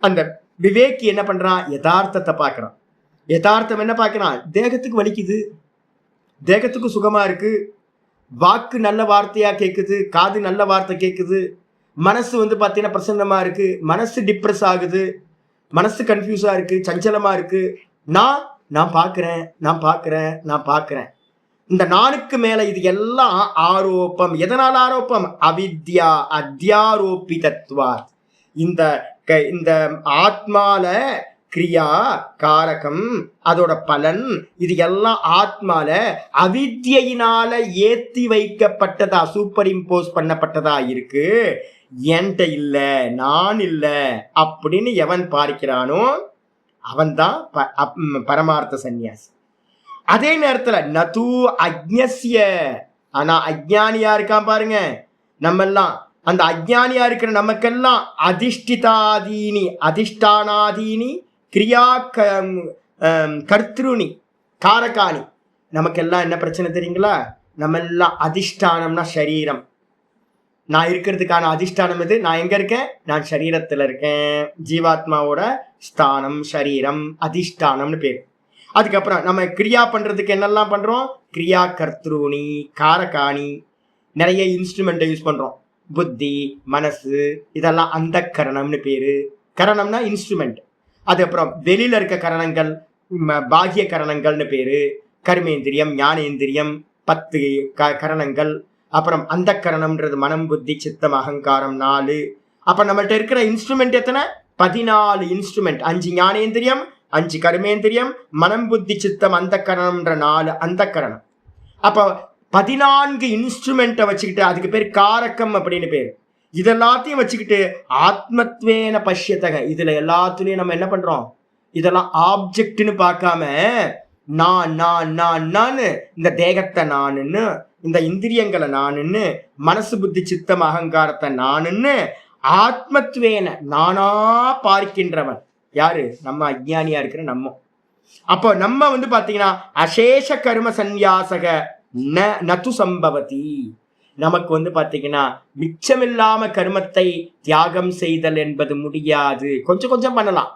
அந்த விவேகி என்ன பண்றான்? யதார்த்தத்தை பார்க்கறான். யதார்த்தம் என்ன பார்க்கறான்? தேகத்துக்கு வலிக்குது, தேகத்துக்கு சுகமா இருக்கு, வாக்கு நல்ல வார்த்தையா கேட்குது, காது நல்ல வார்த்தை கேட்குது, மனசு வந்து பார்த்தீங்கன்னா பிரசன்னமா இருக்கு, மனசு டிப்ரெஸ் ஆகுது, மனசு கன்ஃபியூஸா இருக்கு, சஞ்சலமா இருக்கு. நான் பார்க்கிறேன். இந்த நானுக்கு மேல இது எல்லாம் ஆரோப்பம். எதனால ஆரோப்பம்? அவித்யா அத்தியாரோபிதத்வாத். இந்த ஆத்மால கிரியா காரகம், அதோட பலன், இது எல்லாம் ஆத்மால அவித்யினால ஏத்தி வைக்கப்பட்டதா, சூப்பர் இம்போஸ் பண்ணப்பட்டதா இருக்கு. என்கிட்ட இல்ல, நான் இல்ல அப்படின்னு எவன் பார்க்கிறானோ அவன் தான் பரமார்த்த சந்நியாசி. அதே நேரத்துல நது அஜ்ஞஸ்ய, ஆனா அஜ்ஞானியா இருக்கான் பாருங்க. நம்ம எல்லாம் அந்த அஜ்ஞானியா இருக்கிற நமக்கெல்லாம் அதிஷ்டானாதீனி கிரியா கர்த்ருணி காரகாணி. நமக்கெல்லாம் என்ன பிரச்சனை தெரியுங்களா? நம்ம எல்லாம் அதிஷ்டானம்னா சரீரம். நான் இருக்கிறதுக்கான அதிஷ்டானம் எது? நான் எங்க இருக்கேன்? நான் சரீரத்துல இருக்கேன். ஜீவாத்மாவோட ஸ்தானம் சரீரம், அதிஷ்டானம்னு பேரு. அதுக்கப்புறம் நம்ம கிரியா பண்றதுக்கு என்னெல்லாம் பண்றோம்? கிரியா கர்த்ருணி காரகாணி. நிறைய இன்ஸ்ட்ருமெண்ட்டை யூஸ் பண்றோம். புத்தி, மனசு, இதெல்லாம் அந்த கரணம்னு பேரு. கரணம்னா இன்ஸ்ட்ருமெண்ட். அதுக்கப்புறம் வெளியில இருக்க கரணங்கள் பாகிய கரணங்கள்னு பேரு. கர்மேந்திரியம், ஞானேந்திரியம், 10 கரணங்கள், அப்புறம் அந்த கரணம்ன்றது மனம், புத்தி, சித்தம், அகங்காரம் 4. அப்ப நம்மள்ட்ட இருக்கிற இன்ஸ்ட்ருமெண்ட் எத்தனை? 14 இன்ஸ்ட்ருமெண்ட். 5 ஞானேந்திரியம், 5 கர்மேந்திரியம், மனம், புத்தி, சித்தம், அந்த கரணம்ன்ற 4 அந்த கரணம். அப்ப 14 இன்ஸ்ட்ருமெண்ட்டை வச்சுக்கிட்டு, அதுக்கு பேர் காரகம் அப்படின்னு பேர். இதெல்லாத்தையும் வச்சுக்கிட்டு ஆத்மத்வேன பஷ்யத்தக, இதுல எல்லாத்துலயும் நம்ம என்ன பண்றோம்? இதெல்லாம் ஆப்ஜெக்ட்னு பார்க்காம நான் நான் நான் நான், இந்த தேகத்தை நானுன்னு, இந்த இந்திரியங்களை நானுன்னு, மனசு, புத்தி, சித்தம், அகங்காரத்தை நானுன்னு ஆத்மத்வேன நானா பார்க்கின்றவன் யாரு? நம்ம அஜ்ஞானியா இருக்கிற நம்ம. அப்போ நம்ம வந்து பாத்தீங்கன்னா அசேஷ கர்ம சந்நியாசக நது சம்பவதி, நமக்கு வந்து பாத்தீங்கன்னா மிச்சமில்லாம கர்மத்தை தியாகம் செய்தல் என்பது முடியாது. கொஞ்சம் கொஞ்சம் பண்ணலாம்,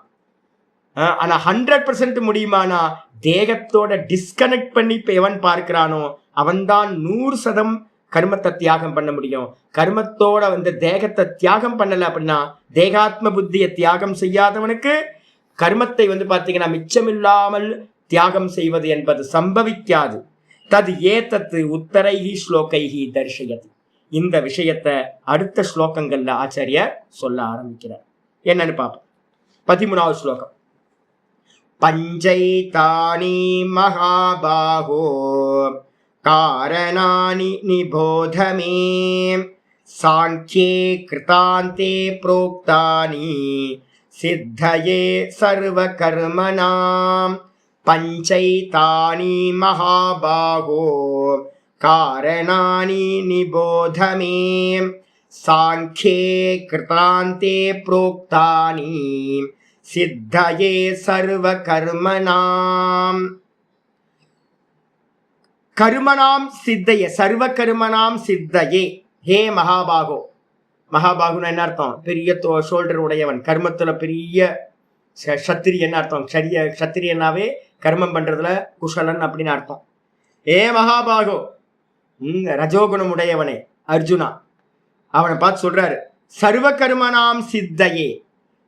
ஆனா 100% முடியுமானா தேகத்தோட டிஸ்கனெக்ட் பண்ணி இப்ப எவன் பார்க்கிறானோ அவன்தான் 100% கர்மத்தை தியாகம் பண்ண முடியும். கர்மத்தோட வந்து தேகத்தை தியாகம் பண்ணல அப்படின்னா, தேகாத்ம புத்தியை தியாகம் செய்யாதவனுக்கு கர்மத்தை வந்து பாத்தீங்கன்னா மிச்சமில்லாமல் தியாகம் செய்வது என்பது சம்பவிக்காது. தது ஏதத்து உத்தரைஹி ஸ்லோகைஹி தர்ஷயதி. இந்த விஷயத்தை அடுத்த ஸ்லோகங்கள்ல ஆச்சாரியர் சொல்ல ஆரம்பிக்கிறார். என்னன்னு பார்ப்போம். 13வது ஸ்லோகம். பஞ்சைதானி மகாபாகோ காரணானி நிபோதமே சாங்கியே கிருதாந்தே ப்ரோக்தானி சித்தயே சர்வ கர்மணாம். பஞ்சைதானி மகாபாகோ காரணானி நிபோதமே சாங்கியே கிருதாந்தே ப்ரோக்தானி சித்தயே சர்வ கர்மணாம். கர்மணாம் சித்தயே, சர்வ கர்மணாம் சித்தயே. ஹே மகாபாகோ. மகாபாகுன்னு என்ன அர்த்தம்? பெரிய ஷோல்டர் உடையவன், கர்மத்துல பெரிய சத்திரியன் அர்த்தம். சத்திரியனாவே கர்மம் பண்றதுல குஷலன் அப்படின்னு அர்த்தம். ஏ மகாபாகோ, ரஜோகுணம் உடையவனே அர்ஜுனா, அவனை பார்த்து சொல்றாரு சர்வ கர்மணாம் சித்தையே.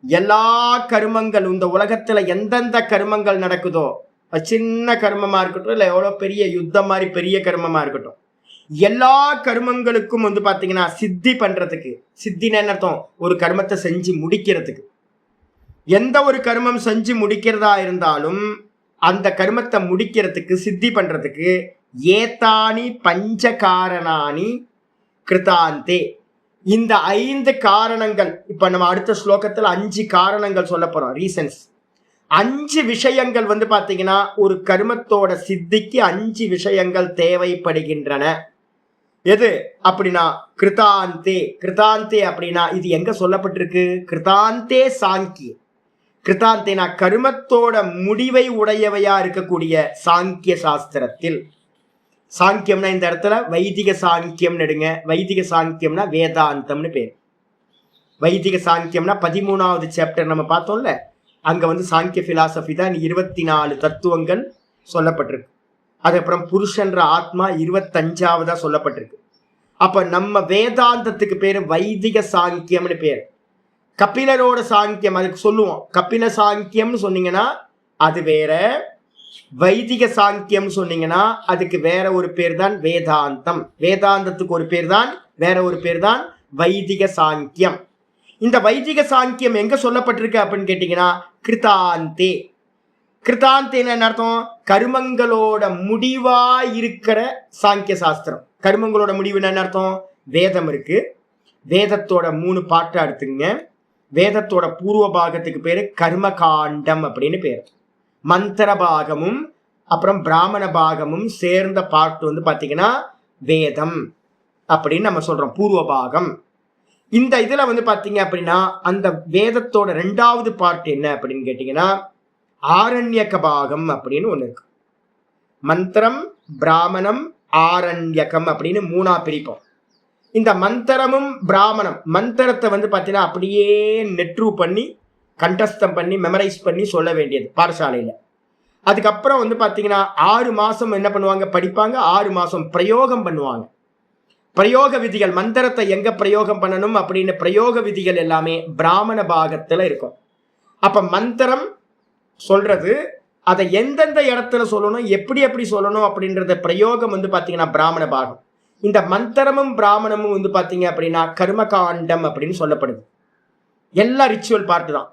எல்லா கர்மங்கள், இந்த உலகத்துல எந்தெந்த கர்மங்கள் நடக்குதோ, சின்ன கர்மமா இருக்கட்டும் இல்ல எவ்வளவு பெரிய யுத்தம் மாதிரி பெரிய கர்மமா இருக்கட்டும், எல்லா கர்மங்களுக்கும் வந்து பாத்தீங்கன்னா சித்தி பண்றதுக்கு, சித்தின்னு என்ன அர்த்தம்? ஒரு கர்மத்தை செஞ்சு முடிக்கிறதுக்கு. எந்த ஒரு கர்மம் செஞ்சு முடிக்கிறதா இருந்தாலும் அந்த கர்மத்தை முடிக்கிறதுக்கு, சித்தி பண்றதுக்கு ஏதானி பஞ்ச காரணானி கிருதாந்தே, இந்த 5 காரணங்கள். இப்ப நம்ம அடுத்த ஸ்லோகத்துல 5 காரணங்கள் சொல்ல போறோம், ரீசன்ஸ். 5 விஷயங்கள் வந்து பாத்தீங்கன்னா ஒரு கர்மத்தோட சித்திக்கு 5 விஷயங்கள் தேவைப்படுகின்றன. எது அப்படின்னா கிருதாந்தே. கிருதாந்தே அப்படின்னா இது எங்க சொல்லப்பட்டிருக்கு? கிருதாந்தே சாங்கிய. கிருதாந்தேனா கர்மத்தோட முடிவை உடையவையா இருக்கக்கூடிய சாங்கிய சாஸ்திரத்தில். சாங்கியம்னா இந்த இடத்துல வைதிக சாங்கியம் நடுங்க. வைதிக சாங்கியம்னா வேதாந்தம்னு பேர். வைதிக சாங்கியம்னா 13வது சாப்டர் நம்ம பார்த்தோம்ல, அங்க வந்து சாங்கிய பிலாசபி தான் 24 தத்துவங்கள் சொல்லப்பட்டிருக்கு. அதுக்கப்புறம் புருஷன்ற ஆத்மா 25வதா சொல்லப்பட்டிருக்கு. அப்ப நம்ம வேதாந்தத்துக்கு பேரு வைதிக சாங்கியம்னு பேர். கபிலரோட சாங்கியம் அதுக்கு சொல்லுவோம். கபில சாங்கியம்னு சொன்னீங்கன்னா அது வேற, வைதிக சாங்கியம் சொன்னீங்கன்னா அதுக்கு வேற ஒரு பேர் தான் வேதாந்தம். வேதாந்தத்துக்கு ஒரு பேர் தான், வேற ஒரு பேர் தான் வைதிக சாங்கியம். இந்த வைதிக சாங்கியம் எங்க சொல்லப்பட்டிருக்கு அப்படின்னு கேட்டீங்கன்னா கிருதாந்தே. கிருதாந்தேன்னு என்ன அர்த்தம்? கர்மங்களோட முடிவா இருக்கிற சாங்கிய சாஸ்திரம். கர்மங்களோட முடிவுன்னு என்ன அர்த்தம்? வேதம் இருக்கு, வேதத்தோட 3 பாட்டை எடுத்துங்க. வேதத்தோட பூர்வ பாகத்துக்கு பேரு கர்ம காண்டம் அப்படின்னு பேர். மந்திர பாகமும் அப்புறம் பிராமண பாகமும் சேர்ந்த பாட்டு வந்து பாத்தீங்கன்னா வேதம் அப்படின்னு நம்ம சொல்றோம், பூர்வ பாகம். இந்த இதுல வந்து பாத்தீங்க அப்படின்னா அந்த வேதத்தோட 2வது பார்ட் என்ன அப்படின்னு கேட்டீங்கன்னா ஆரண்யக பாகம் அப்படின்னு ஒண்ணு இருக்கு. மந்திரம், பிராமணம், ஆரண்யகம் அப்படின்னு 3ஆ பிரிப்போம். இந்த மந்திரமும் பிராமணம், மந்திரத்தை வந்து பாத்தீங்கன்னா அப்படியே நெட்ரூ பண்ணி கண்டஸ்தம் பண்ணி மெமரைஸ் பண்ணி சொல்ல வேண்டியது பாடசாலையில. அதுக்கப்புறம் வந்து பாத்தீங்கன்னா 6 மாசம் என்ன பண்ணுவாங்க? படிப்பாங்க. 6 மாசம் பிரயோகம் பண்ணுவாங்க. பிரயோக விதிகள், மந்திரத்தை எங்க பிரயோகம் பண்ணணும் அப்படின்னு பிரயோக விதிகள் எல்லாமே பிராமண பாகத்துல இருக்கும். அப்ப மந்திரம் சொல்றது அதை எந்தெந்த இடத்துல சொல்லணும், எப்படி எப்படி சொல்லணும் அப்படின்றத பிரயோகம் வந்து பாத்தீங்கன்னா பிராமண பாகம். இந்த மந்திரமும் பிராமணமும் வந்து பாத்தீங்க அப்படின்னா கர்மகாண்டம் அப்படின்னு சொல்லப்படுது. எல்லாம் ரிச்சுவல் பார்ட் தான்.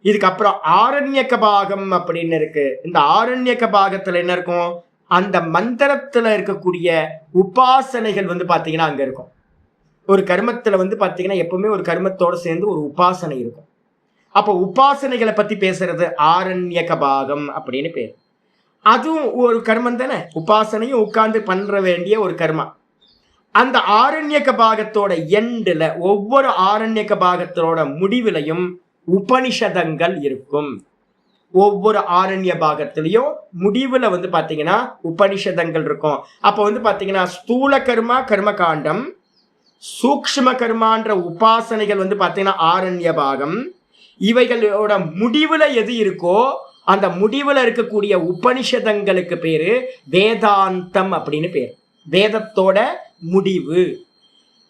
இதுக்கப்புறம் ஆரண்யக பாகம் அப்படின்னு இருக்கு. இந்த ஆரண்யக பாகத்துல என்ன இருக்கும், அந்த மந்திரத்துல இருக்கக்கூடிய உபாசனைகள் வந்து பாத்தீங்கன்னா அங்க இருக்கும். ஒரு கர்மத்துல வந்து பாத்தீங்கன்னா எப்பவுமே ஒரு கர்மத்தோட சேர்ந்து ஒரு உபாசனை இருக்கும். அப்ப உபாசனைகளை பத்தி பேசுறது ஆரண்யக பாகம் அப்படின்னு பேர். அதுவும் ஒரு கர்மம் தானே, உபாசனையும் உட்கார்ந்து பண்ற வேண்டிய ஒரு கர்மா. அந்த ஆரண்யக பாகத்தோட எண்டுல, ஒவ்வொரு ஆரண்யக பாகத்தோட முடிவிலையும் உபனிஷதங்கள் இருக்கும். ஒவ்வொரு ஆரண்ய பாகத்திலையும் முடிவுல வந்து பாத்தீங்கன்னா உபனிஷதங்கள் இருக்கும். அப்ப வந்து பாத்தீங்கன்னா ஸ்தூல கர்மா கர்மகாண்டம், சூக்ஷ்ம கர்மான்ற உபாசனைகள் வந்து பாத்தீங்கன்னா ஆரண்ய பாகம். இவைகளோட முடிவுல எது இருக்கோ அந்த முடிவுல இருக்கக்கூடிய உபனிஷதங்களுக்கு பேரு வேதாந்தம் அப்படின்னு பேர். வேதத்தோட முடிவு.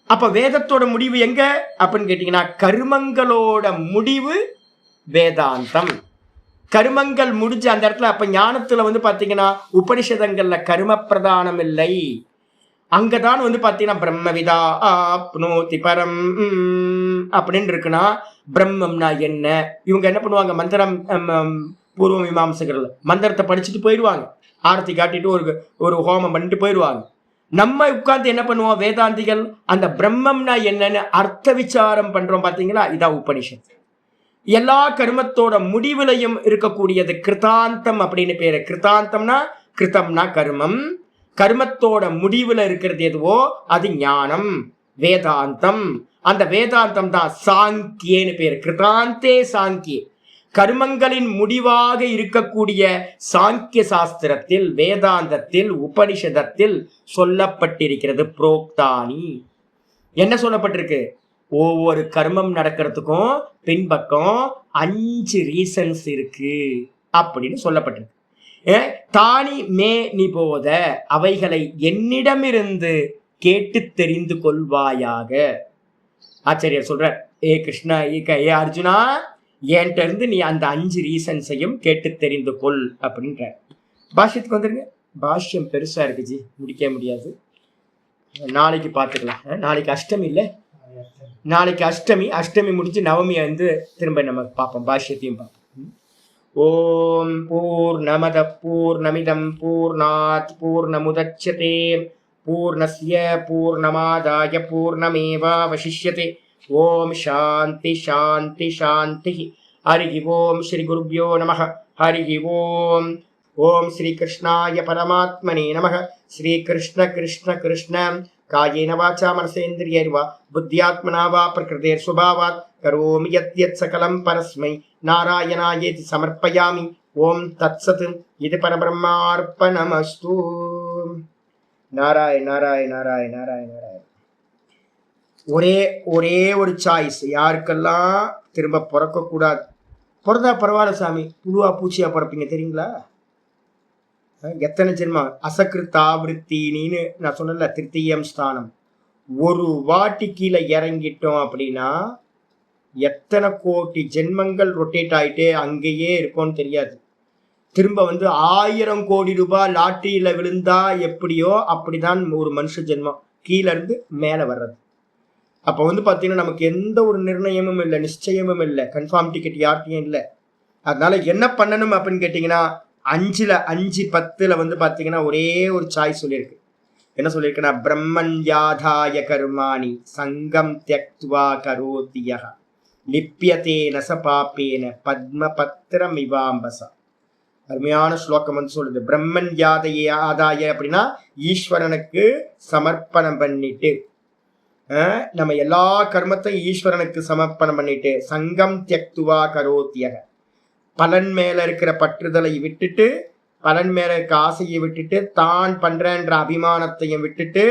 அப்ப வேதத்தோட முடிவு எங்க அப்படின்னு கேட்டீங்கன்னா கர்மங்களோட முடிவு வேதாந்தம். கர்மங்கள் முடிஞ்சு அந்த இடத்துல அப்ப ஞானத்துல வந்து பாத்தீங்கன்னா உபனிஷதங்கள்ல கர்ம பிரதானம் இல்லை. அங்கதான் வந்து பாத்தீங்கன்னா பிரம்மவிதா ஆப்னோதி பரம் அப்படின்னு இருக்குன்னா பிரம்மம்னா என்ன. இவங்க என்ன பண்ணுவாங்க, மந்திரம் பூர்வ மீமாம்சகர்கள் மந்திரத்தை படிச்சுட்டு போயிடுவாங்க, ஆரத்தி காட்டிட்டு ஒரு ஹோமம் பண்ணிட்டு போயிடுவாங்க. நம்ம உட்கார்ந்து என்ன பண்ணுவோம், வேதாந்திகள் அந்த பிரம்மம்னா என்னன்னு அர்த்த விசாரம் பண்றோம். பாத்தீங்களா, இதான் உபனிஷத். எல்லா கர்மத்தோட முடிவிலையும் இருக்கக்கூடியது கிருதாந்தம் அப்படின்னு பேரு. கிருதாந்தம்னா கிருத்தம்னா கர்மம், கர்மத்தோட முடிவுல இருக்கிறது எதுவோ அது ஞானம், வேதாந்தம். அந்த வேதாந்தம் தான் சாங்கியன்னு பேரு. கிருதாந்தே சாங்கிய, கர்மங்களின் முடிவாக இருக்கக்கூடிய சாங்கிய சாஸ்திரத்தில், வேதாந்தத்தில், உபனிஷதத்தில் சொல்லப்பட்டிருக்கிறது. புரோக்தானி என்ன சொல்லப்பட்டிருக்கு, ஒவ்வொரு கர்மம் நடக்கிறதுக்கும் பின்பக்கம் 5 ரீசன்ஸ் இருக்கு அப்படின்னு சொல்லப்பட்டிருக்கு. தானி மே நிபோத, அவைகளை என்னிடமிருந்து கேட்டு தெரிந்து கொள்வாயாக. ஆச்சாரியர் சொல்ற, ஏ கிருஷ்ணா, ஏ அர்ஜுனா, என்கிட்ட இருந்து நீ அந்த 5 ரீசன்ஸையும் கேட்டு தெரிந்து கொள் அப்படின்ற. பாஷ்யத்துக்கு வந்துருங்க. பாஷ்யம் பெருசா இருக்கு ஜி, முடிக்க முடியாது, நாளைக்கு பார்த்துக்கலாம். நாளைக்கு அஷ்டமி இல்லை, நாளைக்கு அஷ்டமி. அஷ்டமி முடிஞ்சு நவமி வந்து திரும்ப நம்ம பார்ப்போம், பாஷ்யத்தையும் பார்ப்போம். ஓம் பூர்ணமத பூர்ணமிதம் பூர்ணாத் பூர்ணமுதச்யதே பூர்ணஸ்ய பூர்ணமாதாய பூர்ணமேவாவசிஷ்யதே. ஓம் சாந்தி சாந்தி சாந்தி. ஹரி ஓம் ஸ்ரீ குருப்யோ நமः. ஹரி ஓம். ஓம் ஸ்ரீ கிருஷ்ணாய பரமாத்மனே நமः. ஸ்ரீ கிருஷ்ண கிருஷ்ண கிருஷ்ண காயேன வாசா மனசேந்திரியைர்வா புத்தியாத்மனா வா பிரகிருதேர் சுபாவாத் கரோமி யத்யத் சகலம் பரஸ்மை நாராயணாயேதி சமர்ப்பயாமி. ஓம் தத்சத். இது பரபிரம்மார்ப்பணமஸ்து. நாராயண நாராயண நாராயண நாராயண நாராயண. ஒரே ஒரு சாய்ஸ், யாருக்கெல்லாம் திரும்ப பிறக்கக்கூடாது, பிறந்தா பரவாயில்ல சாமி, புழுவா பூச்சியா பிறப்பீங்க தெரியுங்களா? எத்தனை ஜென்மா அசகிருத்தாவிருத்தின்னு நான் சொன்னல, திருத்தீயம் ஸ்தானம். ஒரு வாட்டி கீழே இறங்கிட்டோம் அப்படின்னா எத்தனை கோடி ஜென்மங்கள் ரொட்டேட் ஆயிட்டே அங்கேயே இருக்கோன்னு தெரியாது. திரும்ப வந்து 1000 கோடி ரூபாய் லாட்டரியில விழுந்தா எப்படியோ அப்படிதான் ஒரு மனுஷ ஜென்மம் கீழே இருந்து மேலே வர்றது. அப்போ வந்து பார்த்தீங்கன்னா நமக்கு எந்த ஒரு நிர்ணயமும் இல்லை, நிச்சயமும் இல்லை, கன்ஃபார்ம் டிக்கெட் யார்ட்டையும் இல்லை. அதனால என்ன பண்ணணும் அப்படின்னு கேட்டிங்கன்னா 5ல் 5 10ல் வந்து பார்த்தீங்கன்னா ஒரே ஒரு சாய்ஸ் சொல்லியிருக்கு. என்ன சொல்லியிருக்குன்னா, பிரம்மன் யாதாய கர்மாணி சங்கம் தியக்த்வா கரோதியஹ லிப்யதே நச பாப்பேன பத்ம பத்திரம் இவாம்பசா. அருமையான ஸ்லோகம் வந்து சொல்லுது. பிரம்மன் ஆதாய அப்படின்னா ஈஸ்வரனுக்கு சமர்ப்பணம் பண்ணிட்டு, நம்ம எல்லா கர்மத்தையும் ஈஸ்வரனுக்கு சமர்ப்பணம் பண்ணிட்டு, சங்கம் தியக்துவா கரோத்தியக, பலன் மேல இருக்கிற பற்றுதலை விட்டுட்டு, பலன் மேல இருக்க ஆசையை விட்டுட்டு, தான் பண்றன்ற அபிமானத்தையும் விட்டுட்டு,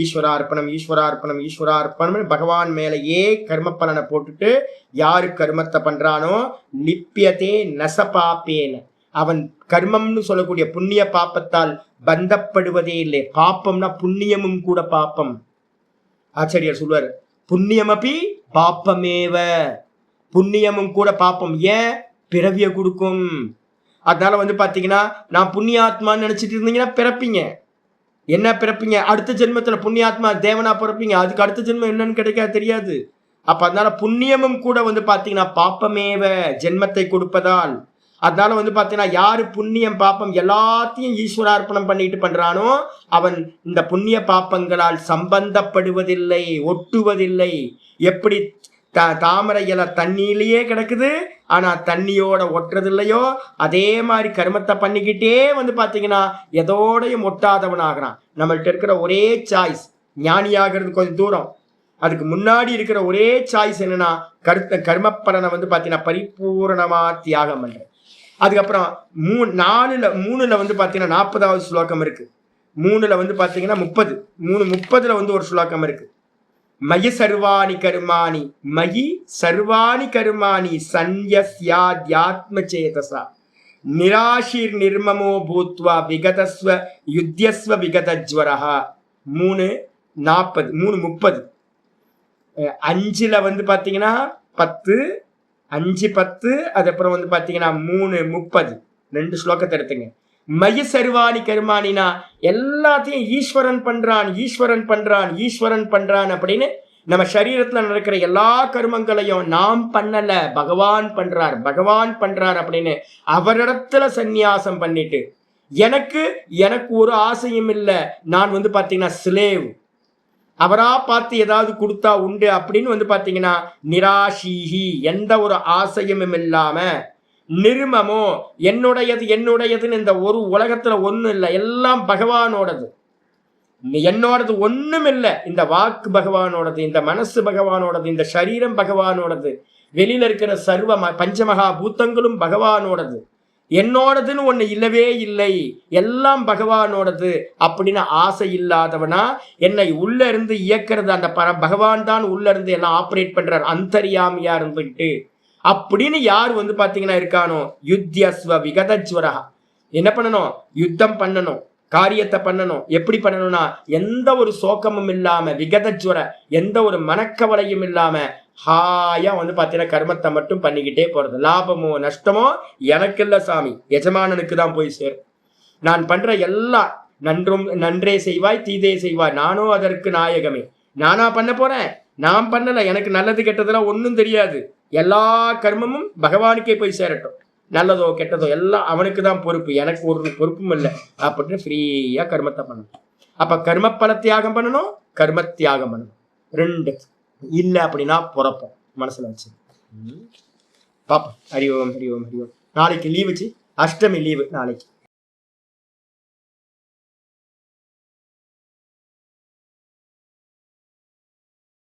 ஈஸ்வரார்ப்பணம் ஈஸ்வரார்ப்பணம் ஈஸ்வரார்ப்பணம் பகவான் மேலேயே கர்ம பலனை போட்டுட்டு, யாரு கர்மத்தை பண்றானோ லிப்யதே நசபாப்பேன, அவன் கர்மம்னு சொல்லக்கூடிய புண்ணிய பாப்பத்தால் பந்தப்படுவதே இல்லை. பாப்பம்னா புண்ணியமும் கூட பாப்பம். ஆச்சாரியர் சொல்வார், புண்ணியமபி பாப்பமேவ, புண்ணியமும் கூட பாப்பம். ஏன்? பிறவிய கொடுக்கும். அதனால வந்து பாத்தீங்கன்னா நான் புண்ணியாத்மான்னு நினைச்சிட்டு இருந்தீங்கன்னா பிறப்பீங்க. என்ன பிறப்பீங்க? அடுத்த ஜென்மத்துல புண்ணியாத்மா தேவனா பிறப்பீங்க. அதுக்கு அடுத்த ஜென்மம் என்னன்னு கிடைக்காது, தெரியாது. அப்ப அதனால புண்ணியமும் கூட வந்து பாத்தீங்கன்னா பாப்பமேவ ஜென்மத்தை கொடுப்பதால். அதனால வந்து பாத்தீங்கன்னா யாரு புண்ணியம் பாப்பம் எல்லாத்தையும் ஈஸ்வரார்ப்பணம் பண்ணிட்டு பண்றானோ அவன் இந்த புண்ணிய பாப்பங்களால் சம்பந்தப்படுவதில்லை, ஒட்டுவதில்லை. எப்படி தாமரை இலை தண்ணியிலேயே கிடக்குது, ஆனா தண்ணியோட ஒட்டுறது இல்லையோ, அதே மாதிரி கர்மத்தை பண்ணிக்கிட்டே வந்து பாத்தீங்கன்னா எதோடையும் ஒட்டாதவன் ஆகிறான். நம்மள்ட்ட இருக்கிற ஒரே சாய்ஸ் ஞானியாகிறது கொஞ்சம் தூரம். அதுக்கு முன்னாடி இருக்கிற ஒரே சாய்ஸ் என்னன்னா கர்ம பலனை வந்து பாத்தீங்கன்னா பரிபூர்ணமா தியாகம் பண்றேன். அதுக்கப்புறம் மூணுல வந்து பாத்தீங்கன்னா 40வது ஸ்லோகம் இருக்கு. 3ல வந்து பாத்தீங்கன்னா 30 வந்து ஒரு ஸ்லோகம் இருக்கு. மயி சர்வாணி கர்மாணி மயி சர்வாணி கர்மாணி சன்யஸ்யாத்யாத்ம சேதசா நிராஷீர் நிர்மமோ பூத்வா விகதஸ்வ யுத்தியஸ்வ விகதஜ்வரஹா. 3:40 5ல வந்து பாத்தீங்கன்னா 10 5:10 அதுக்கப்புறம் வந்து பாத்தீங்கன்னா 3:30 2 ஸ்லோகத்தை எடுத்துங்க. மயி சர்வாணி கர்மானினா எல்லாத்தையும் ஈஸ்வரன் பண்றான் அப்படின்னு நம்ம சரீரத்துல நடக்கிற எல்லா கர்மங்களையும் நாம் பண்ணல, பகவான் பண்றார் அப்படின்னு அவரிடத்துல சந்நியாசம் பண்ணிட்டு எனக்கு ஒரு ஆசையும் இல்லை, நான் வந்து பாத்தீங்கன்னா ஸ்லேவ், அவரா பார்த்து ஏதாவது கொடுத்தா உண்டு அப்படின்னு வந்து பாத்தீங்கன்னா நிராஷீஹி எந்த ஒரு ஆசையும் இல்லாம, நிர்மமோ என்னுடையதுன்னு இந்த ஒரு உலகத்துல ஒண்ணும் இல்லை, எல்லாம் பகவானோடது, என்னோடது ஒண்ணும் இல்லை. இந்த வாக்கு பகவானோடது, இந்த மனசு பகவானோடது, இந்த சரீரம் பகவானோடது, வெளியில இருக்கிற சர்வ பஞ்சமகா பூத்தங்களும் பகவானோடது, என்னோடதுன்னு ஒண்ணு இல்லவே இல்லை, எல்லாம் பகவானோடது அப்படின்னு ஆசை இல்லாதவனா என்னை உள்ள இருந்து இயக்கிறது அந்த பகவான் தான் உள்ள இருந்து எல்லாம் ஆப்ரேட் பண்றார், அந்தர்யாமியா இருந்துட்டு அப்படின்னு யார் வந்து பாத்தீங்கன்னா இருக்கானோ யுத்தியஸ்வ விகதஜ்வரா. என்ன பண்ணணும்? யுத்தம் பண்ணணும், காரியத்தை பண்ணணும். எப்படி பண்ணணும்னா எந்த ஒரு சோகமும் இல்லாம, விகதஜ்வர எந்த ஒரு மனக்கவலையும் இல்லாம ஹாயா வந்து பாத்தீங்கன்னா கர்மத்தை மட்டும் பண்ணிக்கிட்டே போறது. லாபமோ நஷ்டமோ எனக்கு இல்ல சாமி, எஜமானனுக்கு தான் போய் சேரும். நான் பண்ற எல்லாம் நன்றே செய்வாய் தீதே செய்வாய், நானோ அதற்கு நாயகமே. நானா பண்ண போறேன்? நான் பண்ணல, எனக்கு நல்லது கெட்டதெல்லாம் ஒன்றும் தெரியாது. எல்லா கர்மமும் பகவானுக்கே போய் சேரட்டும், நல்லதோ கெட்டதோ எல்லாம் அவனுக்கு தான் பொறுப்பு, எனக்கு ஒரு பொறுப்பும் இல்லை அப்படின்னு ஃப்ரீயா கர்மத்தை பண்ணணும். அப்ப கர்ம பல தியாகம் பண்ணணும், கர்ம தியாகம் பண்ணணும், ரெண்டு இல்லை அப்படின்னா புறப்போம். மனசுல வச்சு பாப்போம். ஹரி ஓம் ஹரி ஓம் ஹரி ஓம். நாளைக்கு லீவுச்சு, அஷ்டமி லீவு நாளைக்கு.